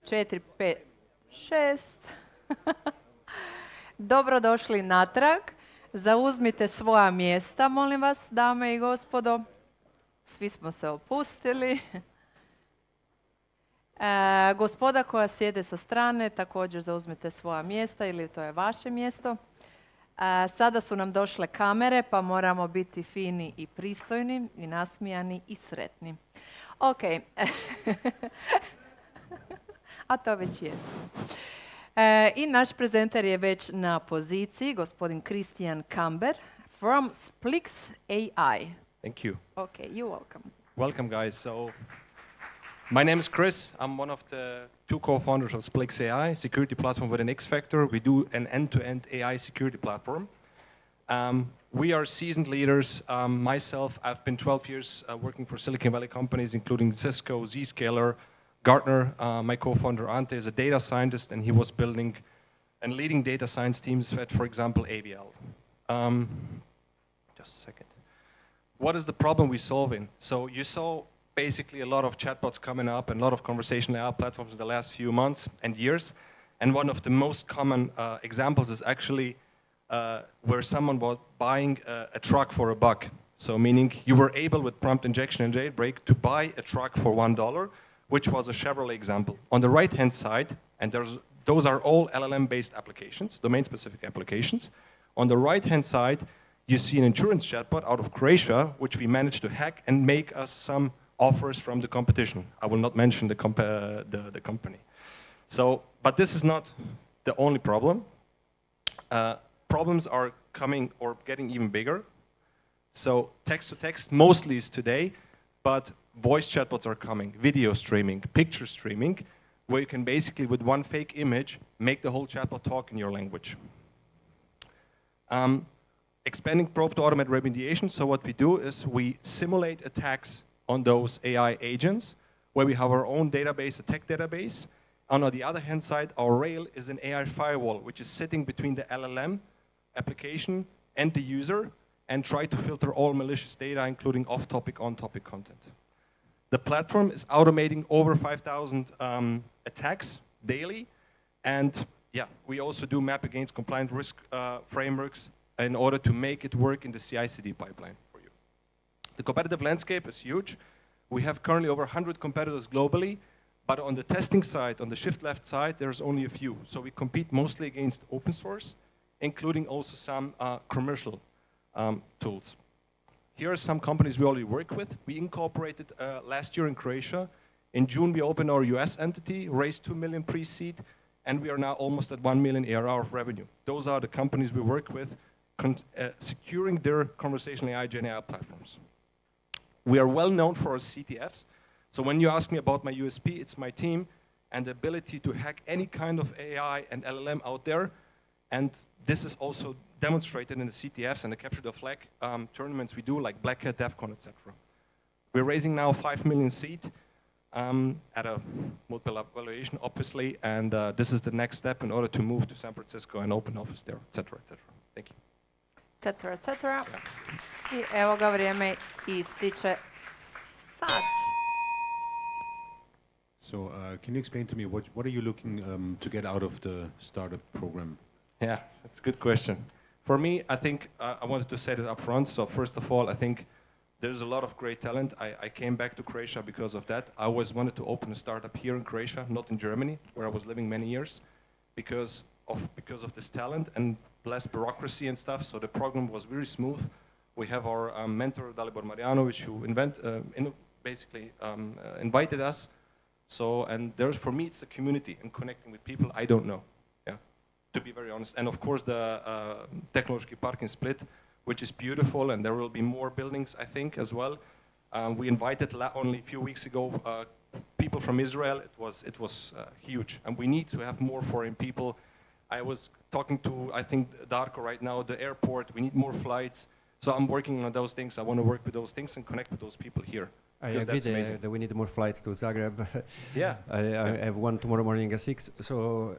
4, 5, 6. Dobrodošli natrag. Zauzmite svoja mjesta, molim vas, dame i gospodo. Svi smo se opustili. Gospoda koja sjede sa strane, također zauzmite svoja mjesta ili to je vaše mjesto. Sada su nam došle kamere, pa moramo biti fini i pristojni, i nasmijani i sretni. Ok. A to već jesmo. I naš prezenter je već na poziciji, gospodin Christian Kamber from Splick AI. Thank you. Okay, you're welcome. Welcome, guys. So, my name is Chris. I'm one of the 2 co-founders of Splick AI, security platform with an X factor. We do an end-to-end AI security platform. We are seasoned leaders. Myself, I've been 12 years working for Silicon Valley companies, including Cisco, Zscaler, Gartner. My co-founder Ante is a data scientist, and he was building and leading data science teams at, for example, AVL. Just a second. What is the problem we're solving? So you saw basically a lot of chatbots coming up and a lot of conversational AI platforms in the last few months and years. And one of the most common examples is actually where someone was buying a truck for $1. So meaning you were able with prompt injection and jailbreak to buy a truck for $1, which was a Chevrolet example. On the right-hand side, and those are all LLM-based applications, domain-specific applications. On the right-hand side, you see an insurance chatbot out of Croatia, which we managed to hack and make us some offers from the competition. I will not mention the company. So, but this is not the only problem. Problems are coming or getting even bigger. So text-to-text mostly is today, but voice chatbots are coming, video streaming, picture streaming, where you can basically, with one fake image, make the whole chatbot talk in your language. Expanding probe to automate remediation. So what we do is we simulate attacks on those AI agents, where we have our own database, a tech database. And on the other hand side, our rail is an AI firewall, which is sitting between the LLM application and the user, and try to filter all malicious data, including off-topic, on-topic content. The platform is automating over 5,000 attacks daily. And yeah, we also do map against compliant risk frameworks in order to make it work in the CI/CD pipeline for you. The competitive landscape is huge. We have currently over 100 competitors globally, but on the testing side, on the shift left side, there's only a few. So we compete mostly against open source, including also some commercial tools. Here are some companies we already work with. We incorporated last year in Croatia. In June, we opened our US entity, raised 2 million pre-seed, and we are now almost at 1 million ARR of revenue. Those are the companies we work with, securing their conversational AI, Gen AI platforms. We are well known for our CTFs. So when you ask me about my USP, it's my team and the ability to hack any kind of AI and LLM out there. And this is also demonstrated in the CTFs and the capture the flag tournaments we do, like Black Hat, DEF CON, etc. We're raising now 5 million seed at a multiple valuation, obviously, and this is the next step in order to move to San Francisco and open office there, etc., etc. Thank you. Etc., etc. I evo ga, vrijeme ističe sad. So can you explain to me what are you looking to get out of the startup program? Yeah, that's a good question. For me, I think I wanted to say that up front. So first of all, I think there's a lot of great talent. I came back to Croatia because of that. I always wanted to open a startup here in Croatia, not in Germany, where I was living many years, because of this talent and less bureaucracy and stuff. So the program was very smooth. We have our mentor, Dalibor Marjanovic, who basically invited us. So, and there's, for me, it's the community and connecting with people I don't know, yeah, to be very honest. And of course, the Technology Park in Split, which is beautiful, and there will be more buildings, I think, as well. We invited only a few weeks ago people from Israel. It was huge, and we need to have more foreign people. I was talking to, I think, Darko right now, the airport. We need more flights. So I'm working on those things. I want to work with those things and connect with those people here. I agree that we need more flights to Zagreb. Yeah. I have one tomorrow morning at 6. So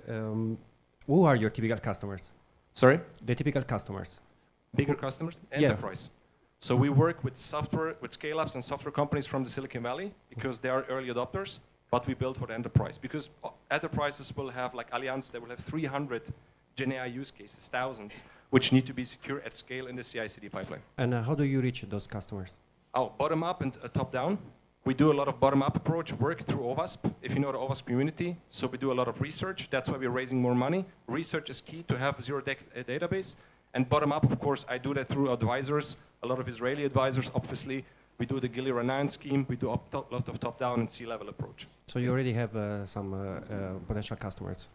who are your typical customers? Sorry? The typical customers. Bigger customers? Enterprise. Yeah. So we work with software, with scale-ups and software companies from the Silicon Valley because they are early adopters, but we built for the enterprise. Because enterprises will have, like Allianz, they will have 300 GenAI use cases, thousands, which need to be secure at scale in the CI/CD pipeline. And how do you reach those customers? Oh, bottom up and top down. We do a lot of bottom-up approach work through OWASP, if you know the OWASP community. So we do a lot of research. That's why we're raising more money. Research is key to have a database. And bottom-up, of course, I do that through advisors, a lot of Israeli advisors, obviously. We do the Gili Ranan scheme. We do a lot of top-down and C-level approach. So you already have some potential customers?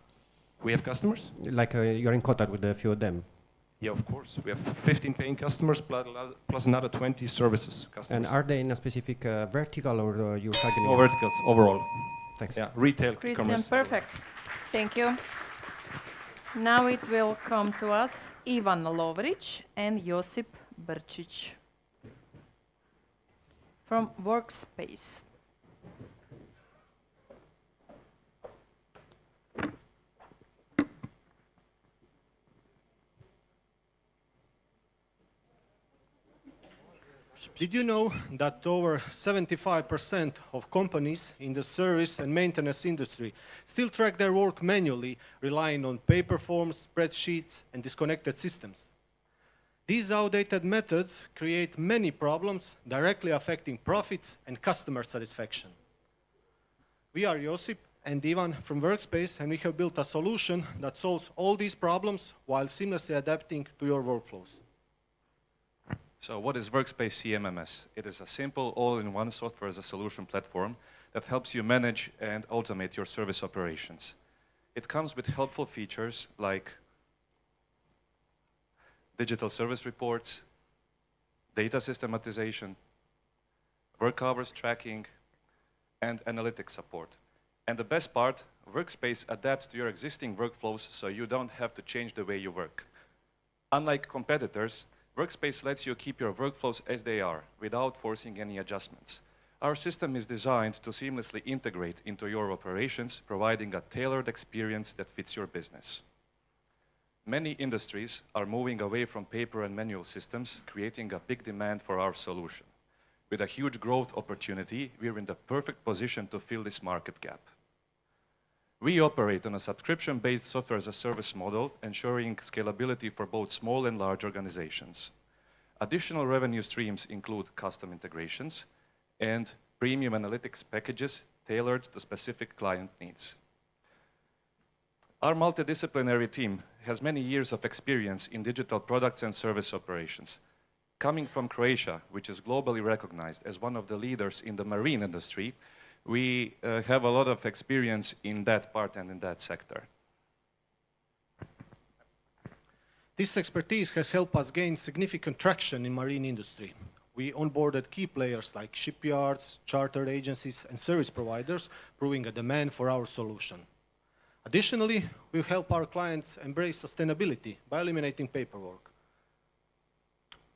We have customers? Like you're in contact with a few of them? Yeah, of course. We have 15 paying customers plus another 20 services customers. And are they in a specific vertical or you're targeting? No verticals, overall. Thanks. Yeah, retail, Christian, e-commerce. perfect. Thank you. Now it will come to us Ivan Lovrić and Josip Brčić from Workspace. Did you know that over 75% of companies in the service and maintenance industry still track their work manually, relying on paper forms, spreadsheets, and disconnected systems? These outdated methods create many problems directly affecting profits and customer satisfaction. We are Josip and Ivan from Workspace, and we have built a solution that solves all these problems while seamlessly adapting to your workflows. So what is Workspace CMMS? It is a simple all-in-one software as a solution platform that helps you manage and automate your service operations. It comes with helpful features like digital service reports, data systematization, work hours tracking, and analytics support. And the best part, Workspace adapts to your existing workflows so you don't have to change the way you work. Unlike competitors, Workspace lets you keep your workflows as they are, without forcing any adjustments. Our system is designed to seamlessly integrate into your operations, providing a tailored experience that fits your business. Many industries are moving away from paper and manual systems, creating a big demand for our solution. With a huge growth opportunity, we're in the perfect position to fill this market gap. We operate on a subscription-based software-as-a-service model, ensuring scalability for both small and large organizations. Additional revenue streams include custom integrations and premium analytics packages tailored to specific client needs. Our multidisciplinary team has many years of experience in digital products and service operations. Coming from Croatia, which is globally recognized as one of the leaders in the marine industry, we have a lot of experience in that part and in that sector. This expertise has helped us gain significant traction in marine industry. We onboarded key players like shipyards, chartered agencies, and service providers, proving a demand for our solution. Additionally, we help our clients embrace sustainability by eliminating paperwork.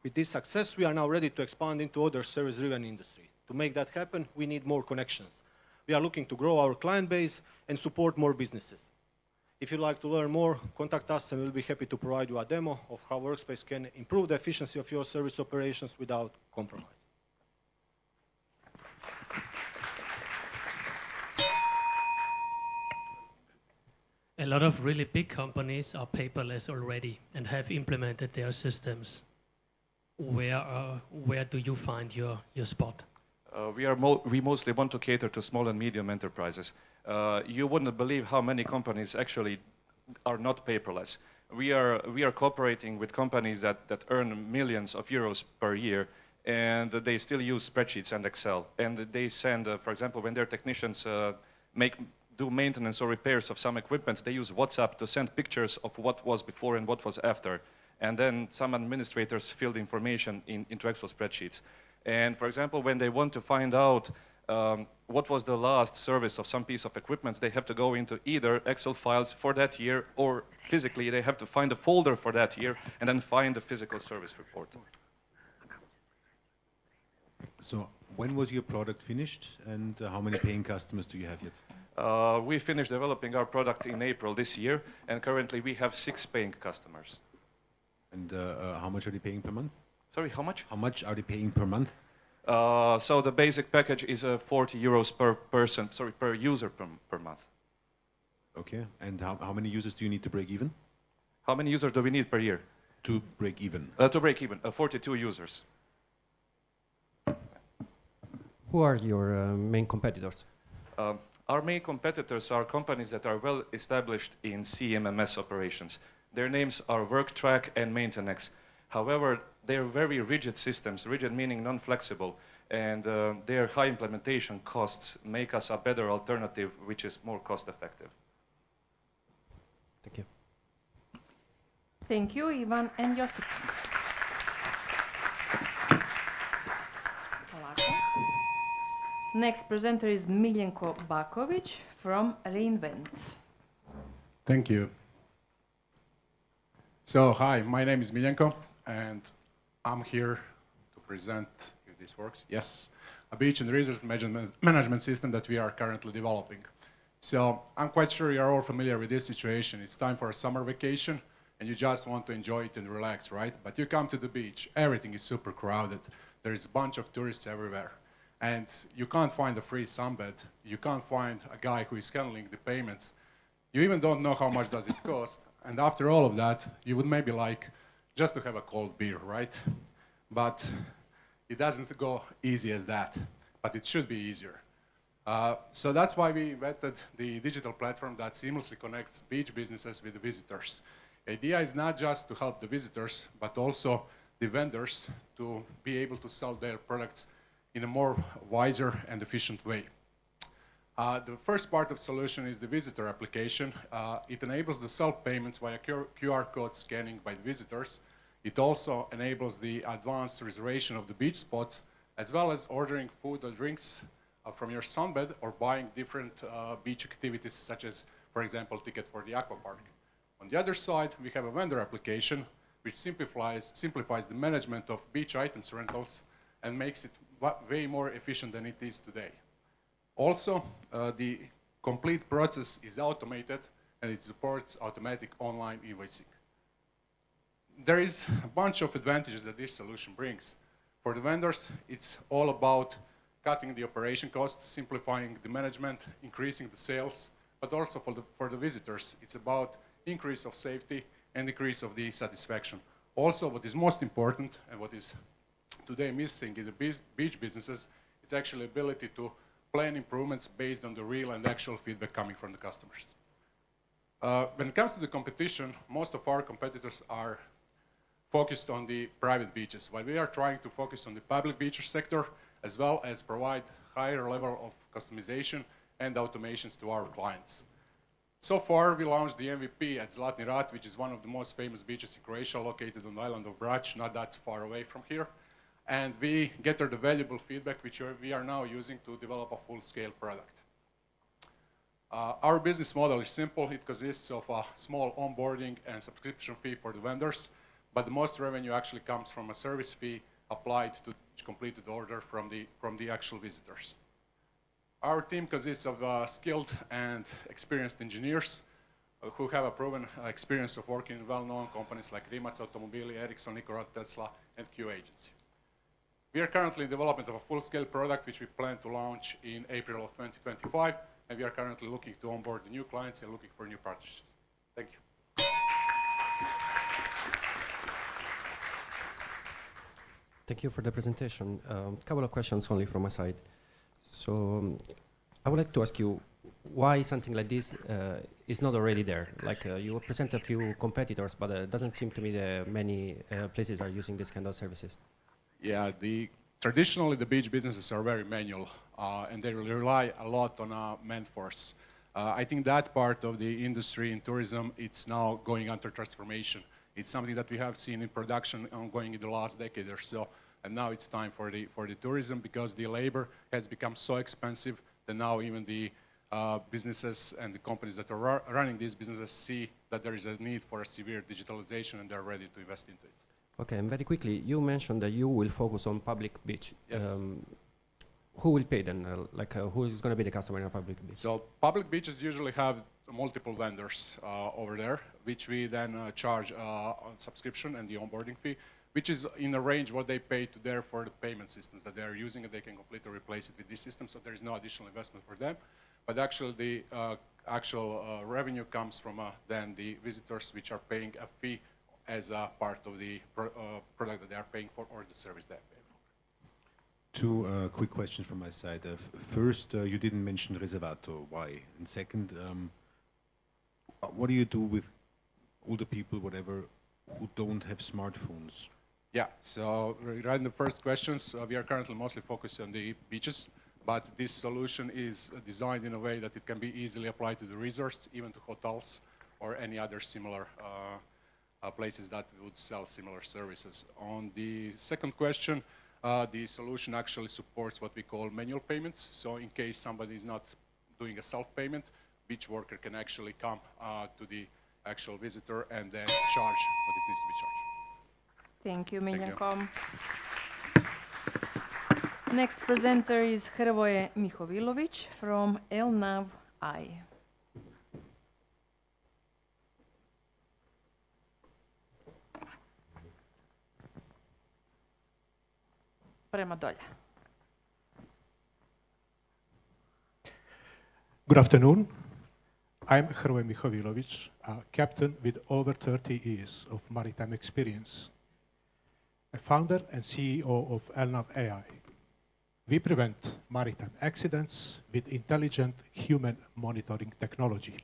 With this success, we are now ready to expand into other service-driven industry. To make that happen, we need more connections. We are looking to grow our client base and support more businesses. If you'd like to learn more, contact us and we'll be happy to provide you a demo of how Workspace can improve the efficiency of your service operations without compromise. A lot of really big companies are paperless already and have implemented their systems. Where do you find your spot? We mostly want to cater to small and medium enterprises. You wouldn't believe how many companies actually are not paperless. We are cooperating with companies that earn millions of euros per year, and they still use spreadsheets and Excel. And they send, for example, when their technicians do maintenance or repairs of some equipment, they use WhatsApp to send pictures of what was before and what was after. And then some administrators fill the information into Excel spreadsheets. And for example, when they want to find out what was the last service of some piece of equipment, they have to go into either Excel files for that year, or physically they have to find a folder for that year and then find the physical service report. So when was your product finished, and how many paying customers do you have yet? We finished developing our product in April this year, and currently we have 6 paying customers. And how much are they paying per month? Sorry, how much? How much are they paying per month? So the basic package is 40 euros per user per month. Okay, and how many users do you need to break even? How many users do we need per year? To break even. To break even, 42 users. Who are your main competitors? Our main competitors are companies that are well established in CMMS operations. Their names are Worktrack and Maintenex. However, they're very rigid systems, rigid meaning non-flexible, and their high implementation costs make us a better alternative, which is more cost-effective. Thank you. Thank you, Ivan and Josip. Next presenter is Miljenko Bakovic from Reinvent. Thank you. So, hi, my name is Miljenko, and I'm here to present, if this works, yes, a beach and resource management system that we are currently developing. So, I'm quite sure you're all familiar with this situation. It's time for a summer vacation, and you just want to enjoy it and relax, right? But you come to the beach, everything is super crowded. There's a bunch of tourists everywhere. And you can't find a free sunbed. You can't find a guy who is handling the payments. You even don't know how much does it cost. And after all of that, you would maybe like just to have a cold beer, right? But it doesn't go easy as that. But it should be easier. So that's why we invented the digital platform that seamlessly connects beach businesses with the visitors. The idea is not just to help the visitors, but also the vendors to be able to sell their products in a more wiser and efficient way. The first part of the solution is the visitor application. It enables the self-payments via QR code scanning by the visitors. It also enables the advanced reservation of the beach spots, as well as ordering food or drinks from your sunbed or buying different beach activities, such as, for example, ticket for the aqua park. On the other side, we have a vendor application, which simplifies the management of beach items rentals and makes it way more efficient than it is today. Also, the complete process is automated and it supports automatic online invoicing. There is a bunch of advantages that this solution brings. For the vendors, it's all about cutting the operation costs, simplifying the management, increasing the sales, but also for the visitors, it's about increase of safety and decrease of the satisfaction. Also, what is most important and what is today missing in the beach businesses, it's actually ability to plan improvements based on the real and actual feedback coming from the customers. When it comes to the competition, most of our competitors are focused on the private beaches, while we are trying to focus on the public beach sector, as well as provide higher level of customization and automations to our clients. So far, we launched the MVP at Zlatni Rat, which is one of the most famous beaches in Croatia, located on the island of Brač, not that far away from here. And we gathered the valuable feedback, which we are now using to develop a full-scale product. Our business model is simple. It consists of a small onboarding and subscription fee for the vendors, but the most revenue actually comes from a service fee applied to each completed order from the actual visitors. Our team consists of skilled and experienced engineers who have a proven experience of working in well-known companies like Rimac Automobili, Ericsson, Nikola Tesla, and Q Agency. We are currently in development of a full-scale product which we plan to launch in April of 2025, and we are currently looking to onboard the new clients and looking for new partnerships. Thank you. Thank you for the presentation. A couple of questions only from my side. So I would like to ask you why something like this is not already there. Like you present a few competitors, but it doesn't seem to me that many places are using this kind of services. Yeah, traditionally the beach businesses are very manual and they rely a lot on manforce. I think that part of the industry in tourism, it's now going under transformation. It's something that we have seen in production ongoing in the last decade or so. And now it's time for the tourism, because the labor has become so expensive that now even the businesses and the companies that are running these businesses see that there is a need for a severe digitalization and they're ready to invest into it. Okay, and very quickly, you mentioned that you will focus on public beach. Yes. Who will pay then? Who is going to be the customer in a public beach? So public beaches usually have multiple vendors over there, which we then charge on subscription and the onboarding fee, which is in the range what they pay to there for the payment systems that they are using, and they can completely replace it with this system, so there is no additional investment for them. But actually the actual revenue comes from then the visitors, which are paying a fee as a part of the product that they are paying for or the service they are paying for. Two quick questions from my side. First, you didn't mention Reservato. Why? And second, what do you do with older people, whatever, who don't have smartphones? Yeah, so regarding the first questions, we are currently mostly focused on the beaches, but this solution is designed in a way that it can be easily applied to the resorts, even to hotels or any other similar places that would sell similar services. On the second question, the solution actually supports what we call manual payments. So in case somebody is not doing a self-payment, beach worker can actually come to the actual visitor and then charge what it needs to be charged. Thank you, Thank Miljenko. Next presenter is Hrvoje Mihovilović from Alnav. Prema dolje. Good afternoon. I'm Hrvoje Mihovilović, a captain with over 30 years of maritime experience, a founder and CEO of Alnav AI. We prevent maritime accidents with intelligent human monitoring technology.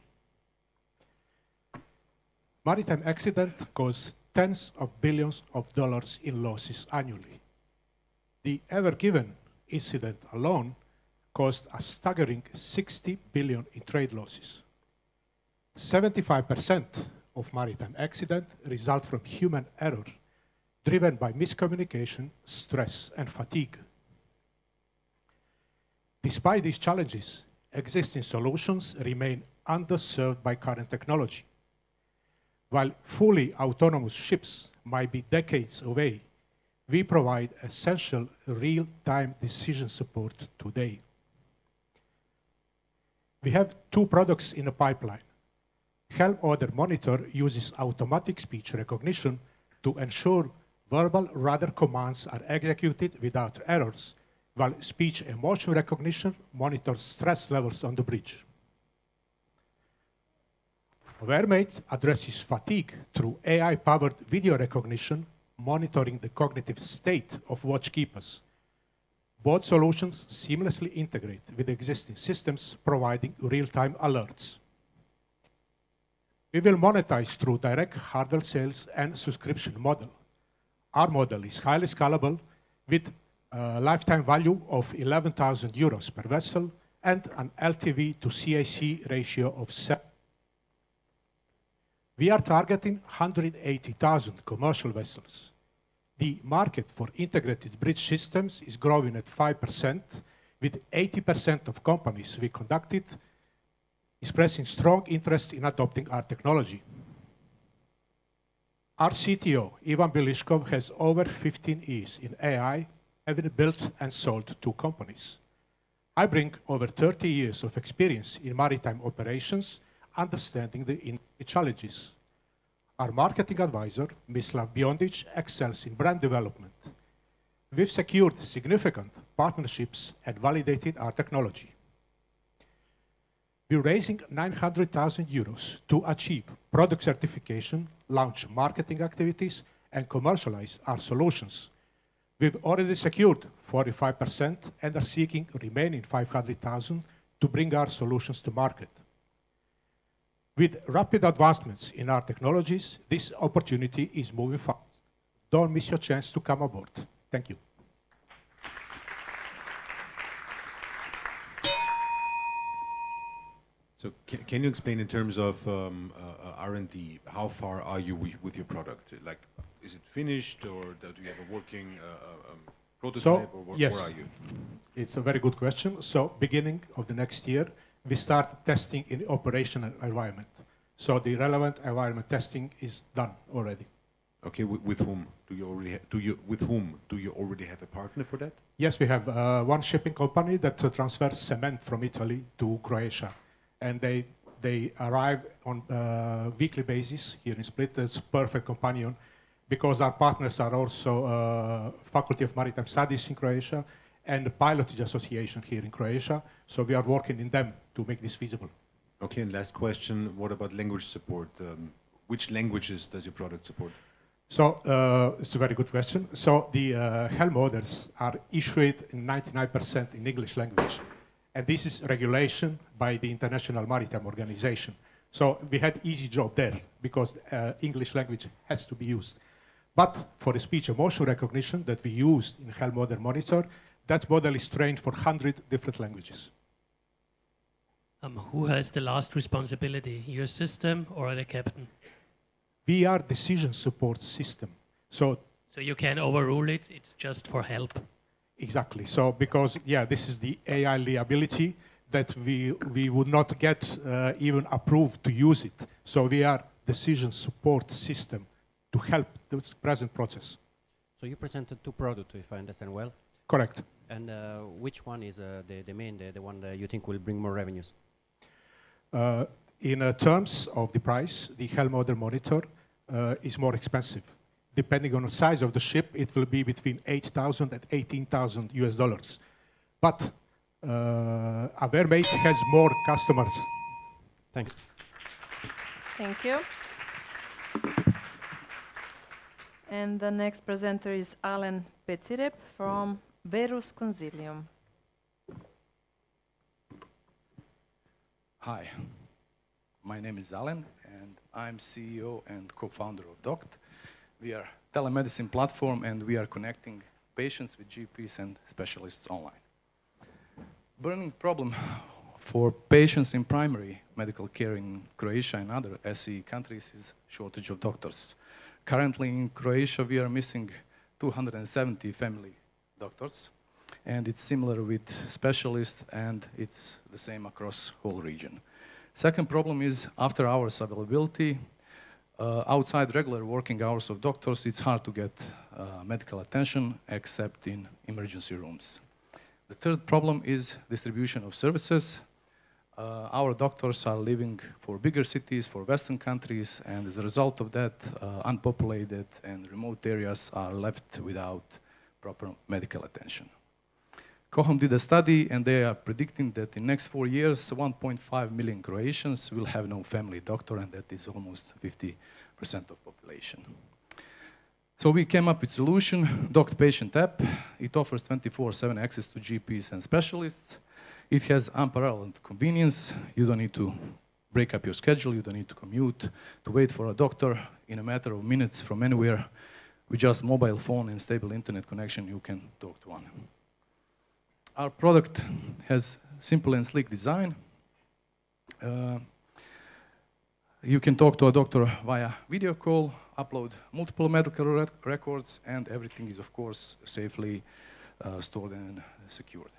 Maritime accidents cause tens of billions of dollars in losses annually. The Ever Given incident alone caused a staggering 60 billion in trade losses. 75% of maritime accidents result from human error, driven by miscommunication, stress, and fatigue. Despite these challenges, existing solutions remain underserved by current technology. While fully autonomous ships might be decades away, we provide essential real-time decision support today. We have two products in the pipeline. Helm Order Monitor uses automatic speech recognition to ensure verbal radar commands are executed without errors, while speech emotion recognition monitors stress levels on the bridge. AwareMate addresses fatigue through AI-powered video recognition, monitoring the cognitive state of watchkeepers. Both solutions seamlessly integrate with existing systems, providing real-time alerts. We will monetize through direct hardware sales and subscription model. Our model is highly scalable with a lifetime value of 11,000 euros per vessel and an LTV to CAC ratio of 7. We are targeting 180,000 commercial vessels. The market for integrated bridge systems is growing at 5%, with 80% of companies we conducted expressing strong interest in adopting our technology. Our CTO, Ivan Bilishkov, has over 15 years in AI, having built and sold 2 companies. I bring over 30 years of experience in maritime operations, understanding the industry challenges. Our marketing advisor, Mislav Biondic, excels in brand development. We've secured significant partnerships and validated our technology. We're raising 900,000 euros to achieve product certification, launch marketing activities, and commercialize our solutions. We've already secured 45% and are seeking remaining 500,000 to bring our solutions to market. With rapid advancements in our technologies, this opportunity is moving fast. Don't miss your chance to come aboard. Thank you. So can you explain in terms of R&D, how far are you with your product? Like, is it finished, or do you have a working prototype, or yes, where are you? It's a very good question. So beginning of the next year, we start testing in the operational environment. So the relevant environment testing is done already. Okay, with whom do you already do you already have a partner for that? Yes, we have one shipping company that transfers cement from Italy to Croatia, and they they arrive on weekly basis here in Split. It's a perfect companion because our partners are also Faculty of Maritime Studies in Croatia and the Pilotage Association here in Croatia. So we are working in them to make this feasible. Okay, and last question, what about language support? Which languages does your product support? So it's a very good question. So the HELM orders are issued in 99% in English language. And this is regulation by the International Maritime Organization. So we had easy job there because English language has to be used. But for the speech and motion recognition that we used in HELM order monitor, that model is trained for 100 different languages. Who has the last responsibility, your system or the captain? We are decision support system. So you can overrule it, it's just for help. Exactly. So because, yeah, this is the AI liability that we would not get even approved to use it. So we are decision support system to help the present process. So you presented two products, if I understand well. Correct. And which one is the main, the one that you think will bring more revenues? In terms of the price, the HELM order monitor is more expensive. Depending on the size of the ship, it will be between 8,000 and 18,000 US dollars. But AwareMate has more customers. Thanks. Thank you. And the next presenter is Alen Pecirep from Veros Consilium. Hi, my name is Alen, and I'm CEO and co-founder of DOCT. We are a telemedicine platform, and we are connecting patients with GPs and specialists online. Burning problem for patients in primary medical care in Croatia and other SE countries is shortage of doctors. Currently in Croatia, we are missing 270 family doctors, and it's similar with specialists, and it's the same across whole region. Second problem is after hours availability. Outside regular working hours of doctors, it's hard to get medical attention except in emergency rooms. The third problem is distribution of services. Our doctors are living for bigger cities, for Western countries, and as a result of that, unpopulated and remote areas are left without proper medical attention. Cohom did a study, and they are predicting that in next 4 years, 1.5 million Croatians will have no family doctor, and that is almost 50% of population. So we came up with solution, DOCT Patient App. It offers 24/7 access to GPs and specialists. It has unparalleled convenience. You don't need to break up your schedule. You don't need to commute, to wait for a doctor. In a matter of minutes from anywhere, with just mobile phone and stable internet connection, you can talk to one. Our product has simple and sleek design. You can talk to a doctor via video call, upload multiple medical records, and everything is, of course, safely stored and secured.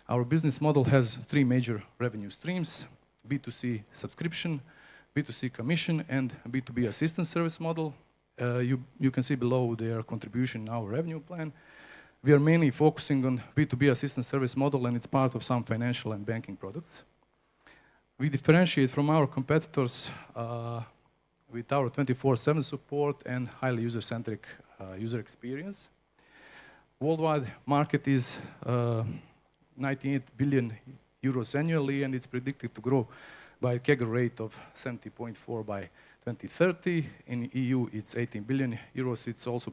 Our business model has 3 major revenue streams: B2C subscription, B2C commission, and B2B assistance service model. You can see below their contribution in our revenue plan. We are mainly focusing on B2B assistance service model, and it's part of some financial and banking products. We differentiate from our competitors with our 24/7 support and highly user-centric user experience. Worldwide market is 98 billion euros annually, and it's predicted to grow by a CAGR rate of 70.4 by 2030. In EU, it's 18 billion euros. It's also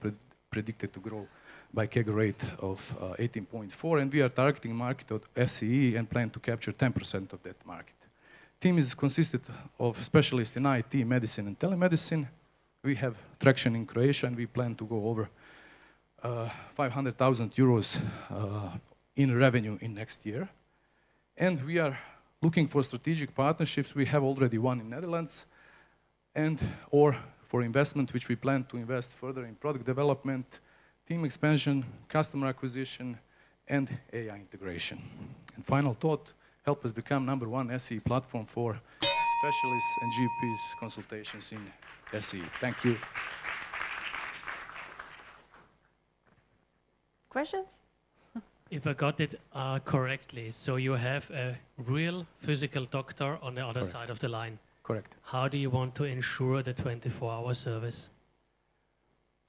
predicted to grow by CAGR rate of 18.4, and we are targeting market of SCE and plan to capture 10% of that market. Team is consisted of specialists in IT, medicine, and telemedicine. We have traction in Croatia, and we plan to go over 500,000 euros in revenue in next year. And we are looking for strategic partnerships. We have already one in Netherlands, or for investment, which we plan to invest further in product development, team expansion, customer acquisition, and AI integration. And final thought, help us become #1 SE platform for specialists and GPs consultations in SE. Thank you. Questions? If I got it correctly, so you have a real physical doctor on the other Correct. side of the line. Correct. How do you want to ensure the 24-hour service?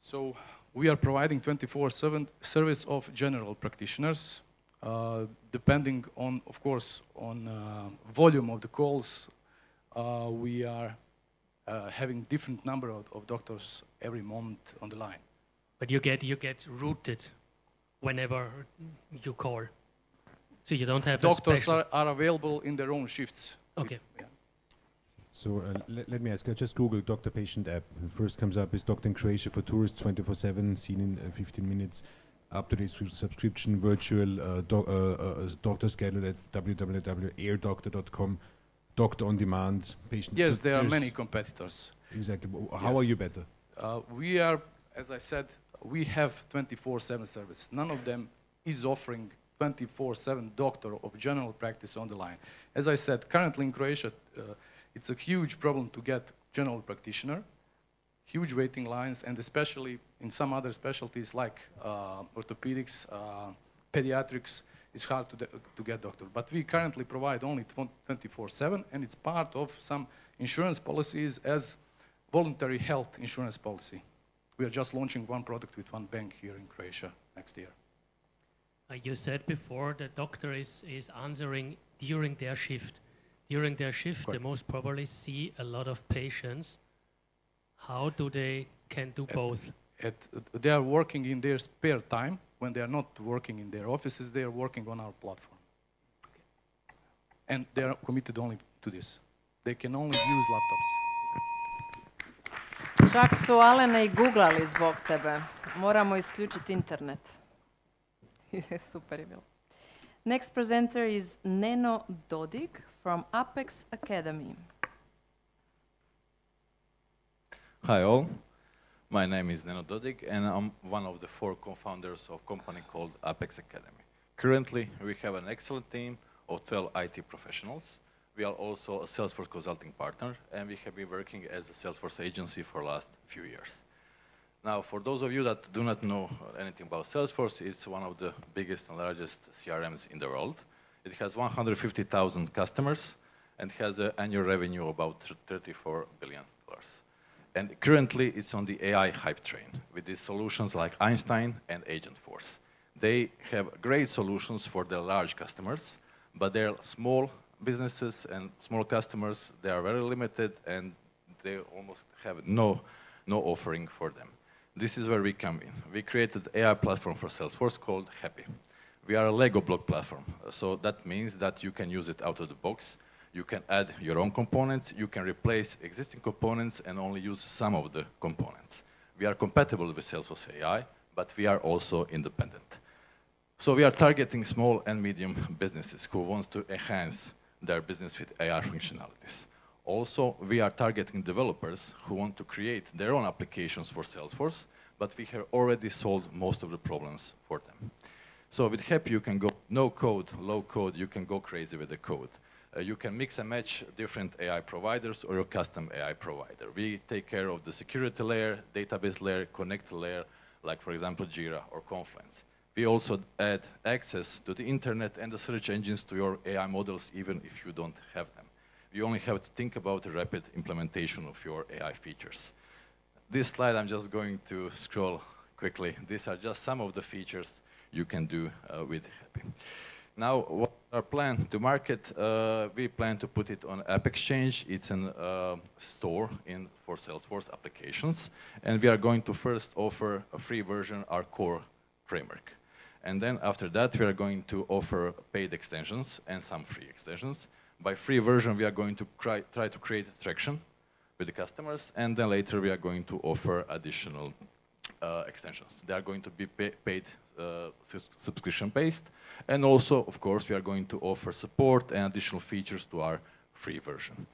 So we are providing 24/7 service of general practitioners, depending on, of course, on volume of the calls. We are having different number of doctors every month on the line. But you get routed whenever you call, so you don't have Doctors a special. are available in their own shifts. Okay. So let me ask, I just Google doctor patient app. The first comes up is Doctor in Croatia for tourists 24/7, seen in 15 minutes. Up-to-date subscription, virtual doctor schedule at www.airdoctor.com. Doctor on demand, patient. Yes, so there are there's- many competitors. Exactly. How are you better? We are, as I said, we have 24/7 service. None of them is offering 24/7 doctor of general practice on the line. As I said, currently in Croatia, it's a huge problem to get general practitioner, huge waiting lines, and especially in some other specialties like orthopedics, pediatrics, it's hard to get doctor. But we currently provide only 24/7, and it's part of some insurance policies as voluntary health insurance policy. We are just launching one product with one bank here in Croatia next year. You said before the doctor is answering during their shift. During their shift, they most probably see a lot of patients. How do they can do both? They are working in their spare time. When they are not working in their offices, they are working on our platform. And they are committed only to this. They can only use laptops. Čak su Alena i googlali zbog tebe. Moramo isključiti internet. Super je bilo. Next presenter is Neno Dodig from Apex Academy. Hi all, my name is Neno Dodig and I'm one of the 4 co-founders of a company called Apex Academy. Currently, we have an excellent team of 12 IT professionals. We are also a Salesforce consulting partner and we have been working as a Salesforce agency for the last few years. Now, for those of you that do not know anything about Salesforce, it's one of the biggest and largest CRMs in the world. It has 150,000 customers and has an annual revenue of about $34 billion. And currently, it's on the AI hype train with these solutions like Einstein and Agentforce. They have great solutions for their large customers, but they're small businesses and small customers. They are very limited and they almost have no offering for them. This is where we come in. We created an AI platform for Salesforce called Happy. We are a Lego block platform, so that means that you can use it out of the box. You can add your own components, you can replace existing components and only use some of the components. We are compatible with Salesforce AI, but we are also independent. So we are targeting small and medium businesses who want to enhance their business with AI functionalities. Also, we are targeting developers who want to create their own applications for Salesforce, but we have already solved most of the problems for them. So with Happy, you can go no code, low code, you can go crazy with the code. You can mix and match different AI providers or your custom AI provider. We take care of the security layer, database layer, connect layer, like for example Jira or Confluence. We also add access to the internet and the search engines to your AI models even if you don't have them. You only have to think about the rapid implementation of your AI features. This slide I'm just going to scroll quickly. These are just some of the features you can do with Happy. Now, what our plan to market, we plan to put it on App Exchange. It's a store for Salesforce applications. And we are going to first offer a free version, our core framework. And then after that, we are going to offer paid extensions and some free extensions. By free version, we are going to try to create traction with the customers. And then later, we are going to offer additional extensions. They are going to be paid subscription-based. And also, of course, we are going to offer support and additional features to our free version.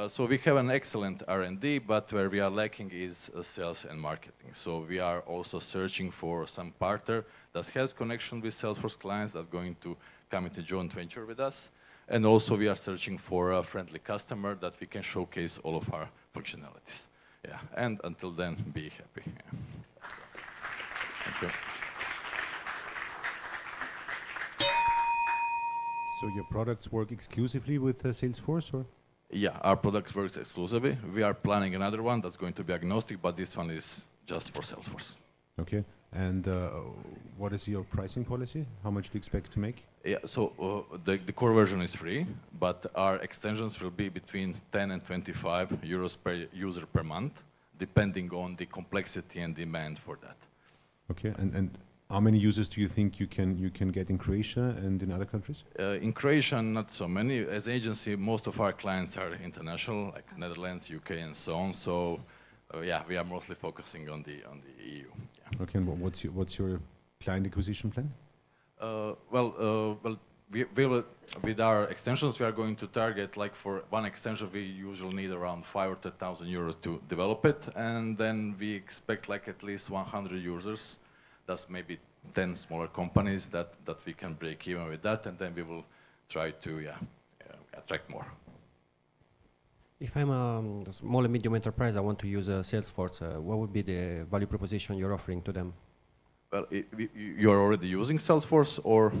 So we have an excellent R&D, but where we are lacking is sales and marketing. So we are also searching for some partner that has connection with Salesforce clients that's going to come into joint venture with us. And also we are searching for a friendly customer that we can showcase all of our functionalities. Yeah, and until then, be happy. Yeah. Thank you. So your products work exclusively with Salesforce, or? Yeah, our product works exclusively. We are planning another one that's going to be agnostic, but this one is just for Salesforce. Okay. And what is your pricing policy? How much do you expect to make? Yeah, so the core version is free, but our extensions will be between 10 and 25 euros per user per month, depending on the complexity and demand for that. Okay, and how many users do you think you can get in Croatia and in other countries? In Croatia, not so many. As agency, most of our clients are international, like Netherlands, UK, and so on. So, yeah, we are mostly focusing on the EU. Yeah. Okay, and what's your client acquisition plan? Well, we will, with our extensions, we are going to target, like for one extension, we usually need around 5,000 or 10,000 euros to develop it, and then we expect like at least 100 users. That's maybe 10 smaller companies that we can break even with that, and then we will try to attract more. If I'm a small and medium enterprise, I want to use Salesforce, what would be the value proposition you're offering to them? Well, you're already using Salesforce, or,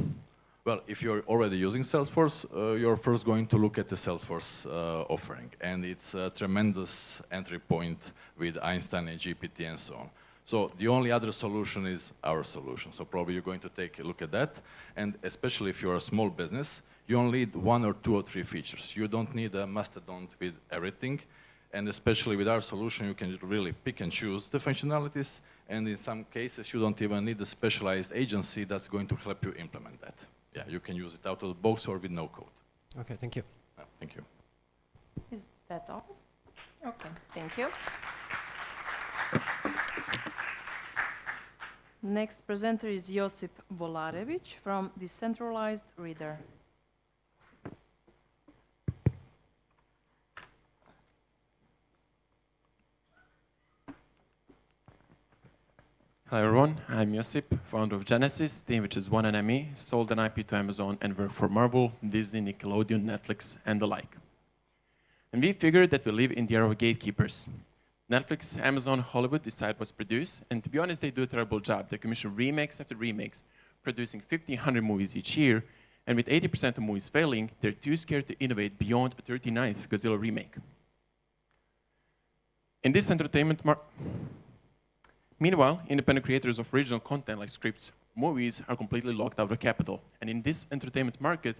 well, if you're already using Salesforce, you're first going to look at the Salesforce offering, and it's a tremendous entry point with Einstein and GPT and so on. So the only other solution is our solution. So probably you're going to take a look at that. And especially if you're a small business, you only need 1 or 2 or 3 features. You don't need a mastodon with everything. And especially with our solution, you can really pick and choose the functionalities. And in some cases, you don't even need a specialized agency that's going to help you implement that. Yeah, you can use it out of the box or with no code. Okay, thank you. Thank you. Is that all? Okay, thank you. Next presenter is Josip Volarević from Decentralized Reader. Hi everyone, I'm Josip, founder of Genesis, team which is one NME, sold an IP to Amazon and work for Marvel, Disney, Nickelodeon, Netflix, and the like. And we figured that we live in the era of gatekeepers. Netflix, Amazon, Hollywood decide what's produced, and to be honest, they do a terrible job. They commission remakes after remakes, producing 1,500 movies each year, and with 80% of movies failing, they're too scared to innovate beyond a 39th Godzilla remake. In this entertainment Meanwhile, independent creators of original content like scripts, movies are completely locked out of capital. And in this entertainment market,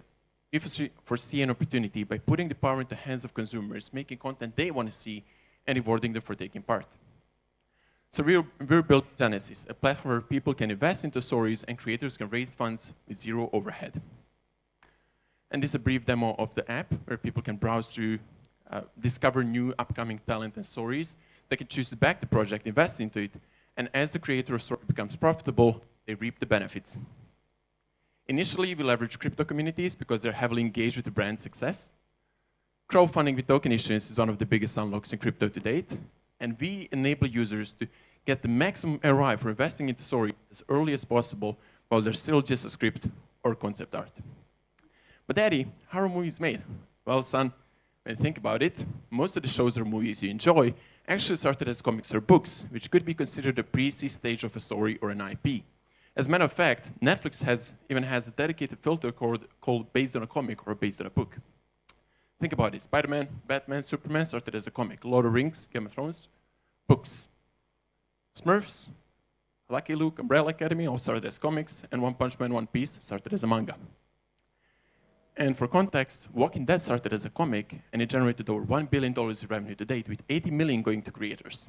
we foresee an opportunity by putting the power into the hands of consumers, making content they want to see, and rewarding them for taking part. So we're built Genesis, a platform where people can invest into stories and creators can raise funds with zero overhead. And this is a brief demo of the app where people can browse through, discover new upcoming talent and stories. They can choose to back the project, invest into it, and as the creator or story becomes profitable, they reap the benefits. Initially, we leverage crypto communities because they're heavily engaged with the brand's success. Crowdfunding with token issuance is one of the biggest unlocks in crypto to date, and we enable users to get the maximum ROI for investing into story as early as possible while they're still just a script or concept art. But Daddy, how are movies made? Well, son, when you think about it, most of the shows or movies you enjoy actually started as comics or books, which could be considered a pre-seed stage of a story or an IP. As a matter of fact, Netflix even has a dedicated filter called based on a comic or based on a book. Think about it. Spider-Man, Batman, Superman started as a comic. Lord of the Rings, Game of Thrones, books. Smurfs, Lucky Luke, Umbrella Academy all started as comics, and One Punch Man, One Piece started as a manga. And for context, Walking Dead started as a comic, and it generated over $1 billion in revenue to date, with $80 million going to creators.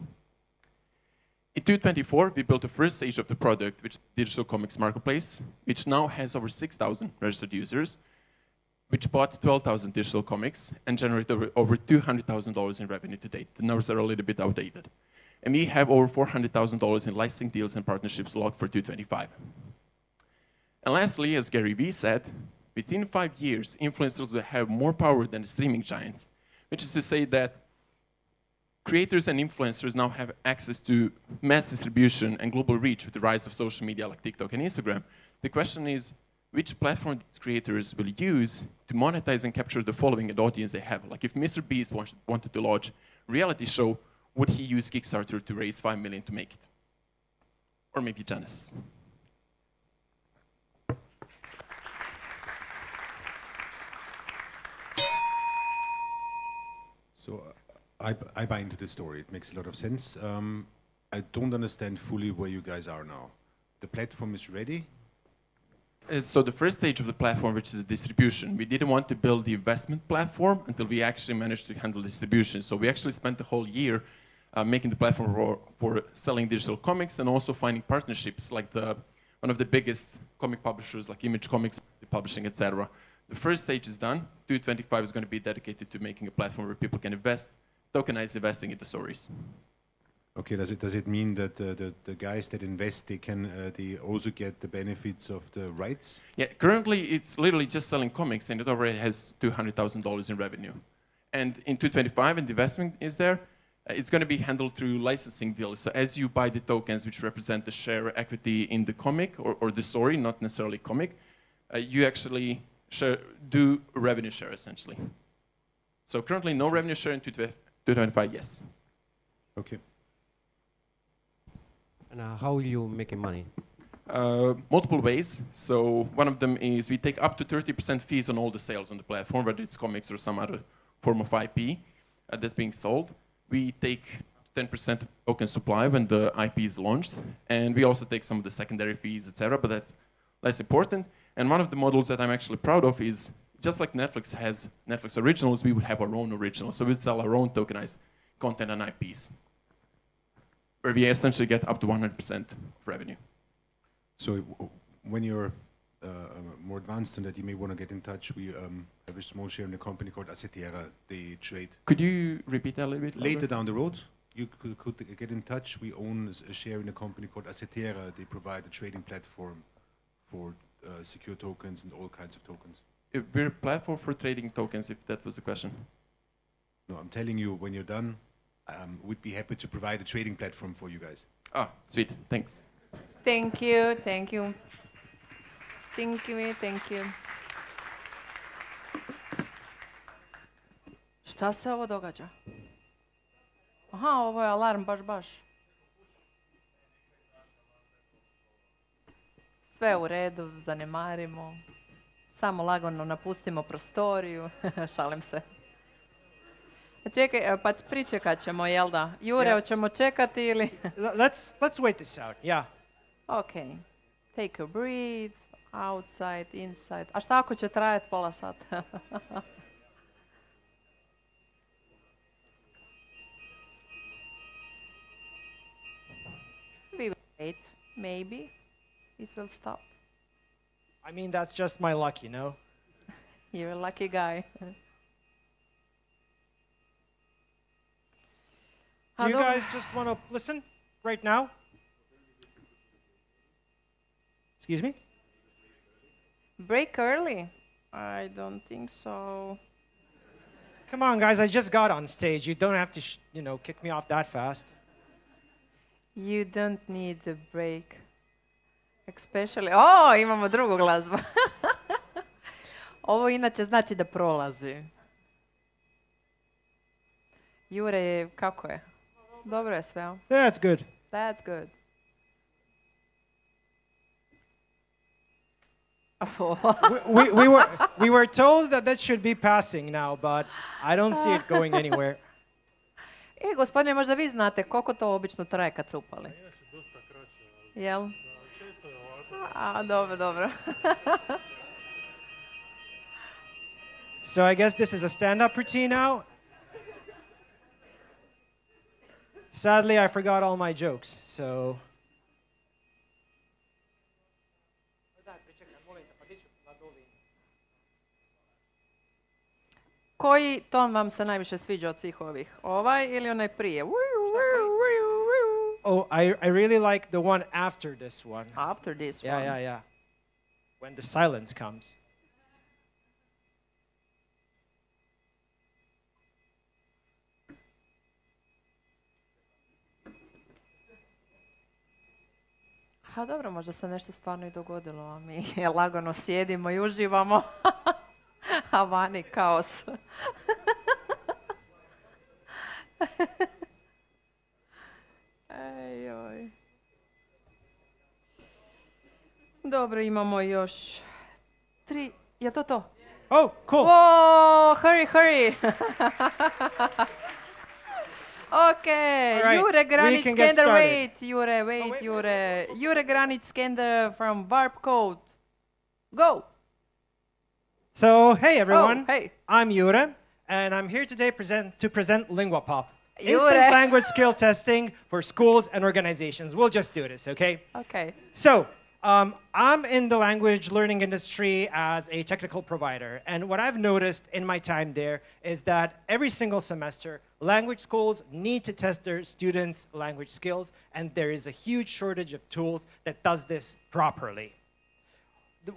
In 2024, we built the first stage of the product, which is Digital Comics Marketplace, which now has over 6,000 registered users, which bought 12,000 digital comics and generated over $200,000 in revenue to date. The numbers are a little bit outdated. And we have over $400,000 in licensing deals and partnerships locked for 2025. And lastly, as Gary Vee said, within 5 years, influencers will have more power than the streaming giants, which is to say that creators and influencers now have access to mass distribution and global reach with the rise of social media like TikTok and Instagram. The question is, which platform these creators will use to monetize and capture the following and audience they have? Like if Mr. Beast wanted to launch a reality show, would he use Kickstarter to raise $5 million to make it? Or maybe Janice. So I buy into the story. It makes a lot of sense. I don't understand fully where you guys are now. The platform is ready. So the first stage of the platform, which is the distribution, we didn't want to build the investment platform until we actually managed to handle distribution. So we actually spent the whole year making the platform for selling digital comics and also finding partnerships like one of the biggest comic publishers like Image Comics Publishing, etc. The first stage is done. 2025 is going to be dedicated to making a platform where people can invest, tokenize investing into stories. Okay, does it mean that the guys that invest, they also get the benefits of the rights? Yeah, currently it's literally just selling comics and it already has $200,000 in revenue. And in 2025, when the investment is there, it's going to be handled through licensing deals. So as you buy the tokens which represent the share equity in the comic or the story, not necessarily comic, you actually do a revenue share essentially. So currently no revenue share in 2025, yes. Okay. And how will you make money? Multiple ways. So one of them is we take up to 30% fees on all the sales on the platform, whether it's comics or some other form of IP that's being sold. We take 10% of token supply when the IP is launched, and we also take some of the secondary fees, etc. But that's less important. And one of the models that I'm actually proud of is just like Netflix has Netflix originals, we would have our own originals. So we'd sell our own tokenized content and IPs, where we essentially get up to 100% of revenue. So when you're more advanced than that, you may want to get in touch. We have a small share in a company called Acetera. They trade. Could you repeat that a little bit louder? Later down the road, you could get in touch. We own a share in a company called Acetera. They provide a trading platform for secure tokens and all kinds of tokens. We're a platform for trading tokens, if that was the question. No, I'm telling you, when you're done, we'd be happy to provide a trading platform for you guys. Ah, sweet. Thanks. Thank you, thank you. Thank you, thank you. Šta se ovo događa? Aha, ovo je alarm, baš. Sve u redu, zanemarimo. Samo lagano napustimo prostoriju. Šalim se. Čekaj, pa pričekat ćemo, jel da? Jure, hoćemo čekati ili? Let's wait this out, yeah. Okay. Take a breathe, outside, inside. A šta ako će trajati pola sata? We will wait. Maybe it will stop. I mean, that's just my luck, you know? You're a lucky guy. Do you guys just want to listen right now? Excuse me? Break early? I don't think so. Come on, guys, I just got on stage. You don't have to, kick me off that fast. You don't need a break. Especially... Oh, imamo drugu glazbu. Ovo inače znači da prolazi. Jure, kako je? Dobro je sve. That's good. That's good. we were told that should be passing now, but I don't see it going anywhere. Gospodine, možda vi znate koliko to obično traje kad se upali? Jel? A, dobro. So I guess this is a stand-up routine now. Sadly, I forgot all my jokes, so... Koji ton vam se najviše sviđa od svih ovih? Ovaj ili onaj prije? Oh, I really like the one after this one. After this one? Yeah. When the silence comes. Ha dobro, možda se nešto stvarno i dogodilo, a mi lagano sjedimo i uživamo. A vani kaos. Ej. Dobro, imamo još 3. Je to? Oh, cool. Whoa, hurry. Okay, All right, Jure we Granic can get Scander, started. wait, Jure, wait, Jure. Jure Granic Scander from Warp Code. Go! So, hey everyone. hey. I'm Jure, and I'm here today to present LinguaPop. Jure. Instant language skill testing for schools and organizations. We'll just do this, okay? Okay. So, I'm in the language learning industry as a technical provider, and what I've noticed in my time there is that every single semester, language schools need to test their students' language skills, and there is a huge shortage of tools that does this properly.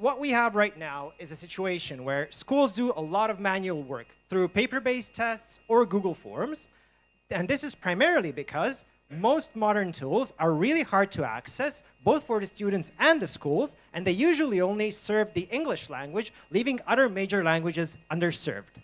What we have right now is a situation where schools do a lot of manual work through paper-based tests or Google Forms, and this is primarily because most modern tools are really hard to access, both for the students and the schools, and they usually only serve the English language, leaving other major languages underserved.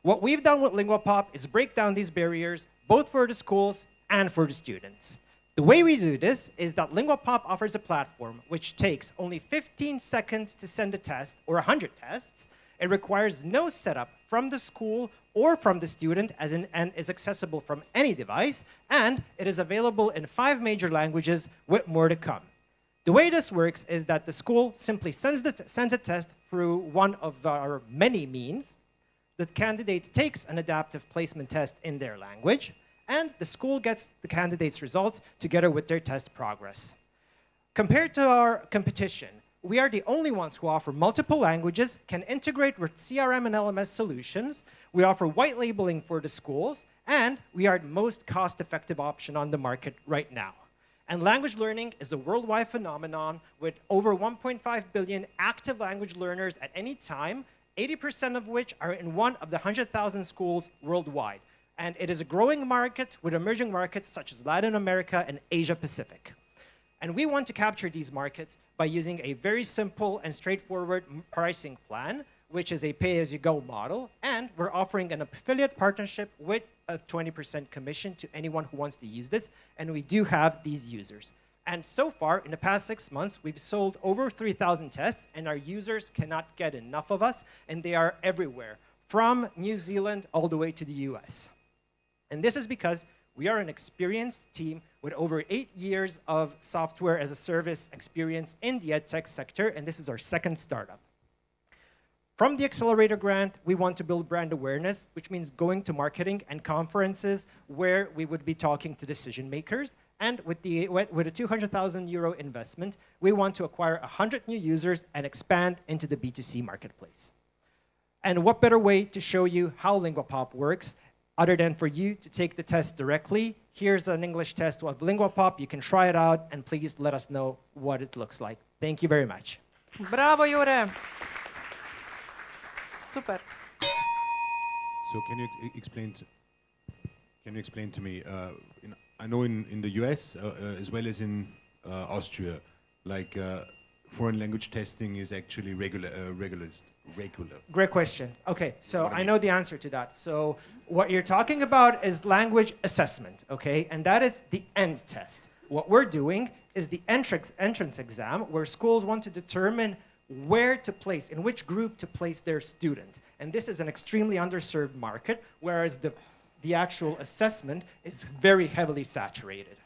What we've done with LinguaPop is break down these barriers, both for the schools and for the students. The way we do this is that LinguaPop offers a platform which takes only 15 seconds to send a test or 100 tests. It requires no setup from the school or from the student and is accessible from any device, and it is available in 5 major languages with more to come. The way this works is that the school simply sends a test through one of our many means. The candidate takes an adaptive placement test in their language, and the school gets the candidate's results together with their test progress. Compared to our competition, we are the only ones who offer multiple languages, can integrate with CRM and LMS solutions, we offer white labeling for the schools, and we are the most cost-effective option on the market right now. And language learning is a worldwide phenomenon with over 1.5 billion active language learners at any time, 80% of which are in one of the 100,000 schools worldwide. And it is a growing market with emerging markets such as Latin America and Asia Pacific. And we want to capture these markets by using a very simple and straightforward pricing plan, which is a pay-as-you-go model, and we're offering an affiliate partnership with a 20% commission to anyone who wants to use this, and we do have these users. And so far, in the past 6 months, we've sold over 3,000 tests, and our users cannot get enough of us, and they are everywhere, from New Zealand all the way to the US. And this is because we are an experienced team with over 8 years of software as a service experience in the edtech sector, and this is our second startup. From the Accelerator Grant, we want to build brand awareness, which means going to marketing and conferences where we would be talking to decision makers. And with a 200,000 euro investment, we want to acquire 100 new users and expand into the B2C marketplace. And what better way to show you how LinguaPop works other than for you to take the test directly. Here's an English test of LinguaPop. You can try it out, and please let us know what it looks like. Thank you very much. Bravo, Jure. Super. So can you explain to me? I know in the US as well as in Austria, like foreign language testing is actually regular. Great question. Okay, so I know the answer to that. So what you're talking about is language assessment, okay? And that is the end test. What we're doing is the entrance exam, where schools want to determine where to place, in which group to place their student. And this is an extremely underserved market, whereas the actual assessment is very heavily saturated.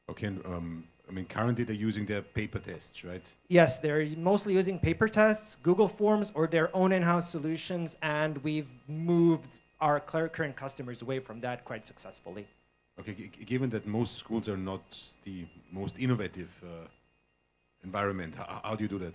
Okay, and, I mean, currently they're using their paper tests, right? Yes, they're mostly using paper tests, Google Forms, or their own in-house solutions, and we've moved our current customers away from that quite successfully. Okay, given that most schools are not the most innovative environment, how do you do that?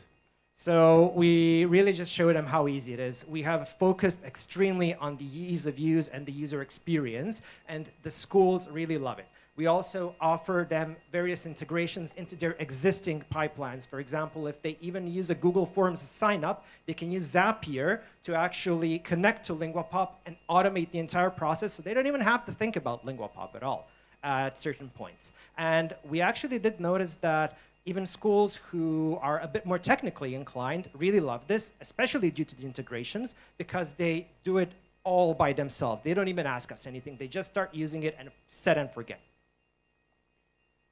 So we really just showed them how easy it is. We have focused extremely on the ease of use and the user experience, and the schools really love it. We also offer them various integrations into their existing pipelines. For example, if they even use a Google Forms sign up, they can use Zapier to actually connect to LinguaPop and automate the entire process, so they don't even have to think about LinguaPop at all at certain points. And we actually did notice that even schools who are a bit more technically inclined really love this, especially due to the integrations, because they do it all by themselves. They don't even ask us anything. They just start using it and set and forget.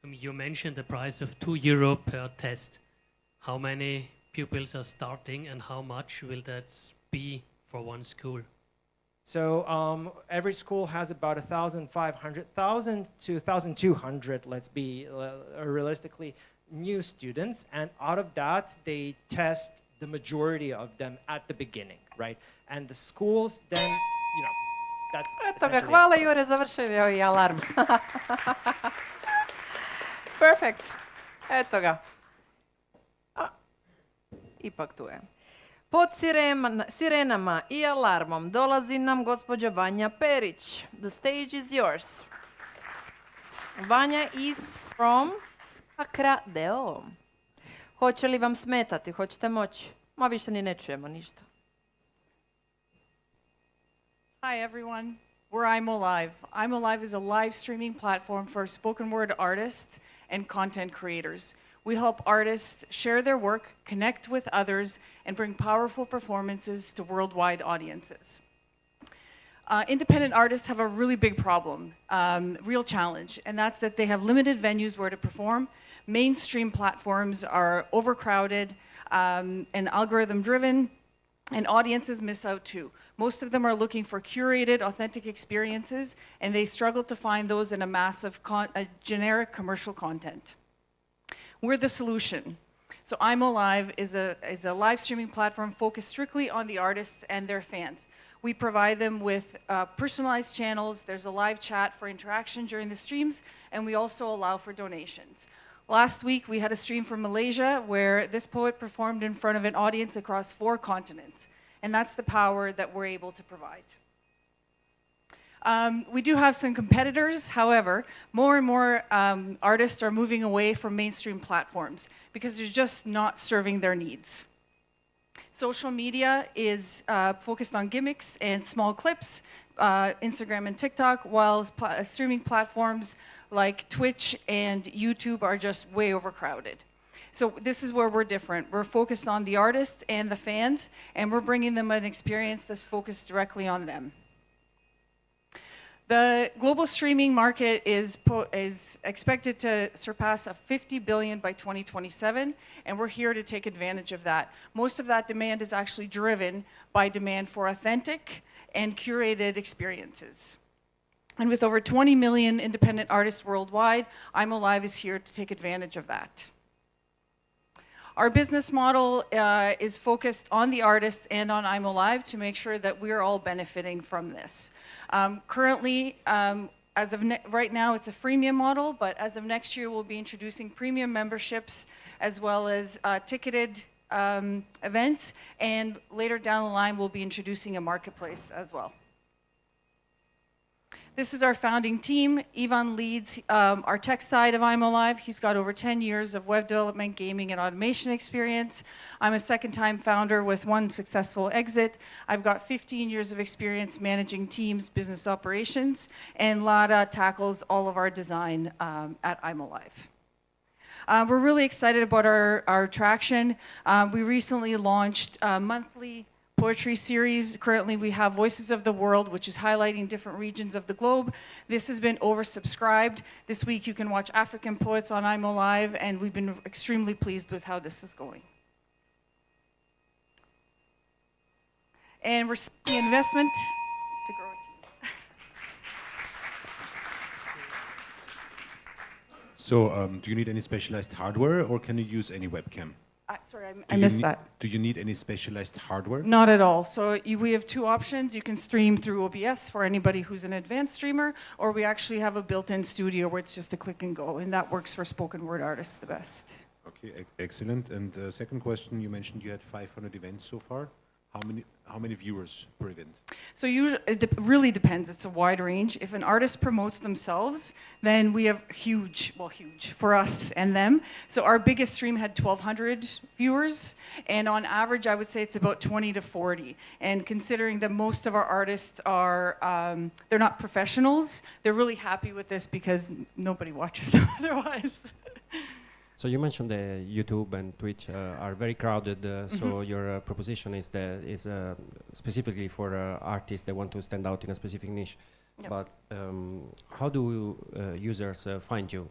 You mentioned the price of €2 per test. How many pupils are starting and how much will that be for one school? So every school has about 1,500 to 1,200, let's be realistically, new students. And out of that, they test the majority of them at the beginning, right? And the schools then, you know, that's Eto ga, essentially it. hvala Jure, završili ovaj alarm. Perfect. Eto ga. Ipak tu je. Pod sirenama i alarmom dolazi nam gospođa Vanja Perić. The stage is yours. Vanja is from Accra Deo. Hoće li vam smetati? Hoćete moći? Ma više ni ne čujemo ništa. Hi everyone, we're ImAlive. ImAlive is a live streaming platform for spoken word artists and content creators. We help artists share their work, connect with others, and bring powerful performances to worldwide audiences. Independent artists have a really big problem, real challenge, and that's that they have limited venues where to perform. Mainstream platforms are overcrowded and algorithm-driven, and audiences miss out too. Most of them are looking for curated, authentic experiences, and they struggle to find those in a massive, generic commercial content. We're the solution. So ImAlive is a live streaming platform focused strictly on the artists and their fans. We provide them with personalized channels. There's a live chat for interaction during the streams, and we also allow for donations. Last week, we had a stream from Malaysia where this poet performed in front of an audience across 4 continents. And that's the power that we're able to provide. We do have some competitors. However, more and more artists are moving away from mainstream platforms because they're just not serving their needs. Social media is focused on gimmicks and small clips, Instagram and TikTok, while streaming platforms like Twitch and YouTube are just way overcrowded. So this is where we're different. We're focused on the artists and the fans, and we're bringing them an experience that's focused directly on them. The global streaming market is expected to surpass $50 billion by 2027, and we're here to take advantage of that. Most of that demand is actually driven by demand for authentic and curated experiences. And with over 20 million independent artists worldwide, ImAlive is here to take advantage of that. Our business model is focused on the artists and on ImAlive to make sure that we're all benefiting from this. Currently, as of right now, it's a freemium model, but as of next year, we'll be introducing premium memberships as well as ticketed events, and later down the line, we'll be introducing a marketplace as well. This is our founding team. Ivan leads our tech side of ImAlive. He's got over 10 years of web development, gaming, and automation experience. I'm a second-time founder with 1 successful exit. I've got 15 years of experience managing teams, business operations, and Lada tackles all of our design at ImAlive. We're really excited about our traction. We recently launched a monthly poetry series. Currently, we have Voices of the World, which is highlighting different regions of the globe. This has been oversubscribed. This week, you can watch African poets on ImAlive, and we've been extremely pleased with how this is going. And we're seeing investment to grow a team. So, do you need any specialized hardware, or can you use any webcam? Sorry, I missed that. Do you need any specialized hardware? Not at all. So we have 2 options. You can stream through OBS for anybody who's an advanced streamer, or we actually have a built-in studio where it's just a click and go, and that works for spoken word artists the best. Okay, excellent. And second question, you mentioned you had 500 events so far. How many viewers per event? So usually, it really depends. It's a wide range. If an artist promotes themselves, then we have huge for us and them. So our biggest stream had 1,200 viewers, and on average, I would say it's about 20 to 40. And considering that most of our artists are, they're not professionals, they're really happy with this because nobody watches them otherwise. So you mentioned the YouTube and Twitch are very crowded. So your proposition is specifically for artists that want to stand out in a specific niche. Yep. But how do users find you?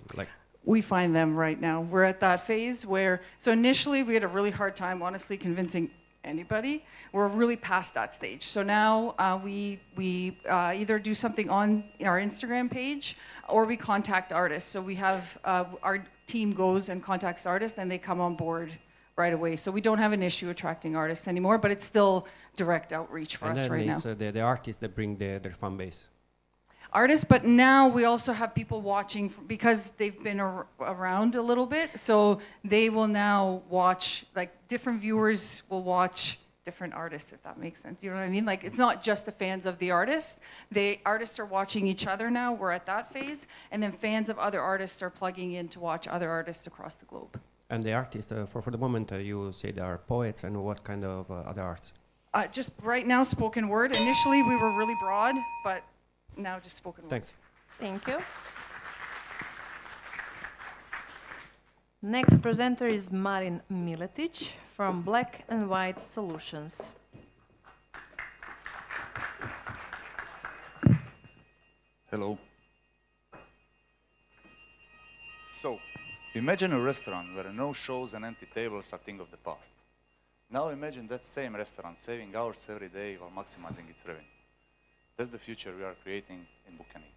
We find them right now. We're at that phase where, so initially we had a really hard time, honestly, convincing anybody. We're really past that stage. So now we either do something on our Instagram page or we contact artists. So we have our team goes and contacts artists and they come on board right away. So we don't have an issue attracting artists anymore, but it's still direct outreach for us right now. And then it's the artists that bring their fan base. Artists, but now we also have people watching because they've been around a little bit. So they will now watch, like different viewers will watch different artists, if that makes sense. You know what I mean? Like it's not just the fans of the artist. The artists are watching each other now. We're at that phase. And then fans of other artists are plugging in to watch other artists across the globe. And the artists, for the moment, you say they are poets, and what kind of other arts? Just right now, spoken word. Initially, we were really broad, but now just spoken word. Thanks. Thank you. Next presenter is Marin Miletic from Black and White Solutions. Hello. So, imagine a restaurant where no shows and empty tables are thing of the past. Now imagine that same restaurant saving hours every day while maximizing its revenue. That's the future we are creating in Book and Eat.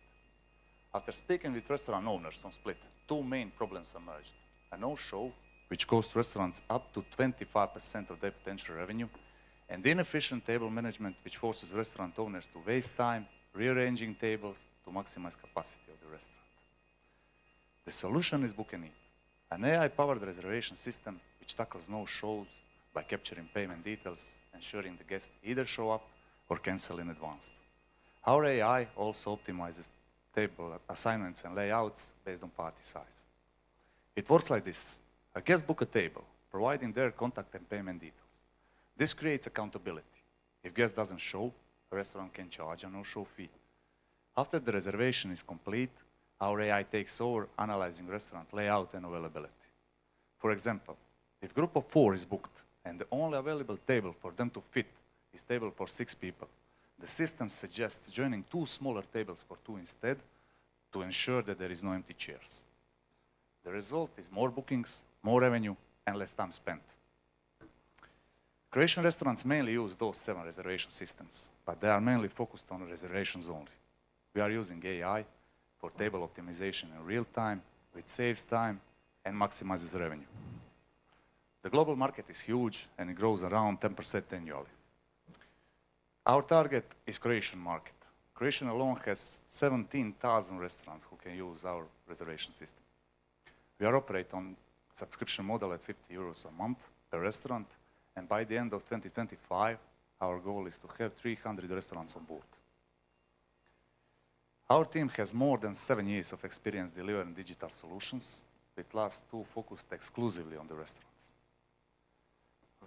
After speaking with restaurant owners from Split, two main problems emerged. A no-show, which costs restaurants up to 25% of their potential revenue, and inefficient table management, which forces restaurant owners to waste time rearranging tables to maximize capacity of the restaurant. The solution is Book and Eat, an AI-powered reservation system which tackles no-shows by capturing payment details, ensuring the guests either show up or cancel in advance. Our AI also optimizes table assignments and layouts based on party size. It works like this. A guest book a table, providing their contact and payment details. This creates accountability. If guest doesn't show, a restaurant can charge a no-show fee. After the reservation is complete, our AI takes over analyzing restaurant layout and availability. For example, if group of 4 is booked and the only available table for them to fit is table for 6 people, the system suggests joining 2 smaller tables for 2 instead to ensure that there is no empty chairs. The result is more bookings, more revenue, and less time spent. Croatian restaurants mainly use those 7 reservation systems, but they are mainly focused on reservations only. We are using AI for table optimization in real time, which saves time and maximizes revenue. The global market is huge and it grows around 10% annually. Our target is Croatian market. Croatia alone has 17,000 restaurants who can use our reservation system. We are operate on subscription model at 50 euros a month per restaurant, and by the end of 2025, our goal is to have 300 restaurants on board. Our team has more than 7 years of experience delivering digital solutions, with last 2 focused exclusively on the restaurants.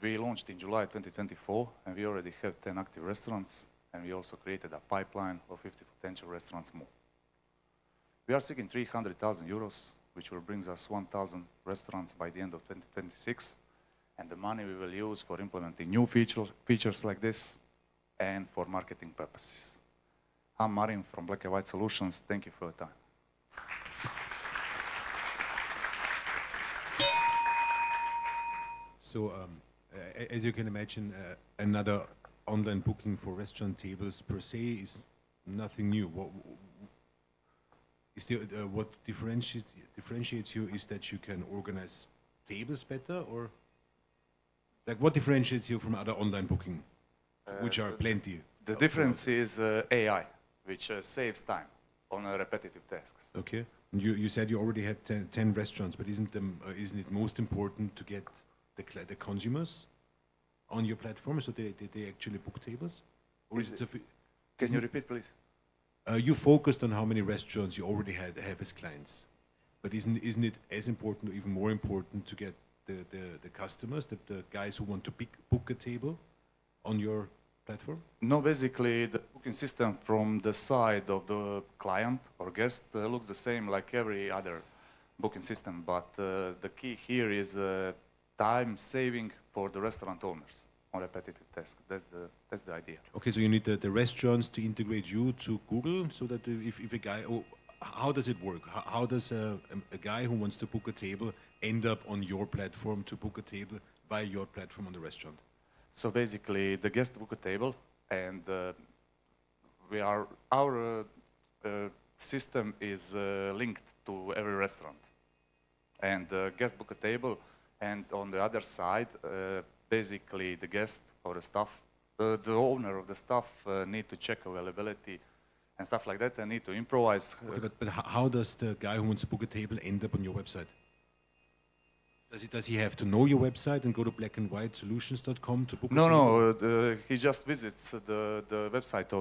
We launched in July 2024, and we already have 10 active restaurants, and we also created a pipeline of 50 potential restaurants more. We are seeking 300,000 euros, which will bring us 1,000 restaurants by the end of 2026, and the money we will use for implementing new features like this and for marketing purposes. I'm Marin from Black and White Solutions. Thank you for your time. So, as you can imagine, another online booking for restaurant tables per se is nothing new. What differentiates you is that you can organize tables better, or like what differentiates you from other online booking, which are plenty? The difference is AI, which saves time on repetitive tasks. Okay. You said you already had 10 restaurants, but isn't it most important to get the consumers on your platform so they actually book tables? Or is it Can you repeat, please? You focused on how many restaurants you already have as clients, but isn't it as important or even more important to get the customers, the guys who want to book a table on your platform? No, basically the booking system from the side of the client or guest looks the same like every other booking system, but the key here is time saving for the restaurant owners on repetitive tasks. That's the idea. Okay, so you need the restaurants to integrate you to Google, so that if a guy, how does it work? How does a guy who wants to book a table end up on your platform to book a table by your platform on the restaurant? So basically, the guest book a table, and our system is linked to every restaurant. And guest book a table, and on the other side, basically the guest or the staff, the owner of the staff need to check availability and stuff like that, and need to improvise. Okay, but how does the guy who wants to book a table end up on your website? Does he have to know your website and go to blackandwhitesolutions.com to book a table? No, he just visits the website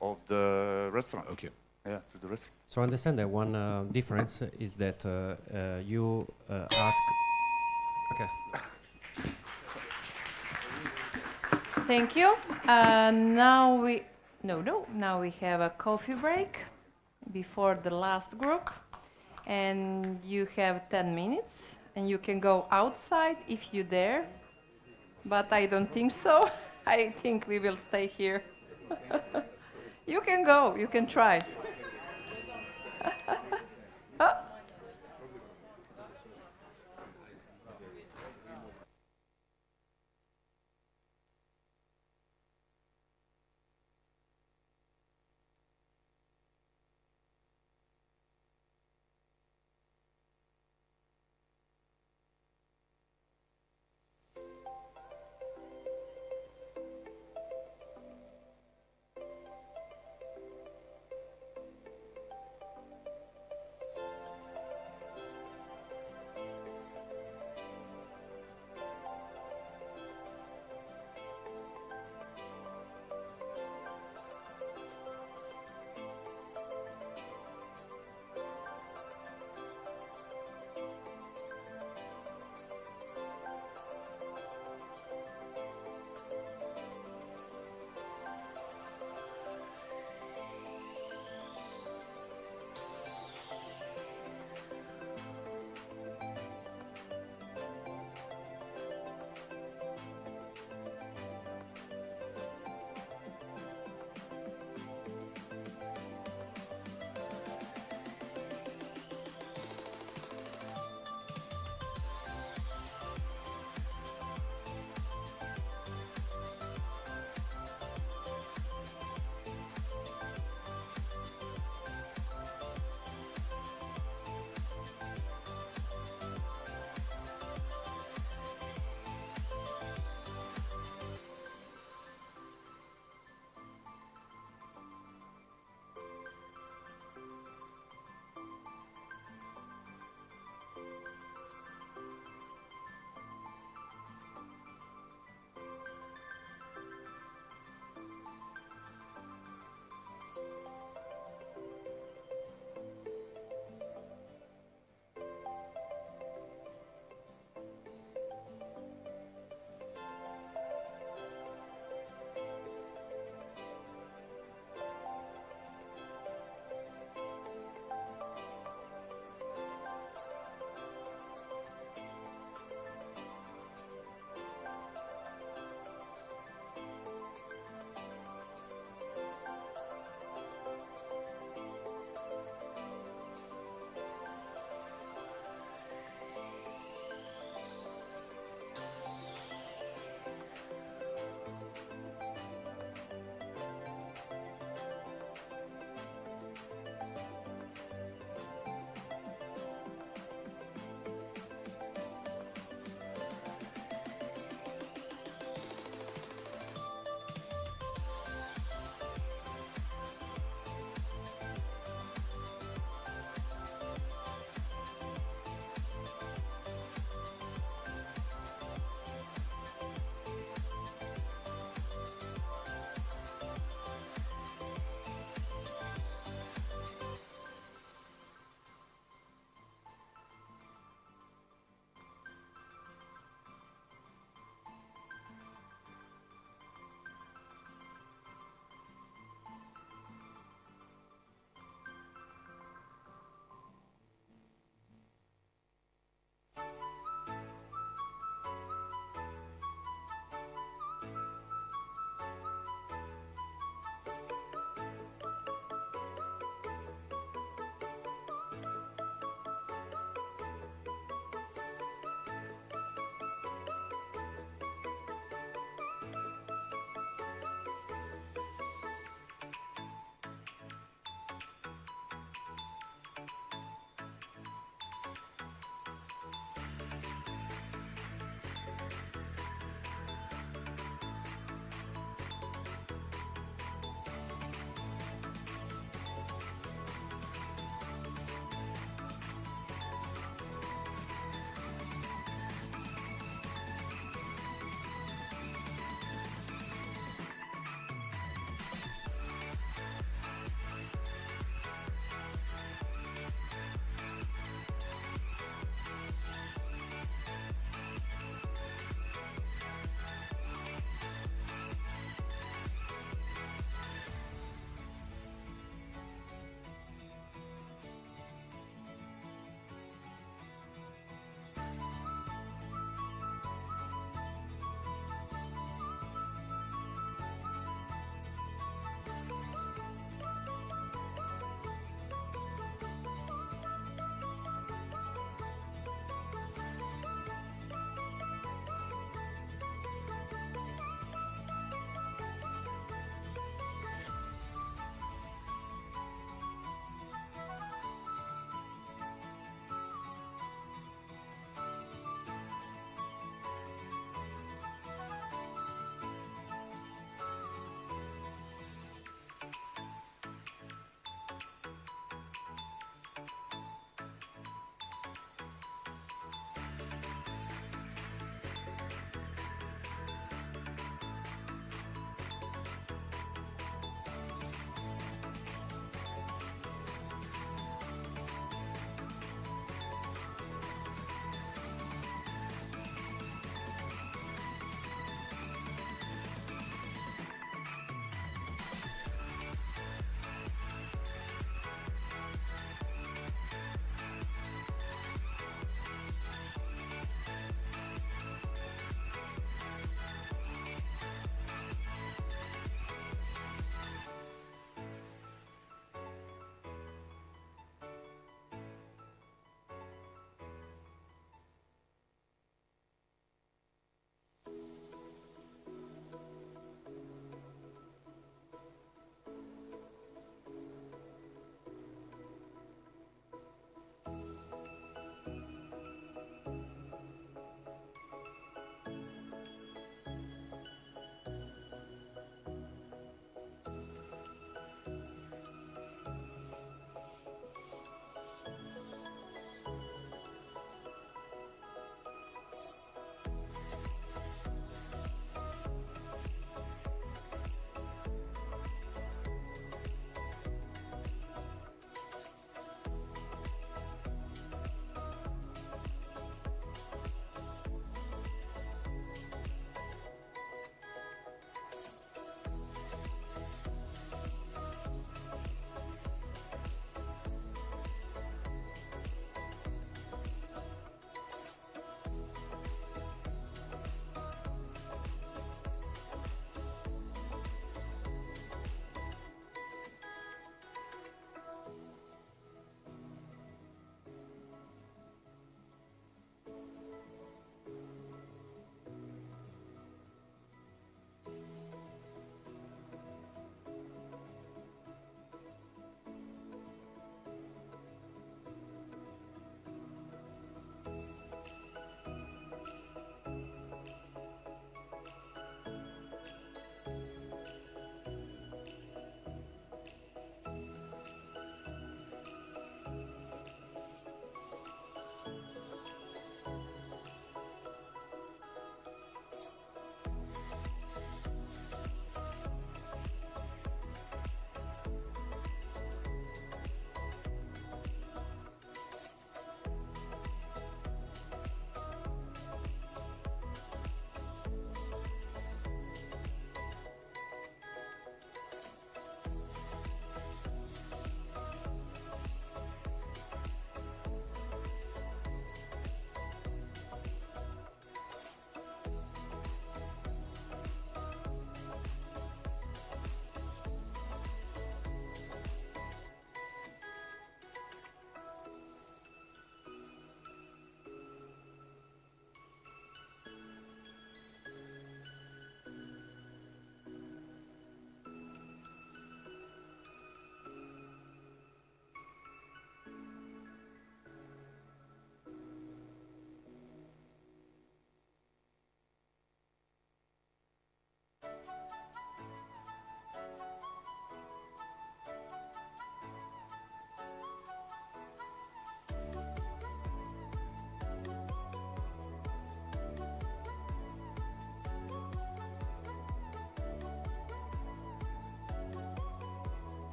of the restaurant. Okay. Yeah, to the restaurant. So I understand that one difference is that you ask... Okay. Thank you. Now we have a coffee break before the last group. And you have 10 minutes. And you can go outside if you dare. But I don't think so. I think we will stay here. You can go. You can try. Oh.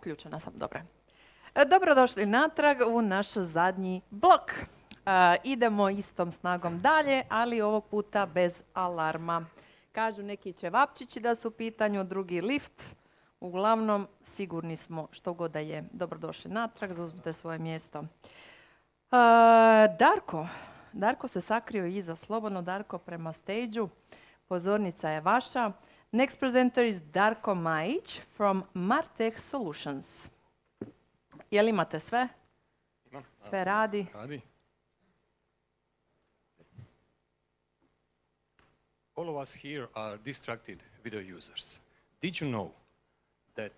Uključena sam, dobro. Dobrodošli natrag u naš zadnji blok. Idemo istom snagom dalje, ali ovog puta bez alarma. Kažu neki ćevapčići da su u pitanju, drugi lift. Uglavnom, sigurni smo što god da je. Dobrodošli natrag, zauzmite svoje mjesto. Darko se sakrio iza, slobodno Darko prema stage-u. Pozornica je vaša. Next presenter is Darko Majić from Martic Solutions. Jel imate sve? Imam. Sve radi? Radi. All of us here are distracted video users. Did you know that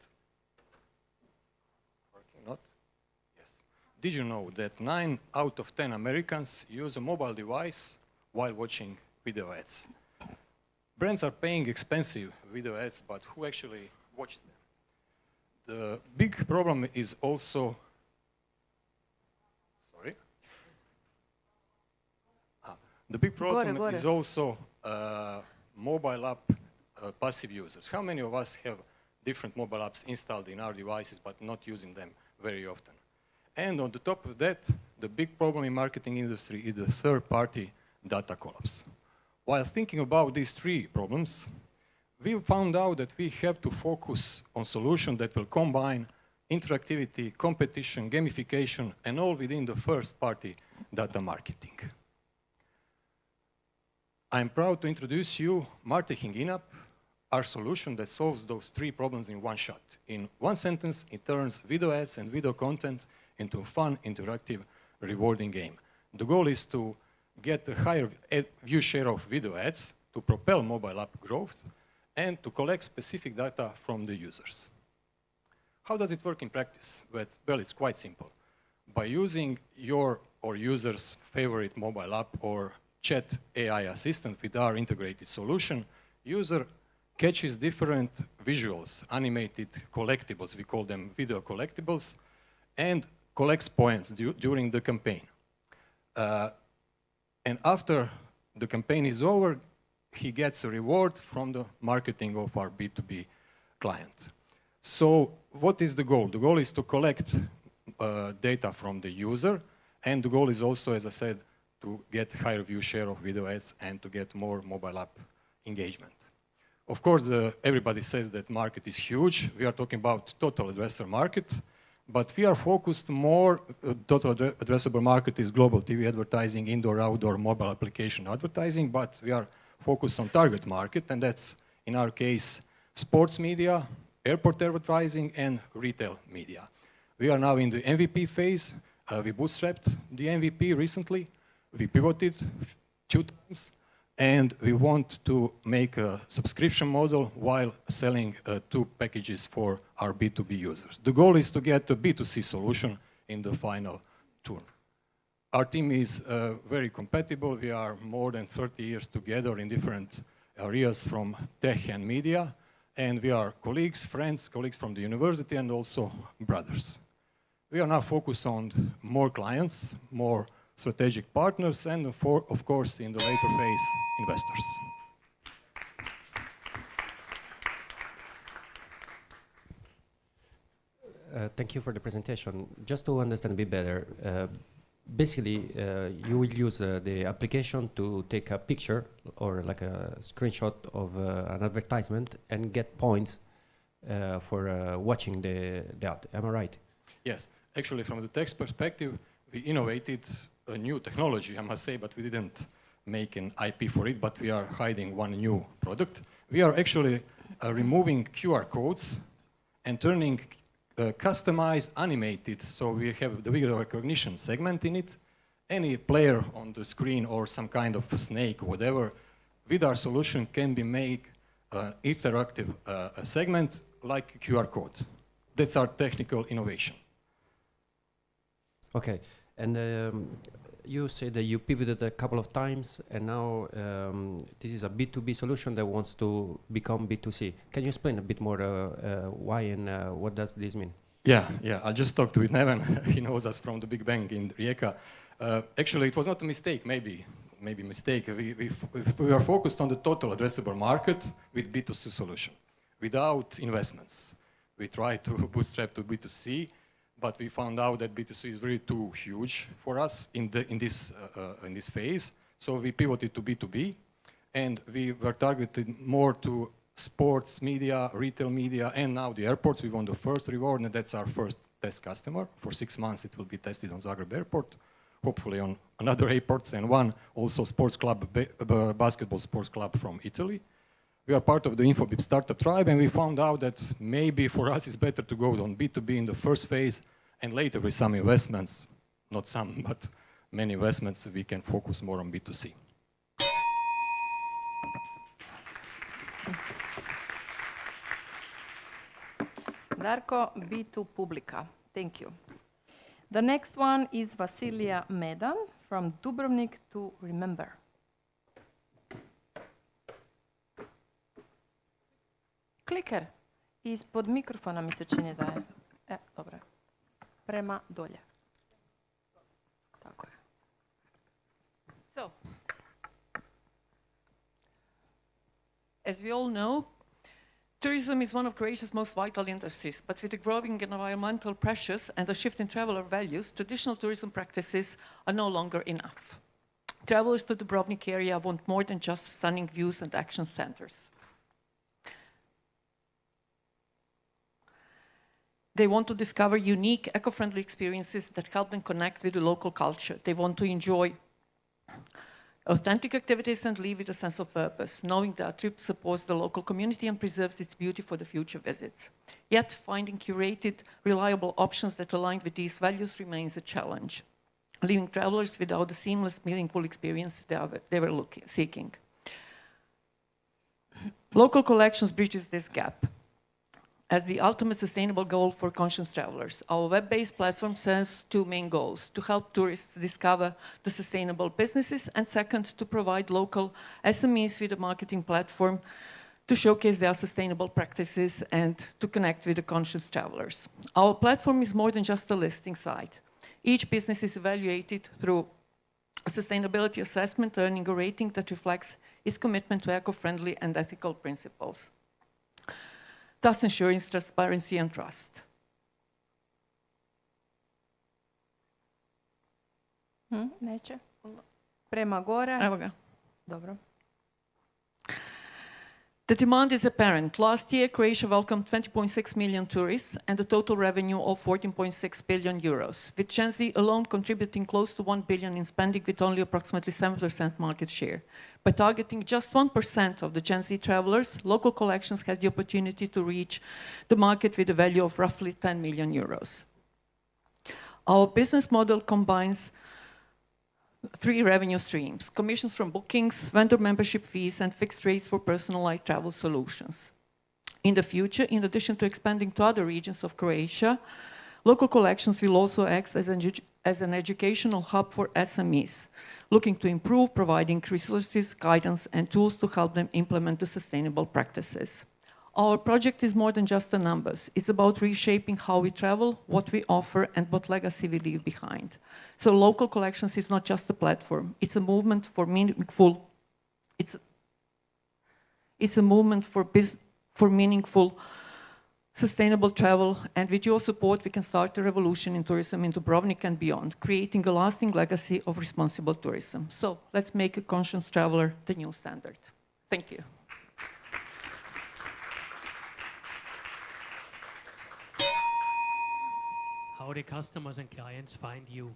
Did you know that 9 out of 10 Americans use a mobile device while watching video ads? Brands are paying expensive video ads, but who actually watches them? The big problem is also, the big problem is also mobile app passive users. How many of us have different mobile apps installed in our devices but not using them very often? And on the top of that, the big problem in marketing industry is the third-party data collapse. While thinking about these three problems, we found out that we have to focus on solutions that will combine interactivity, competition, gamification, and all within the first-party data marketing. I'm proud to introduce you MarketingInApp, our solution that solves those three problems in one shot. In one sentence, it turns video ads and video content into a fun, interactive, rewarding game. The goal is to get a higher view share of video ads, to propel mobile app growth, and to collect specific data from the users. How does it work in practice? Well, it's quite simple. By using your or user's favorite mobile app or chat AI assistant with our integrated solution, user catches different visuals, animated collectibles, we call them video collectibles, and collects points during the campaign. And after the campaign is over, he gets a reward from the marketing of our B2B client. So what is the goal? The goal is to collect data from the user, and the goal is also, as I said, to get higher view share of video ads and to get more mobile app engagement. Of course, everybody says that market is huge. We are talking about total addressable market, but we are focused more, total addressable market is global TV advertising, indoor, outdoor, mobile application advertising, but we are focused on target market, and that's, in our case, sports media, airport advertising, and retail media. We are now in the MVP phase. We bootstrapped the MVP recently. We pivoted 2 times, and we want to make a subscription model while selling 2 packages for our B2B users. The goal is to get a B2C solution in the final turn. Our team is very compatible. We are more than 30 years together in different areas from tech and media, and we are colleagues, friends, colleagues from the university, and also brothers. We are now focused on more clients, more strategic partners, and of course, in the later phase, investors. Thank you for the presentation. Just to understand a bit better, basically, you will use the application to take a picture or like a screenshot of an advertisement and get points for watching the ad. Am I right? Yes. Actually, from the text perspective, we innovated a new technology, I must say, but we didn't make an IP for it, but we are hiding one new product. We are actually removing QR codes and turning customized, animated, so we have the video recognition segment in it. Any player on the screen or some kind of snake or whatever, with our solution can be made an interactive segment like QR code. That's our technical innovation. Okay. And you said that you pivoted a couple of times, and now this is a B2B solution that wants to become B2C. Can you explain a bit more why and what does this mean? Yeah. I just talked with Neven. He knows us from the Big Bang in Rijeka. Actually, it was not a mistake, maybe mistake. We are focused on the total addressable market with B2C solution, without investments. We tried to bootstrap to B2C, but we found out that B2C is really too huge for us in this phase. So we pivoted to B2B, and we were targeted more to sports media, retail media, and now the airports. We won the first reward, and that's our first test customer. For 6 months, it will be tested on Zagreb Airport, hopefully on another airports, and one also sports club, basketball sports club from Italy. We are part of the InfoBip startup tribe, and we found out that maybe for us it's better to go on B2B in the first phase, and later with some investments, not some, but many investments, we can focus more on B2C. Darko, B2 Publica. Thank you. The next one is Vasilia Medan from Dubrovnik to Remember. Kliker ispod mikrofona mi se čini da je. Dobro. Prema dolje. Tako je. So, as we all know, tourism is one of Croatia's most vital industries, but with the growing environmental pressures and the shift in traveler values, traditional tourism practices are no longer enough. Travelers to the Dubrovnik area want more than just stunning views and action centers. They want to discover unique, eco-friendly experiences that help them connect with the local culture. They want to enjoy authentic activities and live with a sense of purpose, knowing that a trip supports the local community and preserves its beauty for the future visits. Yet, finding curated, reliable options that align with these values remains a challenge, leaving travelers without the seamless, meaningful experience they were seeking. Local collections bridges this gap. As the ultimate sustainable goal for conscious travelers, our web-based platform serves two main goals: to help tourists discover the sustainable businesses, and second, to provide local SMEs with a marketing platform to showcase their sustainable practices and to connect with the conscious travelers. Our platform is more than just a listing site. Each business is evaluated through a sustainability assessment, earning a rating that reflects its commitment to eco-friendly and ethical principles, thus ensuring transparency and trust. Neće? Prema gore. Evo ga. Dobro. The demand is apparent. Last year, Croatia welcomed 20.6 million tourists and a total revenue of 14.6 billion euros, with Gen Z alone contributing close to 1 billion in spending with only approximately 7% market share. By targeting just 1% of the Gen Z travelers, local collections has the opportunity to reach the market with a value of roughly 10 million euros. Our business model combines 3 revenue streams: commissions from bookings, vendor membership fees, and fixed rates for personalized travel solutions. In the future, in addition to expanding to other regions of Croatia, local collections will also act as an educational hub for SMEs, looking to improve, providing resources, guidance, and tools to help them implement the sustainable practices. Our project is more than just the numbers. It's about reshaping how we travel, what we offer, and what legacy we leave behind. So local collections is not just a platform. It's a movement for meaningful. It's a movement for meaningful, sustainable travel. And with your support, we can start a revolution in tourism in Dubrovnik and beyond, creating a lasting legacy of responsible tourism. So let's make a conscious traveler the new standard. Thank you. How the customers and clients find you?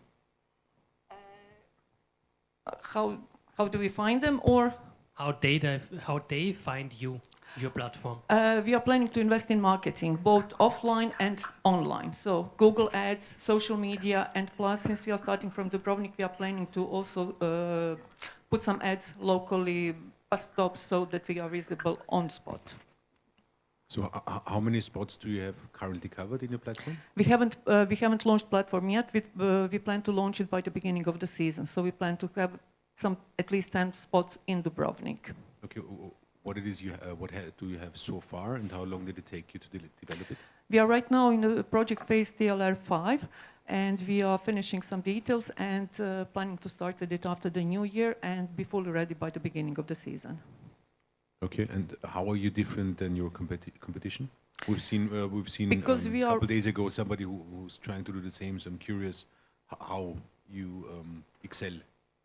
How do we find them, or how they find you, your platform? We are planning to invest in marketing, both offline and online. So Google Ads, social media, and plus, since we are starting from Dubrovnik, we are planning to also put some ads locally, bus stops, so that we are visible on spot. So how many spots do you have currently covered in your platform? We haven't launched platform yet. We plan to launch it by the beginning of the season. So we plan to have at least 10 spots in Dubrovnik. Okay, what do you have so far, and how long did it take you to develop it? We are right now in the project phase DLR5, and we are finishing some details and planning to start with it after the new year and be fully ready by the beginning of the season. Okay, and how are you different than your competition? We've seen Because a we are- couple days ago somebody who's trying to do the same. So I'm curious how you excel.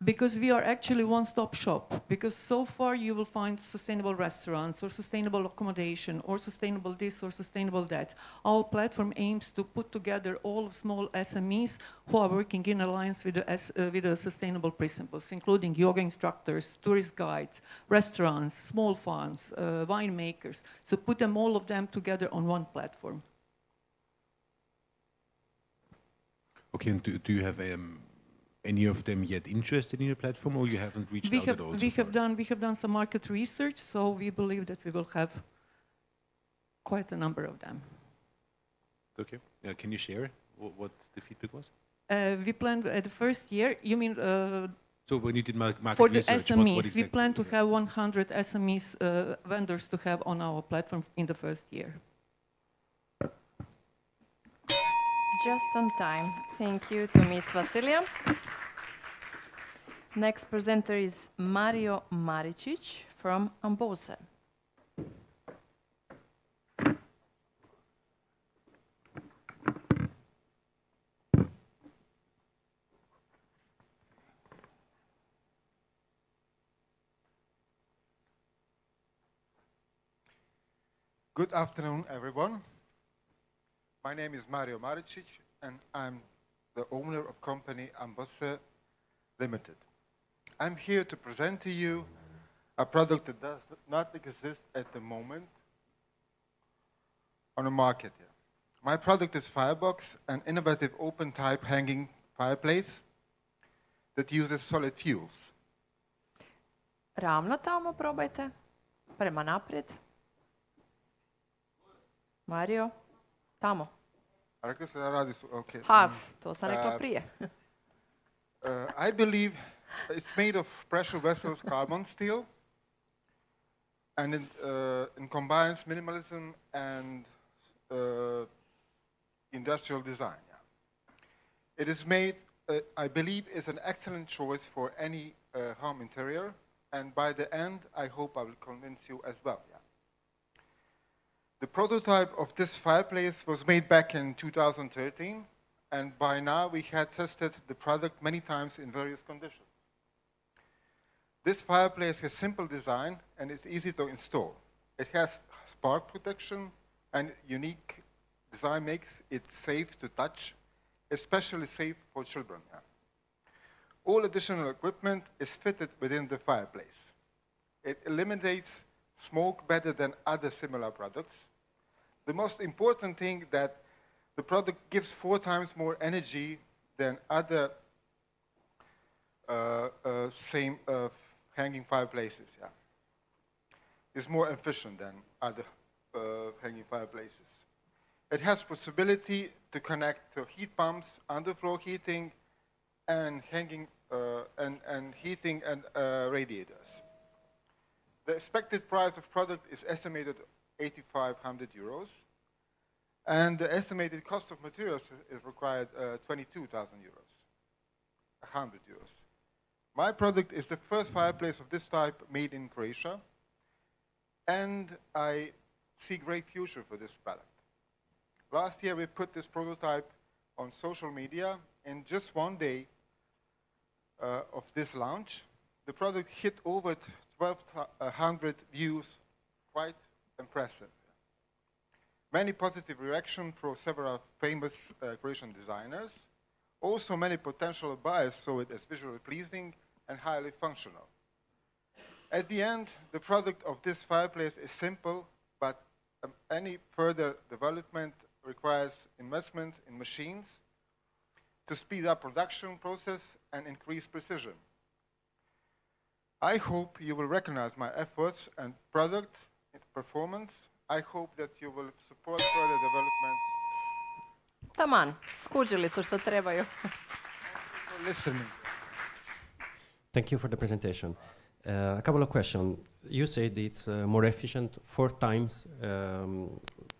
Because we are actually one-stop shop. Because so far you will find sustainable restaurants or sustainable accommodation or sustainable this or sustainable that. Our platform aims to put together all small SMEs who are working in alliance with the sustainable principles, including yoga instructors, tourist guides, restaurants, small farms, winemakers. So put them all of them together on one platform. Okay, and do you have any of them yet interested in your platform, or you haven't reached out at all? We have done some market research, so we believe that we will have quite a number of them. Okay. Can you share what the feedback was? We planned the first year. You mean? So when you did market for the research, SMEs, what exactly? we plan to have 100 SMEs vendors to have on our platform in the first year. Just on time. Thank you to Ms. Vasilia. Next presenter is Mario Maricic from Ambos. Good afternoon, everyone. My name is Mario Maricic, and I'm the owner of company Ambos Limited. I'm here to present to you a product that does not exist at the moment on the market yet. My product is Firebox, an innovative open-type hanging fireplace that uses solid fuels. Ravno tamo probajte. Prema naprijed. Mario, tamo. Rekli ste da radi su, okay. Ha, to sam rekla prije. I believe it's made of pressure vessels carbon steel, and it combines minimalism and industrial design. Yeah. It is made, I believe, is an excellent choice for any home interior, and by the end, I hope I will convince you as well. Yeah. The prototype of this fireplace was made back in 2013, and by now we had tested the product many times in various conditions. This fireplace has simple design and it's easy to install. It has spark protection, and unique design makes it safe to touch, especially safe for children. Yeah. All additional equipment is fitted within the fireplace. It eliminates smoke better than other similar products. The most important thing that the product gives 4 times more energy than other same hanging fireplaces. Yeah. It's more efficient than other hanging fireplaces. It has possibility to connect to heat pumps, underfloor heating, and hanging and heating and radiators. The expected price of product is estimated 8,500 euros, and the estimated cost of materials is required 22,000 euros, 100 euros. My product is the first fireplace of this type made in Croatia, and I see great future for this product. Last year we put this prototype on social media. In just 1 day of this launch, the product hit over 1,200 views, quite impressive. Many positive reactions from several famous Croatian designers. Also many potential buyers saw it as visually pleasing and highly functional. At the end, the product of this fireplace is simple, but any further development requires investment in machines to speed up production process and increase precision. I hope you will recognize my efforts and product performance. I hope that you will support further development. Taman, skužili su što trebaju. For listening. Thank you for the presentation. A couple of questions. You said it's more efficient, 4 times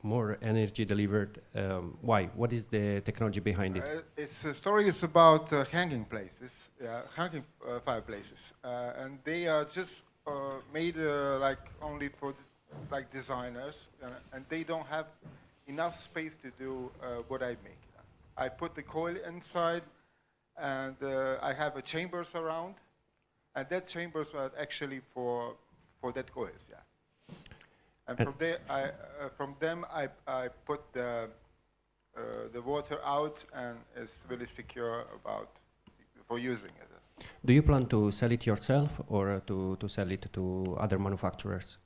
more energy delivered. Why? What is the technology behind it? The story is about hanging places, hanging fireplaces, and they are just made like only for like designers, and they don't have enough space to do what I make. I put the coil inside, and I have a chambers around, and that chambers are actually for that coils, yeah. And from there, from them, I put the water out, and it's really secure for using it. Do you plan to sell it yourself or to sell it to other manufacturers?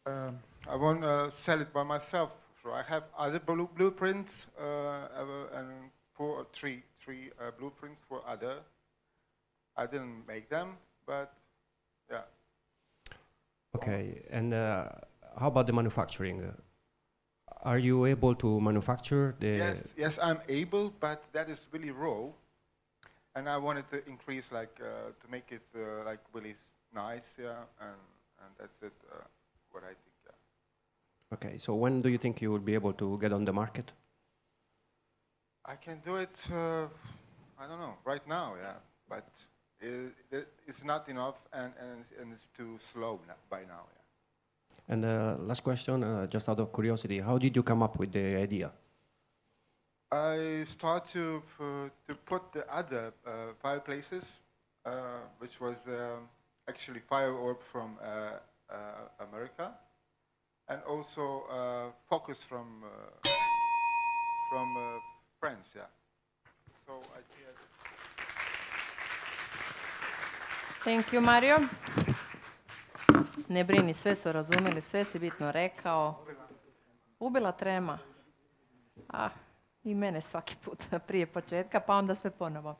I want to sell it by myself. So I have other blueprints and three blueprints for other. I didn't make them, but yeah. Okay, and how about the manufacturing? Are you able to manufacture the? Yes, I'm able, but that is really raw, and I wanted to increase, like, to make it like really nice, yeah, and that's it. What I think. Yeah. Okay, so when do you think you will be able to get on the market? I can do it. I don't know right now, yeah, but it's not enough, and it's too slow by now. Yeah. And last question, just out of curiosity, how did you come up with the idea? I start to put the other fireplaces, which was actually fire orb from America, and also focus from France, yeah. So I see it. Thank you, Mario. Ne brini, sve su razumjeli, sve si bitno rekao. Ubila trema. I mene svaki put prije početka, pa onda sve ponovo.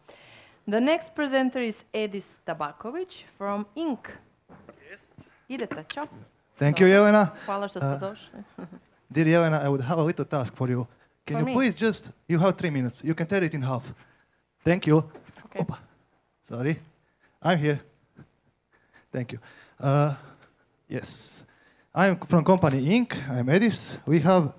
The next presenter is Edis Tabaković from Inc. Idete, čao. Thank you, Jelena. Hvala što ste došli. Dear Jelena, I would have a little task for you. Can For you me? please you have 3 minutes. You can tear it in half. Thank you. Okay. Opa. Sorry. I'm here. Thank you. Yes. I'm from company Inc. I'm Edis. We have,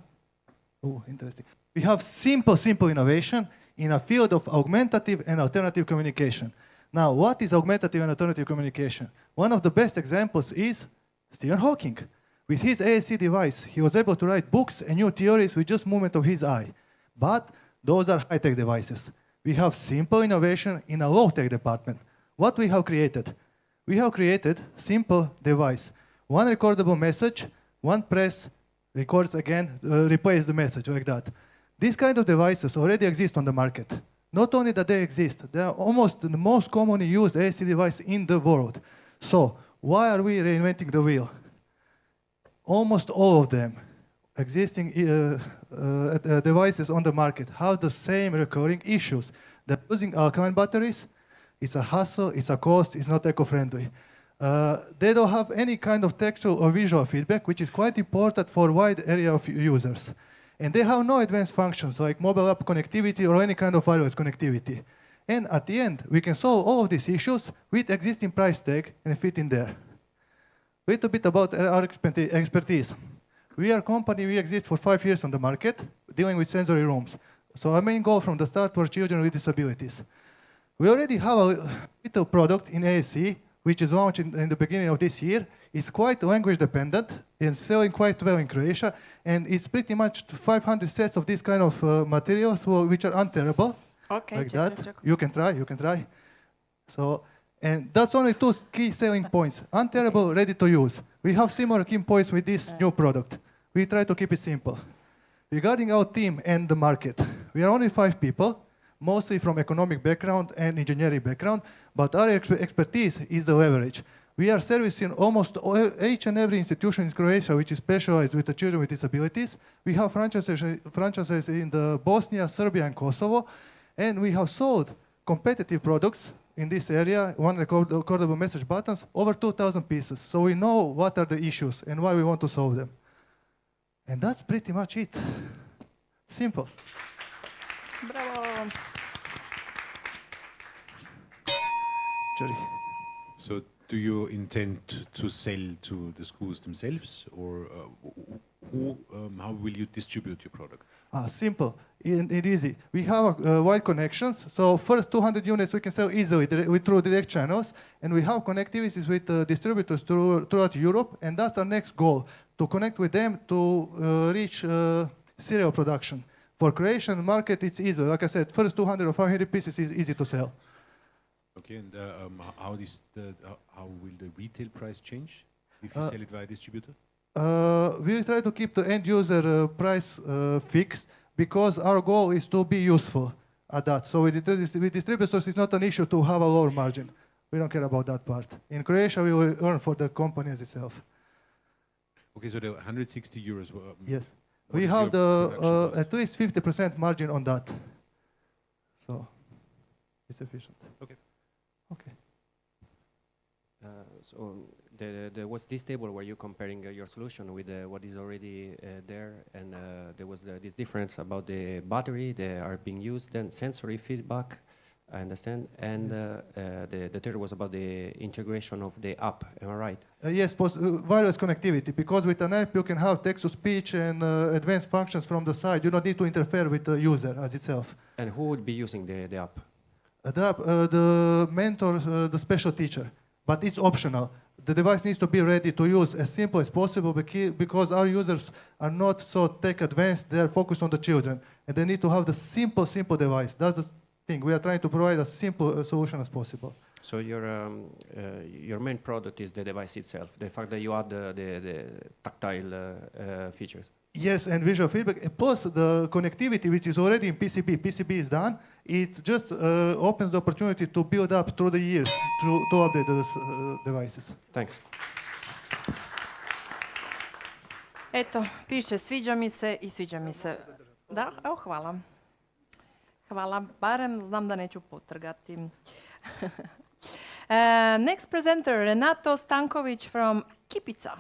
interesting. We have simple innovation in a field of augmentative and alternative communication. Now, what is augmentative and alternative communication? One of the best examples is Stephen Hawking. With his ASC device, he was able to write books and new theories with just movement of his eye. But those are high-tech devices. We have simple innovation in a low-tech department. What we have created? We have created simple device. One recordable message, one press, records again, replace the message like that. These kind of devices already exist on the market. Not only that they exist, they are almost the most commonly used ASC device in the world. So why are we reinventing the wheel? Almost all of them existing devices on the market have the same recurring issues. They're using alkaline batteries. It's a hassle, it's a cost, it's not eco-friendly. They don't have any kind of textual or visual feedback, which is quite important for a wide area of users. And they have no advanced functions like mobile app connectivity or any kind of wireless connectivity. And at the end, we can solve all of these issues with existing price tag and fit in there. A little bit about our expertise. We are a company, we exist for 5 years on the market, dealing with sensory rooms. So our main goal from the start was children with disabilities. We already have a little product in ASC, which is launched in the beginning of this year. It's quite language dependent and selling quite well in Croatia. And it's pretty much 500 sets of this kind of materials which are untearable. Okay, like check. that. You can try. So, and that's only 2 key selling points. Untearable, ready to use. We have similar key points with this new product. We try to keep it simple. Regarding our team and the market, we are only 5 people, mostly from economic background and engineering background, but our expertise is the leverage. We are servicing almost each and every institution in Croatia which is specialized with the children with disabilities. We have franchises in the Bosnia, Serbia, and Kosovo, and we have sold competitive products in this area, one recordable message buttons, over 2,000 pieces. So we know what are the issues and why we want to solve them. And that's pretty much it. Simple. Bravo. Jerry. So do you intend to sell to the schools themselves, or how will you distribute your product? Simple. It easy. We have wide connections. So first 200 units we can sell easily through direct channels, and we have connectivities with distributors throughout Europe, and that's our next goal, to connect with them to reach serial production. For creation and market, it's easy. Like I said, first 200 or 500 pieces is easy to sell. Okay, and how will the retail price change if you sell it via distributor? We try to keep the end user price fixed, because our goal is to be useful at that. So with distributors, it's not an issue to have a lower margin. We don't care about that part. In Croatia, we will earn for the company as itself. Okay, so the 160 euros. Yes. We have the at least 50% margin on that. So it's efficient. Okay. Okay. So what's this table where you're comparing your solution with what is already there, and there was this difference about the battery that are being used, then sensory feedback, I understand, and the third was about the integration of the app, am I right? Yes, wireless connectivity, because with an app you can have text-to-speech and advanced functions from the side. You don't need to interfere with the user as itself. And who would be using the app? The app, the mentor, the special teacher, but it's optional. The device needs to be ready to use as simple as possible, because our users are not so tech advanced. They are focused on the children, and they need to have the simple device. That's the thing. We are trying to provide as simple solution as possible. So your main product is the device itself, the fact that you add the tactile features. Yes, and visual feedback, plus the connectivity, which is already in PCB. PCB is done. It just opens the opportunity to build up through the years to update those devices. Thanks. Eto, piše sviđa mi se i sviđa mi se. Da, evo hvala. Hvala, barem znam da neću potrgati. Next presenter, Renato Stankovic from Kipica.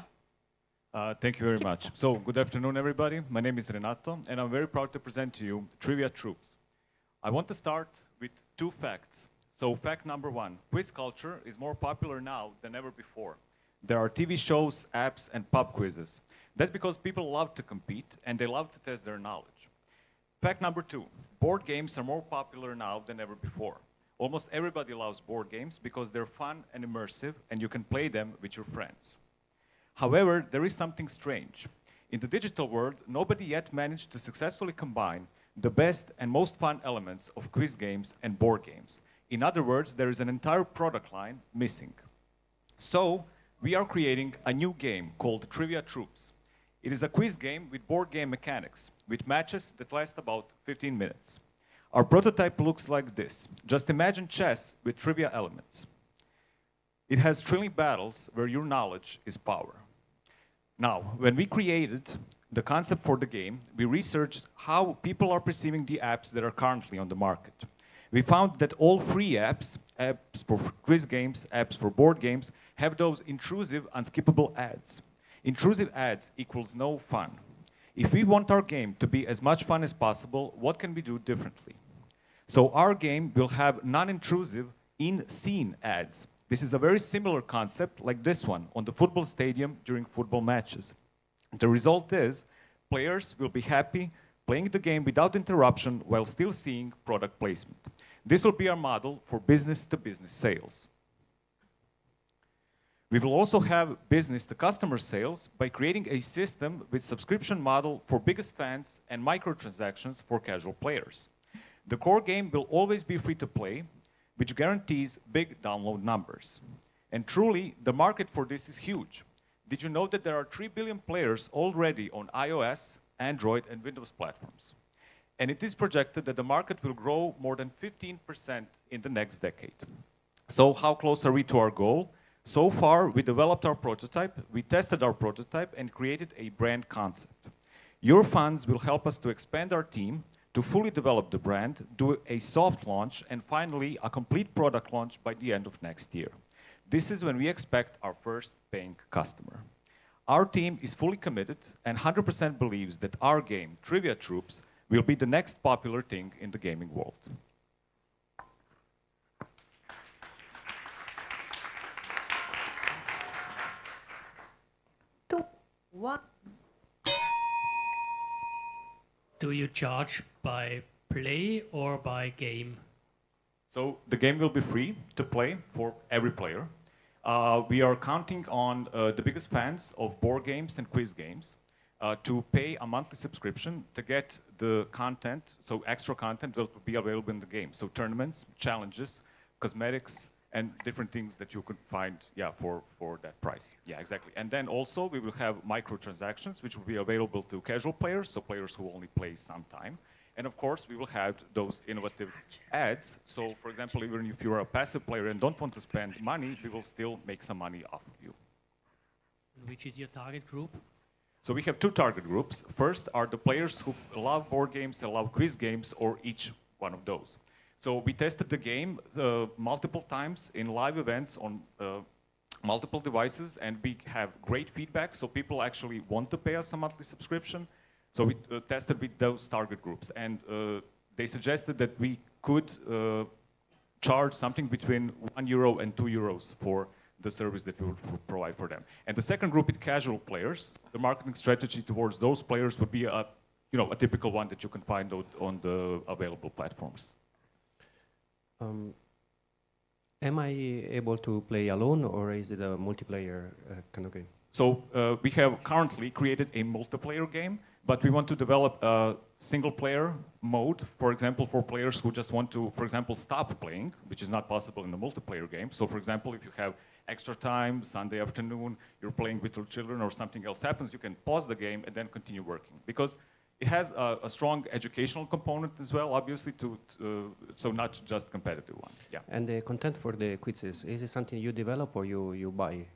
Thank you very much. So, good afternoon, everybody. My name is Renato, and I'm very proud to present to you Trivia Troops. I want to start with two facts. So, fact number one, quiz culture is more popular now than ever before. There are TV shows, apps, and pub quizzes. That's because people love to compete, and they love to test their knowledge. Fact number two, board games are more popular now than ever before. Almost everybody loves board games because they're fun and immersive, and you can play them with your friends. However, there is something strange. In the digital world, nobody yet managed to successfully combine the best and most fun elements of quiz games and board games. In other words, there is an entire product line missing. So, we are creating a new game called Trivia Troops. It is a quiz game with board game mechanics, with matches that last about 15 minutes. Our prototype looks like this. Just imagine chess with trivia elements. It has thrilling battles where your knowledge is power. Now, when we created the concept for the game, we researched how people are perceiving the apps that are currently on the market. We found that all free apps for quiz games, apps for board games, have those intrusive, unskippable ads. Intrusive ads equals no fun. If we want our game to be as much fun as possible, what can we do differently? So our game will have non-intrusive, in-scene ads. This is a very similar concept like this one on the football stadium during football matches. The result is players will be happy playing the game without interruption while still seeing product placement. This will be our model for business-to-business sales. We will also have business-to-customer sales by creating a system with subscription model for biggest fans and microtransactions for casual players. The core game will always be free to play, which guarantees big download numbers. And truly, the market for this is huge. Did you know that there are 3 billion players already on iOS, Android, and Windows platforms? And it is projected that the market will grow more than 15% in the next decade. So how close are we to our goal? So far, we developed our prototype, we tested our prototype, and created a brand concept. Your funds will help us to expand our team, to fully develop the brand, do a soft launch, and finally, a complete product launch by the end of next year. This is when we expect our first paying customer. Our team is fully committed and 100% believes that our game, Trivia Troops, will be the next popular thing in the gaming world. 1. do you charge by play or by game? So the game will be free to play for every player. We are counting on the biggest fans of board games and quiz games to pay a monthly subscription to get the content, so extra content will be available in the game. So tournaments, challenges, cosmetics, and different things that you could find, yeah, for that price. Yeah, exactly. And then also we will have microtransactions, which will be available to casual players, so players who only play sometime. And of course, we will have those innovative ads. So for example, even if you're a passive player and don't want to spend money, we will still make some money off of you. Which is your target group? So we have two target groups. First are the players who love board games and love quiz games, or each one of those. So we tested the game multiple times in live events on multiple devices, and we have great feedback. So people actually want to pay us a monthly subscription. So we tested with those target groups, and they suggested that we could charge something between €1 and €2 for the service that we would provide for them. And the second group is casual players. The marketing strategy towards those players would be a typical one that you can find on the available platforms. Am I able to play alone, or is it a multiplayer kind of game? So we have currently created a multiplayer game, but we want to develop a single-player mode, for example, for players who just want to, for example, stop playing, which is not possible in the multiplayer game. So, for example, if you have extra time, Sunday afternoon, you're playing with your children or something else happens, you can pause the game and then continue working. Because it has a strong educational component as well, obviously, so not just competitive one. Yeah. And the content for the quizzes, is it something you develop or you buy?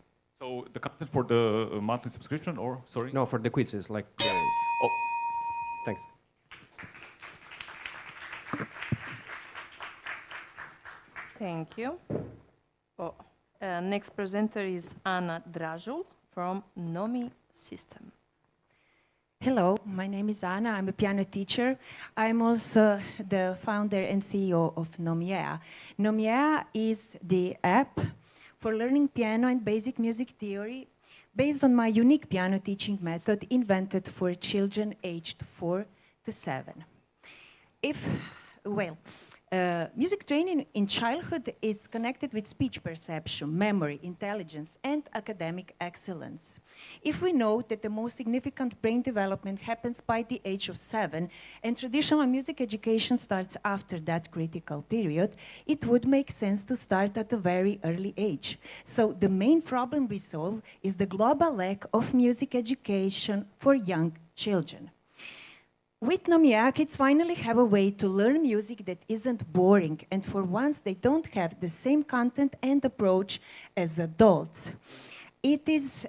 So the content for the monthly subscription, or, sorry? No, for the quizzes, like... Oh. Thanks. Thank you. Next presenter is Anna Dražul from Nomia system. Hello, my name is Anna. I'm a piano teacher. I'm also the founder and CEO of Nomia. Nomia is the app for learning piano and basic music theory based on my unique piano teaching method invented for children aged 4 to 7. Music training in childhood is connected with speech perception, memory, intelligence, and academic excellence. If we know that the most significant brain development happens by the age of 7, and traditional music education starts after that critical period, it would make sense to start at a very early age. So the main problem we solve is the global lack of music education for young children. With Nomia, kids finally have a way to learn music that isn't boring, and for once they don't have the same content and approach as adults. It is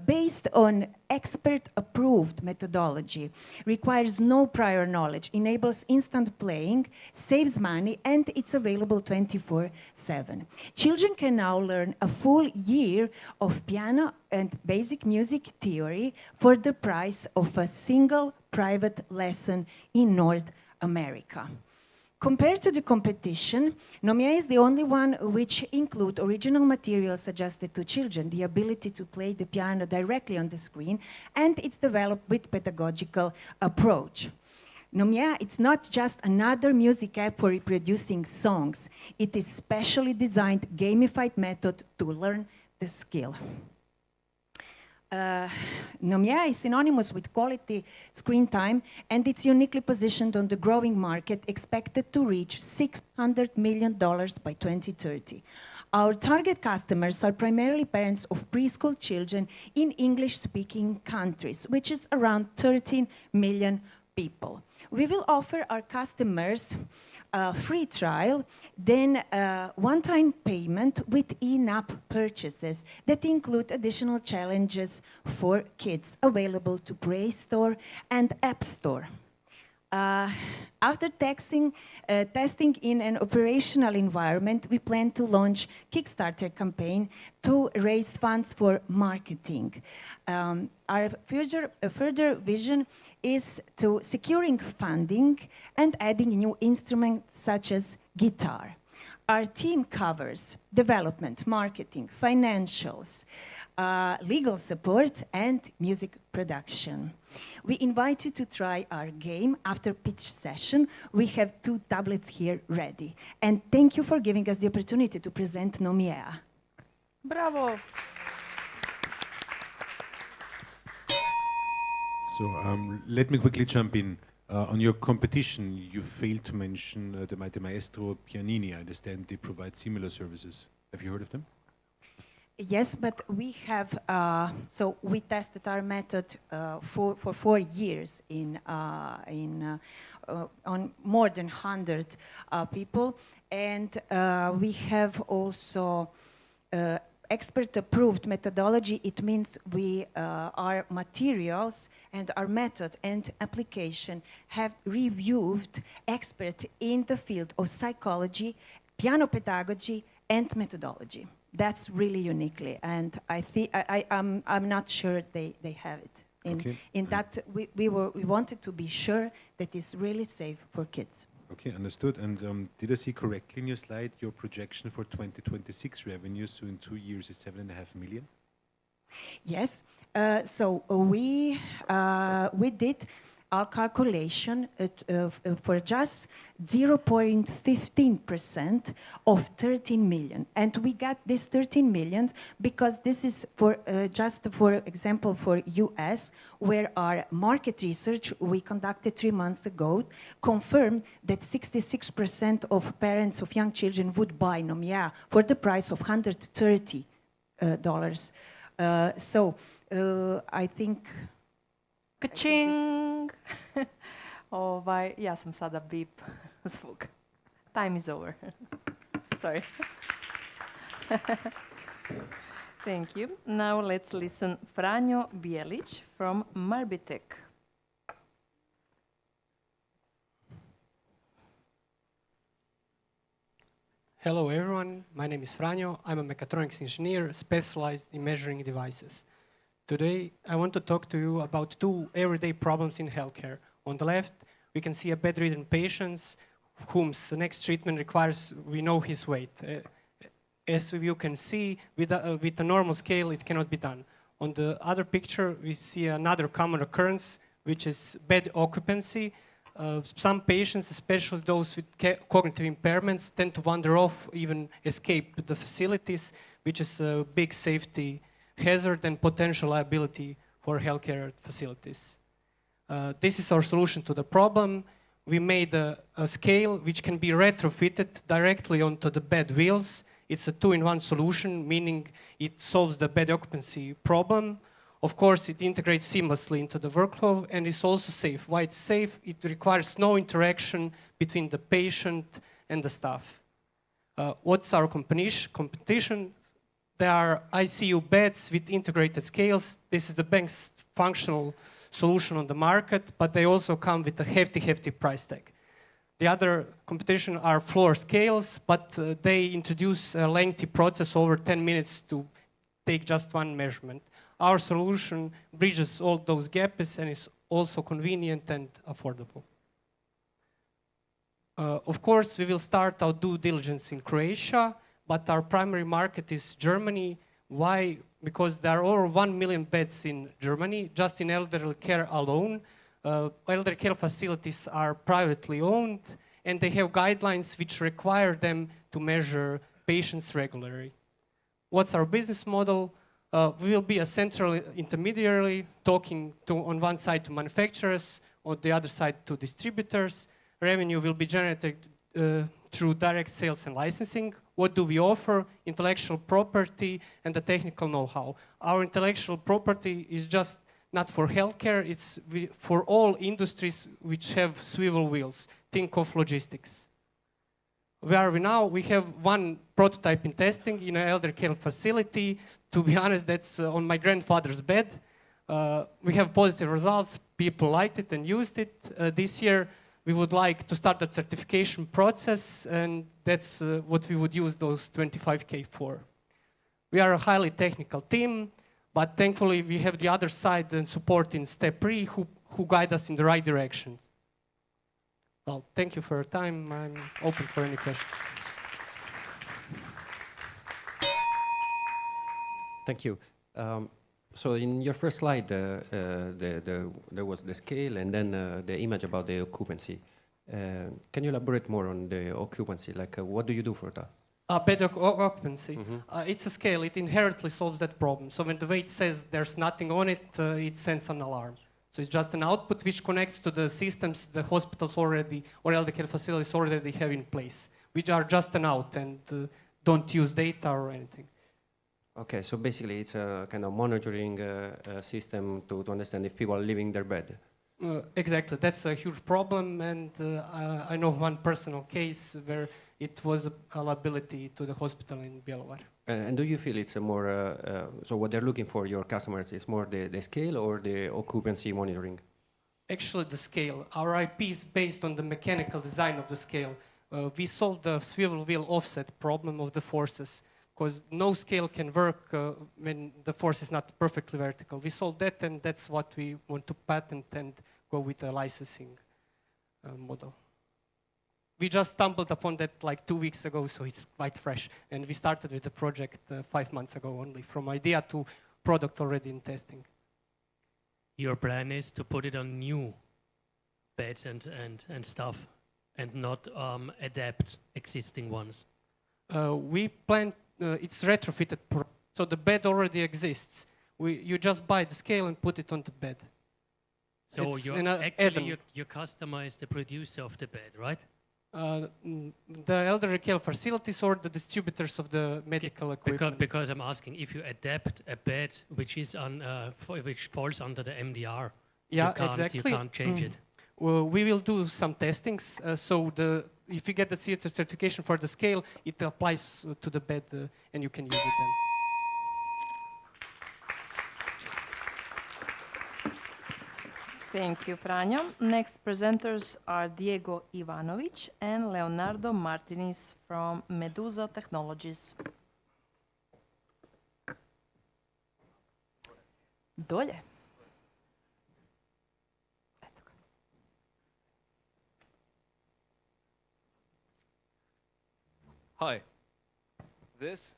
based on expert-approved methodology, requires no prior knowledge, enables instant playing, saves money, and it's available 24/7. Children can now learn a full year of piano and basic music theory for the price of a single private lesson in North America. Compared to the competition, Nomia is the only one which include original materials suggested to children, the ability to play the piano directly on the screen, and it's developed with pedagogical approach. Nomia, it's not just another music app for reproducing songs. It is specially designed gamified method to learn the skill. Nomia is synonymous with quality screen time, and it's uniquely positioned on the growing market, expected to reach $600 million by 2030. Our target customers are primarily parents of preschool children in English-speaking countries, which is around 13 million people. We will offer our customers a free trial, then one-time payment with in-app purchases that include additional challenges for kids available to Play Store and App Store. After testing in an operational environment, we plan to launch Kickstarter campaign to raise funds for marketing. Our further vision is to securing funding and adding new instruments such as guitar. Our team covers development, marketing, financials, legal support, and music production. We invite you to try our game after pitch session. We have 2 tablets here ready. And thank you for giving us the opportunity to present Nomia. Bravo! So let me quickly jump in. On your competition, you failed to mention the Mighty Maestro Pianini. I understand they provide similar services. Have you heard of them? Yes, but we have, so we tested our method for 4 years on more than 100 people, and we have also expert-approved methodology. It means our materials and our method and application have reviewed experts in the field of psychology, piano pedagogy, and methodology. That's really uniquely, and I'm not sure they have it. In that we wanted to be sure that it's really safe for kids. Okay, understood. And did I see correctly in your slide your projection for 2026 revenues, so in 2 years is 7.5 million? Yes. So we did our calculation for just 0.15% of 13 million. And we got this 13 million because this is for just for example for US, where our market research we conducted 3 months ago confirmed that 66% of parents of young children would buy Nomia for the price of $130. I think... Ka-ching! Ja sam sada bip zvuk. Time is over. Sorry. Thank you. Now let's listen Franjo Bijelić from Martic. Hello everyone, my name is Franjo. I'm a mechatronics engineer specialized in measuring devices. Today, I want to talk to you about 2 everyday problems in healthcare. On the left, we can see a bedridden patient whose next treatment requires, we know his weight. As you can see, with a normal scale, it cannot be done. On the other picture, we see another common occurrence, which is bed occupancy. Some patients, especially those with cognitive impairments, tend to wander off, even escape the facilities, which is a big safety hazard and potential liability for healthcare facilities. This is our solution to the problem. We made a scale which can be retrofitted directly onto the bed wheels. It's a 2-in-1 solution, meaning it solves the bed occupancy problem. Of course, it integrates seamlessly into the workflow and is also safe. Why it's safe? It requires no interaction between the patient and the staff. What's our competition? There are ICU beds with integrated scales. This is the best functional solution on the market, but they also come with a hefty price tag. The other competition are floor scales, but they introduce a lengthy process over 10 minutes to take just 1 measurement. Our solution bridges all those gaps and is also convenient and affordable. Of course, we will start our due diligence in Croatia, but our primary market is Germany. Why? Because there are over 1 million beds in Germany, just in elderly care alone. Elderly care facilities are privately owned, and they have guidelines which require them to measure patients regularly. What's our business model? We will be a central intermediary talking on one side to manufacturers, on the other side to distributors. Revenue will be generated through direct sales and licensing. What do we offer? Intellectual property and the technical know-how. Our intellectual property is just not for healthcare, it's for all industries which have swivel wheels. Think of logistics. Where are we now? We have 1 prototype in testing in an elder care facility. To be honest, that's on my grandfather's bed. We have positive results. People liked it and used it. This year, we would like to start the certification process, and that's what we would use those 25K for. We are a highly technical team, but thankfully we have the other side and support in step 3 who guide us in the right direction. Well, thank you for your time. I'm open for any questions. Thank you. So in your first slide, there was the scale and then the image about the occupancy. Can you elaborate more on the occupancy? Like, what do you do for that? Bed occupancy. It's a scale. It inherently solves that problem. So when the weight says there's nothing on it, it sends an alarm. So it's just an output which connects to the systems the hospitals already, or eldercare facilities already have in place, which are just an out and don't use data or anything. Okay, so basically it's a kind of monitoring system to understand if people are leaving their bed. Exactly, that's a huge problem, and I know one personal case where it was a liability to the hospital in Bjelovar. And do you feel it's a more, so what they're looking for, your customers, is more the scale or the occupancy monitoring? Actually, the scale. Our IP is based on the mechanical design of the scale. We solved the swivel wheel offset problem of the forces, because no scale can work when the force is not perfectly vertical. We solved that, and that's what we want to patent and go with a licensing model. We just stumbled upon that like 2 weeks ago, so it's quite fresh. And we started with the project 5 months ago only, from idea to product already in testing. Your plan is to put it on new beds and stuff, and not adapt existing ones. We plan, it's retrofitted, so the bed already exists. You just buy the scale and put it on the bed. So you customize the producer of the bed, right? The elderly care facilities or the distributors of the medical equipment. Because I'm asking, if you adapt a bed which is on which falls under the MDR, yeah, you can't change it. Well, we will do some testings. So if you get the CETA certification for the scale, it applies to the bed, and you can use it then. Thank you, Franjo. Next presenters are Diego Ivanovic and Leonardo Martinez from Medusa Technologies. Dolje. Hi. This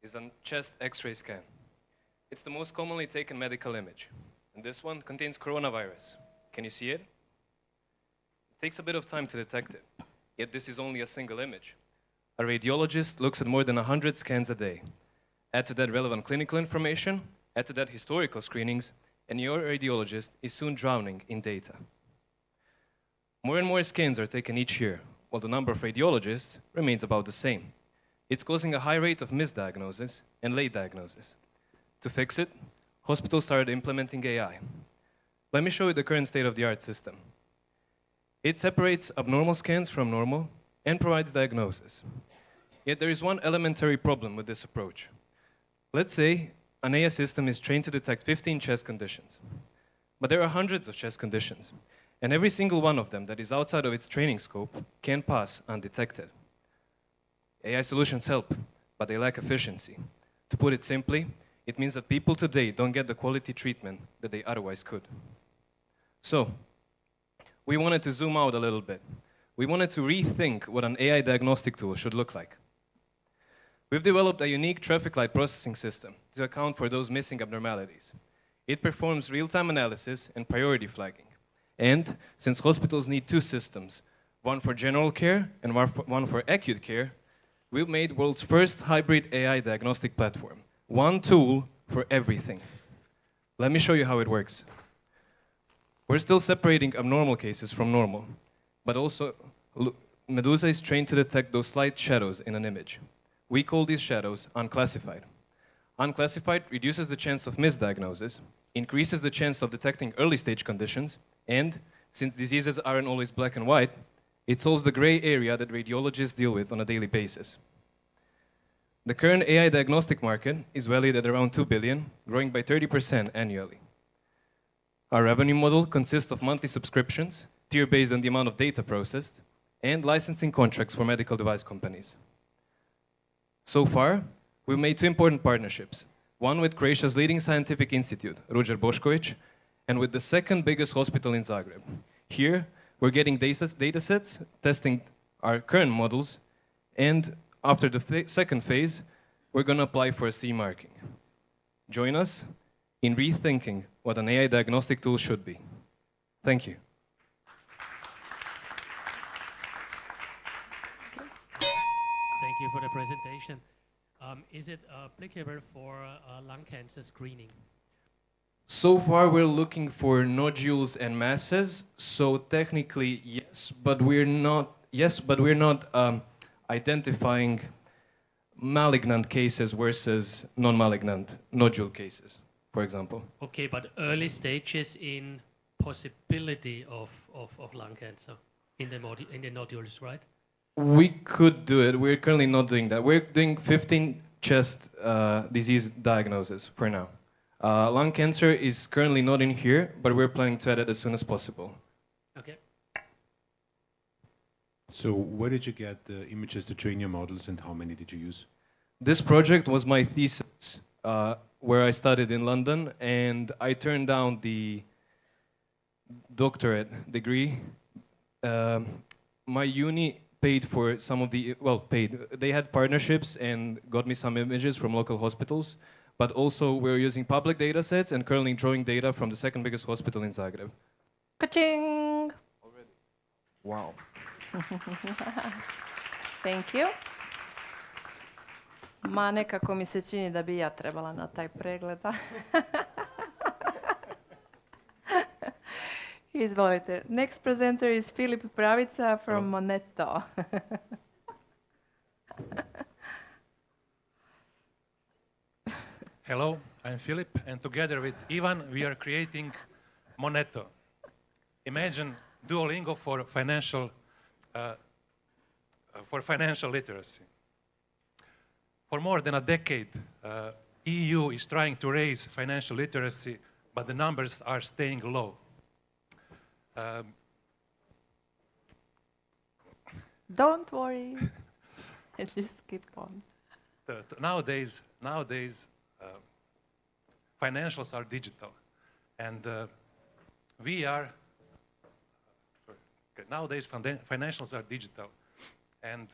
is a chest X-ray scan. It's the most commonly taken medical image. And this one contains coronavirus. Can you see it? It takes a bit of time to detect it, yet this is only a single image. A radiologist looks at more than 100 scans a day. Add to that relevant clinical information, add to that historical screenings, and your radiologist is soon drowning in data. More and more scans are taken each year, while the number of radiologists remains about the same. It's causing a high rate of misdiagnosis and late diagnosis. To fix it, hospitals started implementing AI. Let me show you the current state-of-the-art system. It separates abnormal scans from normal and provides diagnosis. Yet there is one elementary problem with this approach. Let's say an AI system is trained to detect 15 chest conditions. But there are hundreds of chest conditions, and every single one of them that is outside of its training scope can pass undetected. AI solutions help, but they lack efficiency. To put it simply, it means that people today don't get the quality treatment that they otherwise could. So, we wanted to zoom out a little bit. We wanted to rethink what an AI diagnostic tool should look like. We've developed a unique traffic light processing system to account for those missing abnormalities. It performs real-time analysis and priority flagging. And since hospitals need two systems, one for general care and one for acute care, we've made world's first hybrid AI diagnostic platform. One tool for everything. Let me show you how it works. We're still separating abnormal cases from normal, but also Medusa is trained to detect those slight shadows in an image. We call these shadows unclassified. Unclassified reduces the chance of misdiagnosis, increases the chance of detecting early stage conditions, and since diseases aren't always black and white, it solves the gray area that radiologists deal with on a daily basis. The current AI diagnostic market is valued at around 2 billion, growing by 30% annually. Our revenue model consists of monthly subscriptions, tier based on the amount of data processed, and licensing contracts for medical device companies. So far, we've made two important partnerships, one with Croatia's leading scientific institute, Ruđer Bošković, and with the second biggest hospital in Zagreb. Here, we're getting data sets, testing our current models, and after the second phase, we're going to apply for a CE marking. join us in rethinking what an AI diagnostic tool should be. Thank you. Thank you for the presentation. Is it applicable for lung cancer screening? So far, we're looking for nodules and masses. So technically, yes, but we're not. Yes, but we're not identifying malignant cases versus non-malignant nodule cases, for example. Okay, but early stages in possibility of lung cancer in the nodules, right? We could do it. We're currently not doing that. We're doing 15 chest disease diagnoses for now. Lung cancer is currently not in here, but we're planning to add it as soon as possible. Okay. So where did you get the images to train your models, and how many did you use? This project was my thesis, where I studied in London, and I turned down the doctorate degree. My uni paid for some of the, well, paid. They had partnerships and got me some images from local hospitals, but also we're using public data sets and currently drawing data from the second biggest hospital in Zagreb. Ka-ching! Already. Wow. Thank you. Ma nekako mi se čini da bi ja trebala na taj pregled. Izvolite. Next presenter is Filip Pravica from Monto. Hello, I'm Filip, and together with Ivan, we are creating Monto. Imagine Duolingo for financial literacy. For more than a decade, EU is trying to raise financial literacy, but the numbers are staying low. Don't worry. Just keep on. Nowadays, financials are digital, and nowadays financials are digital, and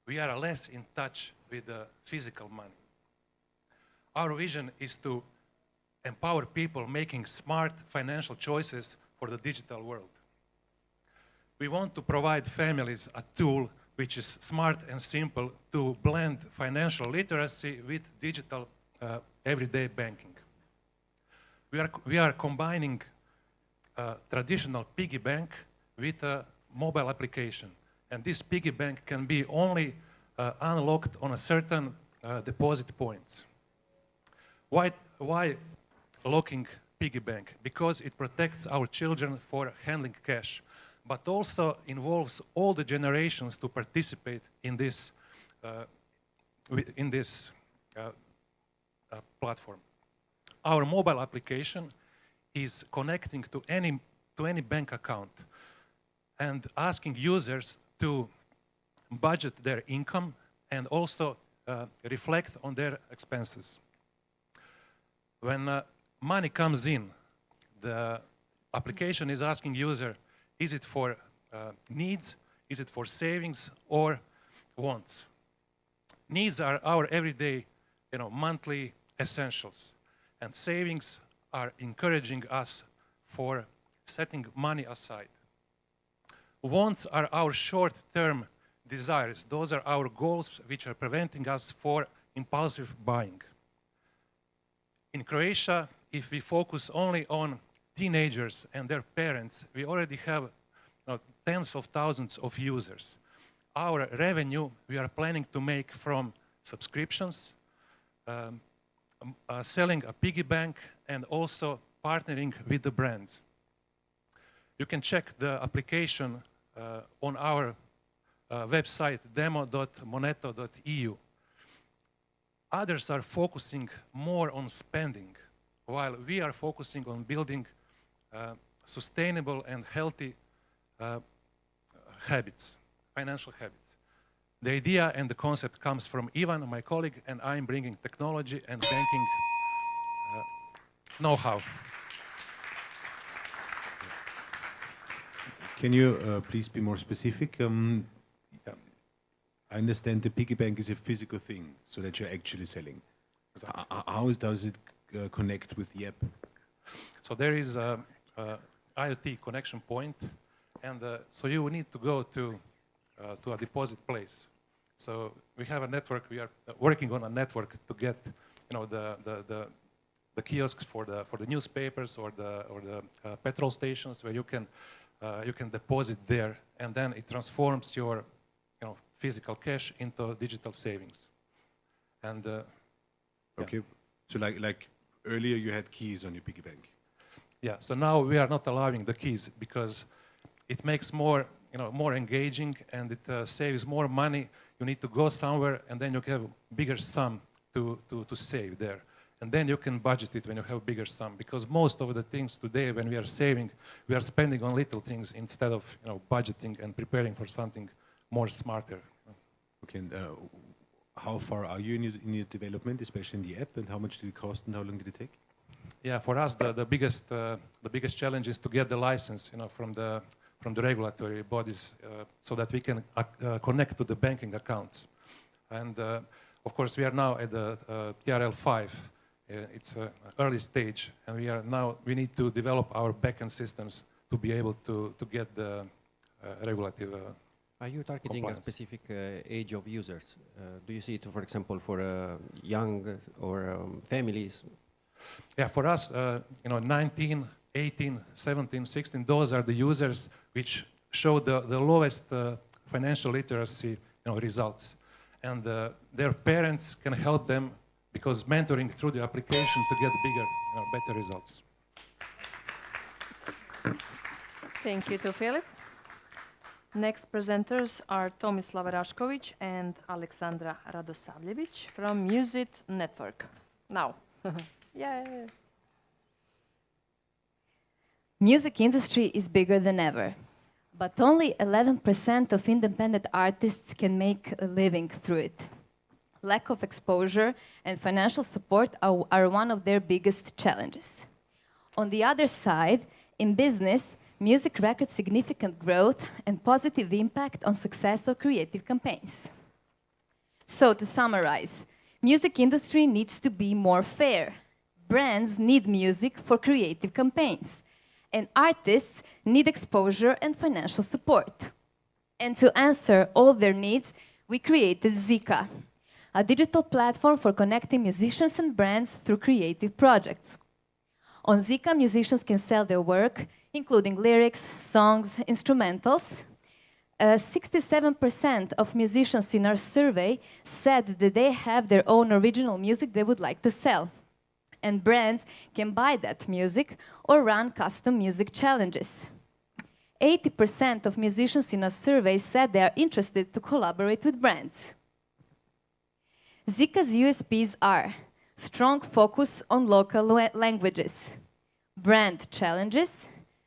we are less in touch with the physical money. Our vision is to empower people making smart financial choices for the digital world. We want to provide families a tool which is smart and simple to blend financial literacy with digital everyday banking. We are combining traditional piggy bank with a mobile application, and this piggy bank can be only unlocked on a certain deposit points. Why locking piggy bank? Because it protects our children for handling cash, but also involves all the generations to participate in this platform. Our mobile application is connecting to any bank account and asking users to budget their income and also reflect on their expenses. When money comes in, the application is asking user, is it for needs, is it for savings, or wants? Needs are our everyday, monthly essentials, and savings are encouraging us for setting money aside. Wants are our short-term desires. Those are our goals which are preventing us for impulsive buying. In Croatia, if we focus only on teenagers and their parents, we already have tens of thousands of users. Our revenue we are planning to make from subscriptions, selling a piggy bank, and also partnering with the brands. You can check the application on our website demo.moneto.eu. Others are focusing more on spending, while we are focusing on building sustainable and healthy habits, financial habits. The idea and the concept comes from Ivan, my colleague, and I'm bringing technology and banking know-how. Can you please be more specific? I understand the piggy bank is a physical thing, so that you're actually selling. How does it connect with the app? So there is a IoT connection point, and so you need to go to a deposit place. So we have a network. We are working on a network to get, the kiosks for the newspapers or the petrol stations where you can deposit there, and then it transforms your physical cash into digital savings. And okay, so like earlier you had keys on your piggy bank. Yeah, so now we are not allowing the keys because it makes more engaging, and it saves more money. You need to go somewhere, and then you have bigger sum to save there. And then you can budget it when you have bigger sum, because most of the things today when we are saving, we are spending on little things instead of budgeting and preparing for something more smarter. Okay, and how far are you in your development, especially in the app, and how much did it cost and how long did it take? Yeah, for us the biggest challenge is to get the license, from the regulatory bodies, so that we can connect to the banking accounts. And of course, we are now at the TRL 5. It's an early stage, and we need to develop our backend systems to be able to get the regulative. Are you targeting a specific age of users? Do you see it, for example, for young or families? Yeah, for us, 19, 18, 17, 16, those are the users which show the lowest financial literacy results. And their parents can help them, because mentoring through the application to get bigger, better results. Thank you to Filip. Next presenters are Tomislav Rašković and Aleksandra Radosavljević from Music Network. Now. Yay! Music industry is bigger than ever, but only 11% of independent artists can make a living through it. Lack of exposure and financial support are one of their biggest challenges. On the other side, in business, music records significant growth and positive impact on success of creative campaigns. So to summarize, music industry needs to be more fair. Brands need music for creative campaigns, and artists need exposure and financial support. And to answer all their needs, we created Zika, a digital platform for connecting musicians and brands through creative projects. On Zika, musicians can sell their work, including lyrics, songs, instrumentals. 67% of musicians in our survey said that they have their own original music they would like to sell. And brands can buy that music or run custom music challenges. 80% of musicians in a survey said they are interested to collaborate with brands. Zika's USPs are strong focus on local languages, brand challenges,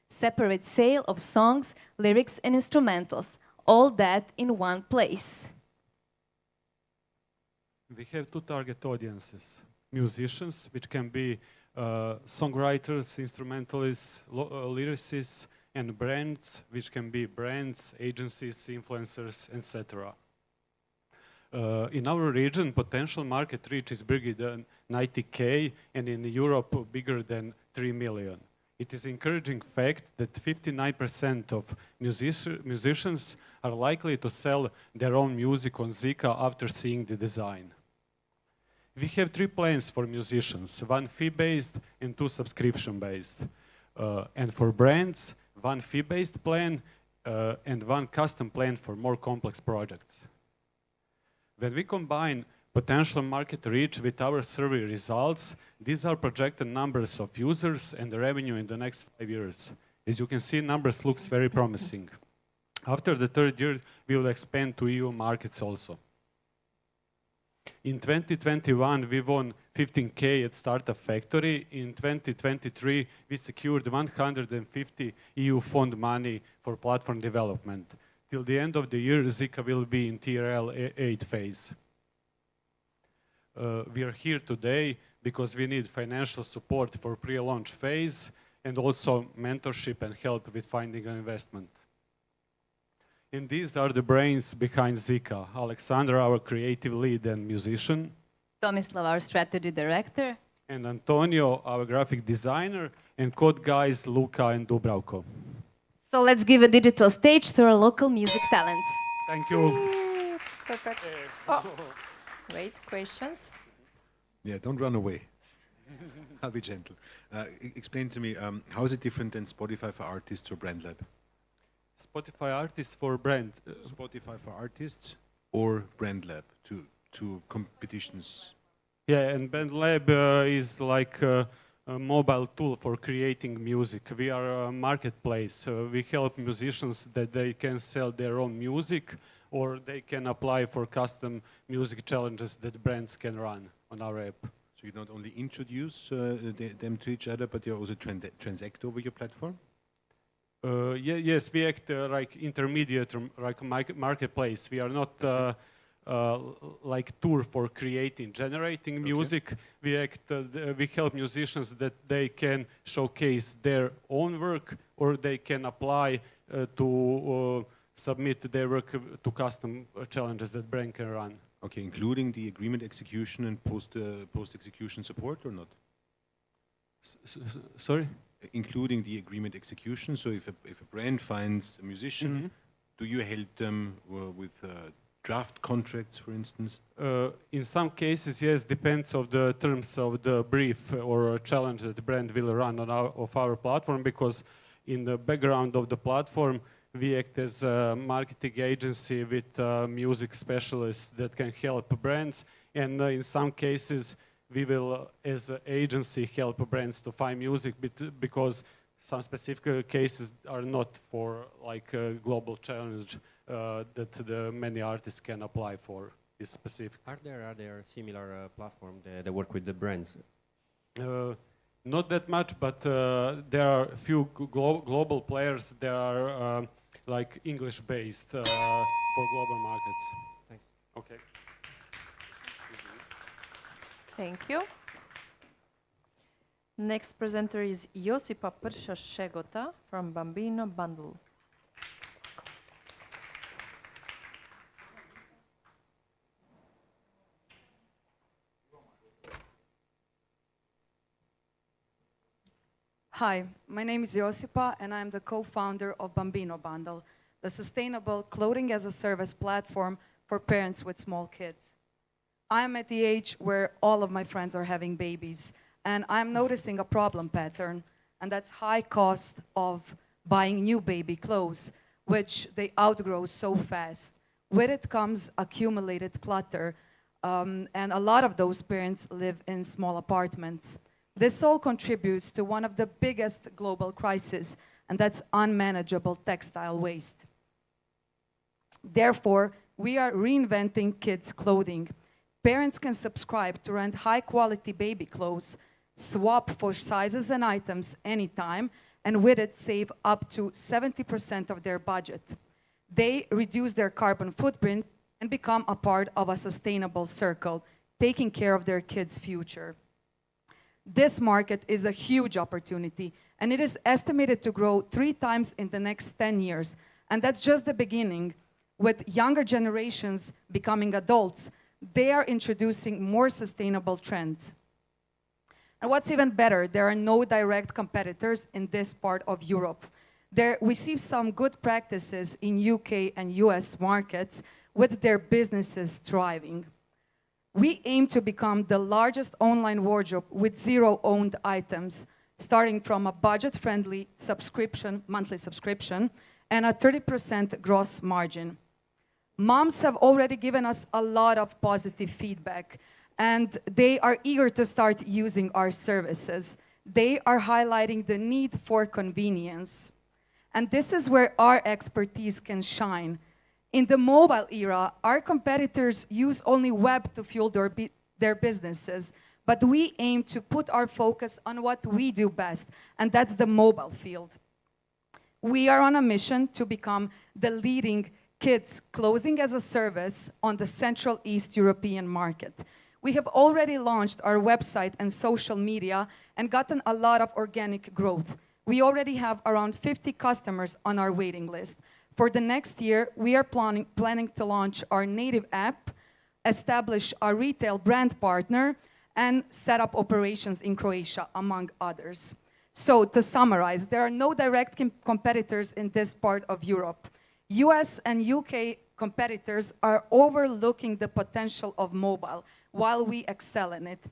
separate sale of songs, lyrics, and instrumentals, all that in one place. We have two target audiences. Musicians, which can be songwriters, instrumentalists, lyricists, and brands, which can be brands, agencies, influencers, etc. In our region, potential market reach is bigger than 90K, and in Europe, bigger than 3 million. It is an encouraging fact that 59% of musicians are likely to sell their own music on Zika after seeing the design. We have 3 plans for musicians, 1 fee-based and 2 subscription-based. And for brands, 1 fee-based plan and 1 custom plan for more complex projects. When we combine potential market reach with our survey results, these are projected numbers of users and the revenue in the next 5 years. As you can see, numbers looks very promising. After the 3rd year, we will expand to EU markets also. In 2021, we won 15K at Startup Factory. In 2023, we secured 150 EU fund money for platform development. Till the end of the year, Zika will be in TRL 8 phase. We are here today because we need financial support for pre-launch phase and also mentorship and help with finding an investment. And these are the brains behind Zika. Alexandra, our creative lead and musician. Tomislav, our strategy director. and Antonio, our graphic designer, and code guys Luka and Dubravko. So let's give a digital stage to our local music talents. Thank you. Perfect. Oh. Wait, questions? Yeah, don't run away. I'll be gentle. Explain to me, how is it different than Spotify for Artists or BrandLab? Spotify Artists for brand. Spotify for Artists or BrandLab, two competitions. Yeah, and BandLab is like a mobile tool for creating music. We are a marketplace. We help musicians that they can sell their own music, or they can apply for custom music challenges that brands can run on our app. So you not only introduce them to each other, but you also transact over your platform? Yes, we act like intermediate, like marketplace. We are not like tour for creating, generating music. We act, we help musicians that they can showcase their own work, or they can apply to submit their work to custom challenges that brand can run. Okay, including the agreement execution and post-execution support, or not? Sorry? Including the agreement execution. So if a brand finds a musician, do you help them with draft contracts, for instance? In some cases, yes, depends of the terms of the brief or challenge that the brand will run on our platform, because in the background of the platform, we act as a marketing agency with music specialists that can help brands, and in some cases, we will, as an agency, help brands to find music, because some specific cases are not for like a global challenge that the many artists can apply for. Is specific. Are there similar platforms that work with the brands? Not that much, but there are a few global players that are like English-based for global markets. Thanks. Okay. Thank you. Next presenter is Josipa Prša-Šegota from Bambino Bundle. Hi, my name is Josipa, and I'm the co-founder of Bambino Bundle, the sustainable clothing as a service platform for parents with small kids. I'm at the age where all of my friends are having babies, and I'm noticing a problem pattern, and that's high cost of buying new baby clothes, which they outgrow so fast. With it comes accumulated clutter, and a lot of those parents live in small apartments. This all contributes to one of the biggest global crises, and that's unmanageable textile waste. Therefore, we are reinventing kids' clothing. Parents can subscribe to rent high-quality baby clothes, swap for sizes and items anytime, and with it save up to 70% of their budget. They reduce their carbon footprint and become a part of a sustainable circle, taking care of their kids' future. This market is a huge opportunity, and it is estimated to grow 3 times in the next 10 years. And that's just the beginning. With younger generations becoming adults, they are introducing more sustainable trends. And what's even better, there are no direct competitors in this part of Europe. We see some good practices in UK and US markets with their businesses thriving. We aim to become the largest online wardrobe with 0 owned items, starting from a budget-friendly subscription, monthly subscription, and a 30% gross margin. Moms have already given us a lot of positive feedback, and they are eager to start using our services. They are highlighting the need for convenience. And this is where our expertise can shine. In the mobile era, our competitors use only web to fuel their businesses, but we aim to put our focus on what we do best, and that's the mobile field. We are on a mission to become the leading kids clothing as a service on the Central East European market. We have already launched our website and social media and gotten a lot of organic growth. We already have around 50 customers on our waiting list. For the next year, we are planning to launch our native app, establish our retail brand partner, and set up operations in Croatia, among others. So to summarize, there are no direct competitors in this part of Europe. US and UK competitors are overlooking the potential of mobile while we excel in it.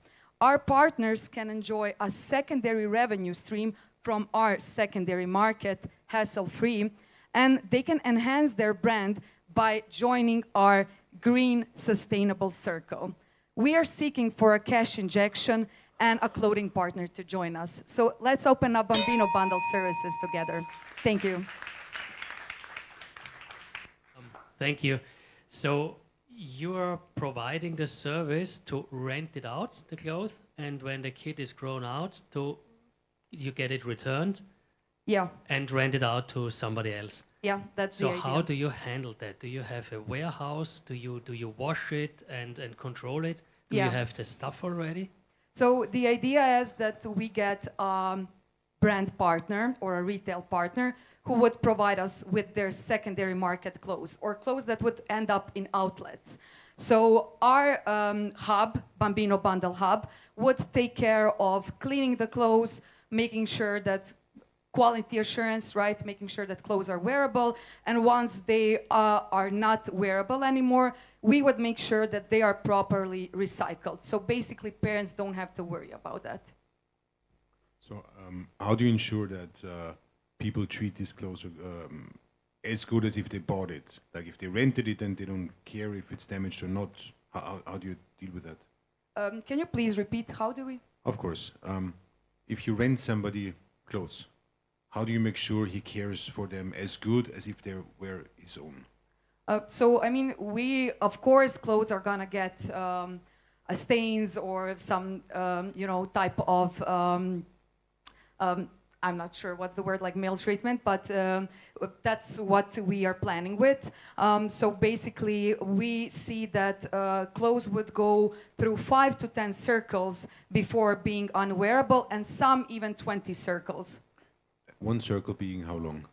Our partners can enjoy a secondary revenue stream from our secondary market, hassle-free, and they can enhance their brand by joining our green sustainable circle. We are seeking for a cash injection and a clothing partner to join us. So let's open up Bambino Bundle services together. Thank you. Thank you. So you are providing the service to rent it out, the clothes, and when the kid is grown out, you get it returned? Yeah. And rent it out to somebody else? Yeah, that's the idea. So how do you handle that? Do you have a warehouse? Do you wash it and control it? Do you have the stuff already? So the idea is that we get a brand partner or a retail partner who would provide us with their secondary market clothes or clothes that would end up in outlets. So our hub, Bambino Bundle Hub, would take care of cleaning the clothes, making sure that quality assurance, right? Making sure that clothes are wearable. And once they are not wearable anymore, we would make sure that they are properly recycled. So basically, parents don't have to worry about that. So how do you ensure that people treat these clothes as good as if they bought it? Like if they rented it and they don't care if it's damaged or not, how do you deal with that? Can you please repeat, how do we? Of course. If you rent somebody clothes, how do you make sure he cares for them as good as if they were his own? So, I mean, of course, clothes are gonna get stains or some, type of, I'm not sure what's the word, like maltreatment, but that's what we are planning with. So basically, we see that clothes would go through 5 to 10 circles before being unwearable, and some even 20 circles. One circle being how long?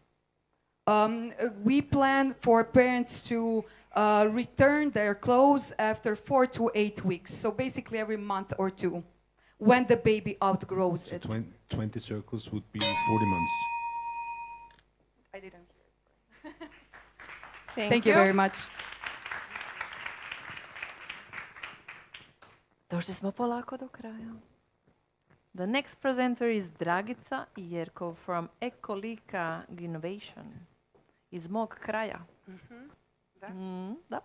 We plan for parents to return their clothes after 4 to 8 weeks. So basically every month or two, when the baby outgrows it. 20 circles would be 40 months. I didn't hear it. Thank you very much. Došli smo polako do kraja. The next presenter is Dragica Jerkov from Ekolika Innovation iz mog kraja. Da.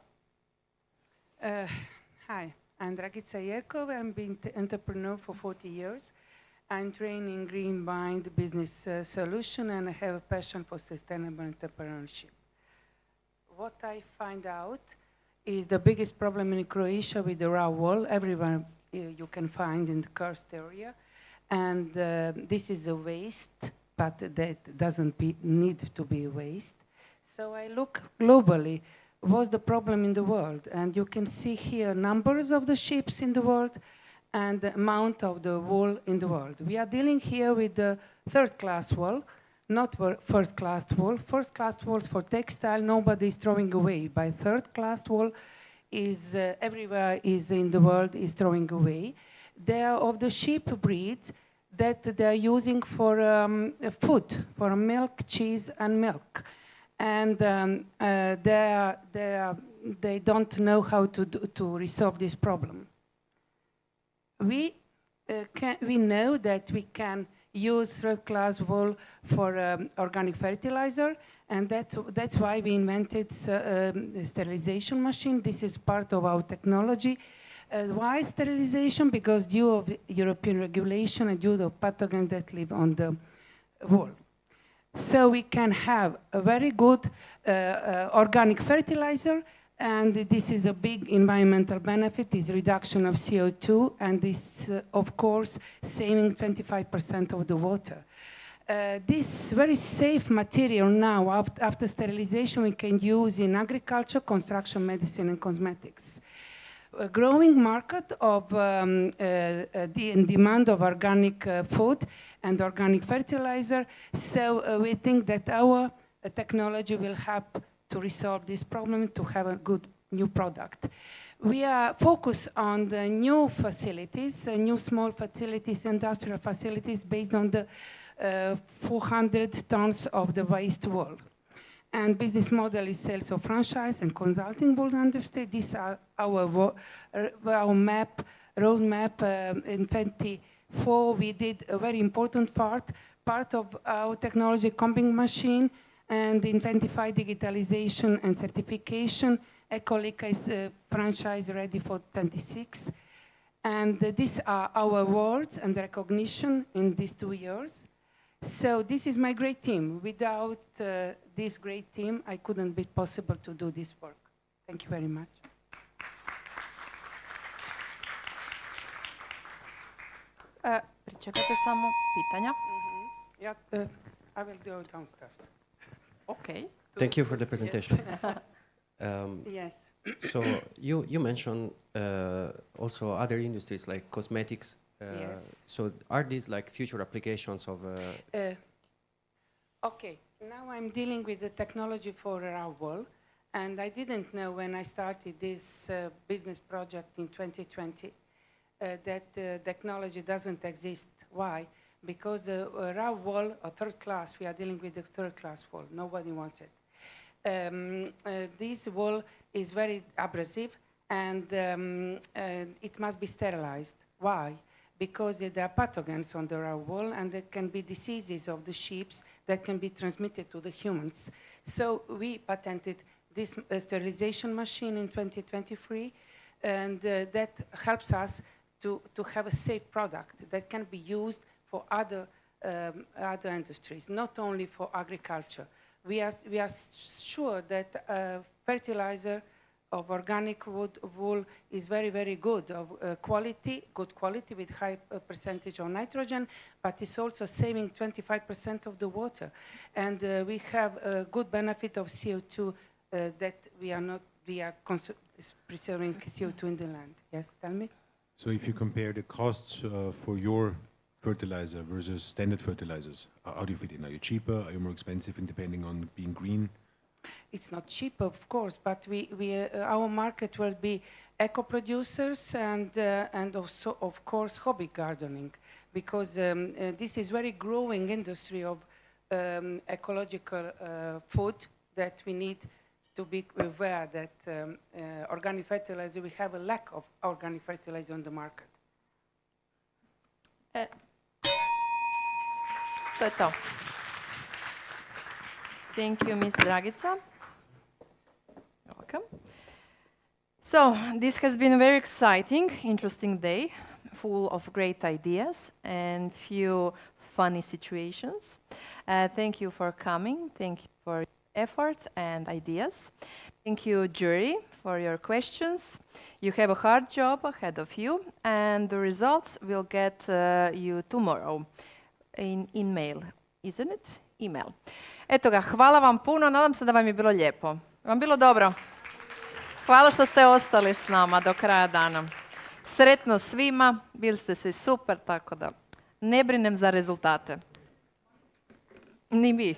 Hi, I'm Dragica Jerkov. I've been an entrepreneur for 40 years. I'm trained in Green Bind business solution, and I have a passion for sustainable entrepreneurship. What I find out is the biggest problem in Croatia with the raw wool. Everyone you can find in the karst area. And this is a waste, but that doesn't need to be a waste. So I look globally, what's the problem in the world? And you can see here numbers of the ships in the world and the amount of the wool in the world. We are dealing here with the third-class wool, not first-class wool. First-class wool for textile, nobody is throwing away. By third-class wool is everywhere is in the world is throwing away. They are of the sheep breeds that they are using for food, for milk, cheese, and milk. And they don't know how to resolve this problem. We know that we can use third-class wool for organic fertilizer, and that's why we invented a sterilization machine. This is part of our technology. Why sterilization? Because due of European regulation and due to pathogens that live on the wool. So we can have a very good organic fertilizer, and this is a big environmental benefit, is reduction of CO2, and this, of course, saving 25% of the water. This very safe material now, after sterilization, we can use in agriculture, construction, medicine, and cosmetics. A growing market of the demand of organic food and organic fertilizer. So we think that our technology will help to resolve this problem, to have a good new product. we are focused on the new facilities, new small facilities, industrial facilities based on the 400 tons of the waste wall. And business model is sales of franchise and consulting would understand. These are our roadmap. In 24, we did a very important part of our technology combing machine, and in 25, digitalization and certification. Ecolica is franchise ready for 26. And these are our awards and recognition in these 2 years. So this is my great team. Without this great team, I couldn't be possible to do this work. Thank you very much. Pričekajte samo pitanja. I will go downstairs. Okay. Thank you for the presentation. Yes. So you mentioned also other industries like cosmetics. Yes. So are these like future applications of? Okay. Now I'm dealing with the technology for our wall, and I didn't know when I started this business project in 2020 that technology doesn't exist. Why? Because the raw wall, a third class, we are dealing with the third class wall. Nobody wants it. This wall is very abrasive, and it must be sterilized. Why? Because there are pathogens on the raw wall, and there can be diseases of the sheep that can be transmitted to the humans. So we patented this sterilization machine in 2023, and that helps us to have a safe product that can be used for other industries, not only for agriculture. We are sure that fertilizer of organic wool is very, very good, of good quality with high percentage of nitrogen, but it's also saving 25% of the water. And we have a good benefit of CO2 that we are preserving CO2 in the land. Yes, tell me. So if you compare the costs for your fertilizer versus standard fertilizers, how do you fit in? Are you cheaper? Are you more expensive in depending on being green? It's not cheap, of course, but our market will be eco-producers and also, of course, hobby gardening, because this is very growing industry of ecological food that we need to be aware that organic fertilizer, we have a lack of organic fertilizer on the market. To je to. Thank you, Ms. Dragica. You're welcome. So, this has been a very exciting, interesting day, full of great ideas and few funny situations. Thank you for coming. Thank you for your effort and ideas. Thank you, jury, for your questions. You have a hard job ahead of you, and the results will get you tomorrow in mail, isn't it? Email. Eto ga, hvala vam puno, nadam se da vam je bilo lijepo. Vam bilo dobro? Hvala što ste ostali s nama do kraja dana. Sretno svima, bili ste svi super, tako da ne brinem za rezultate. Ni mi.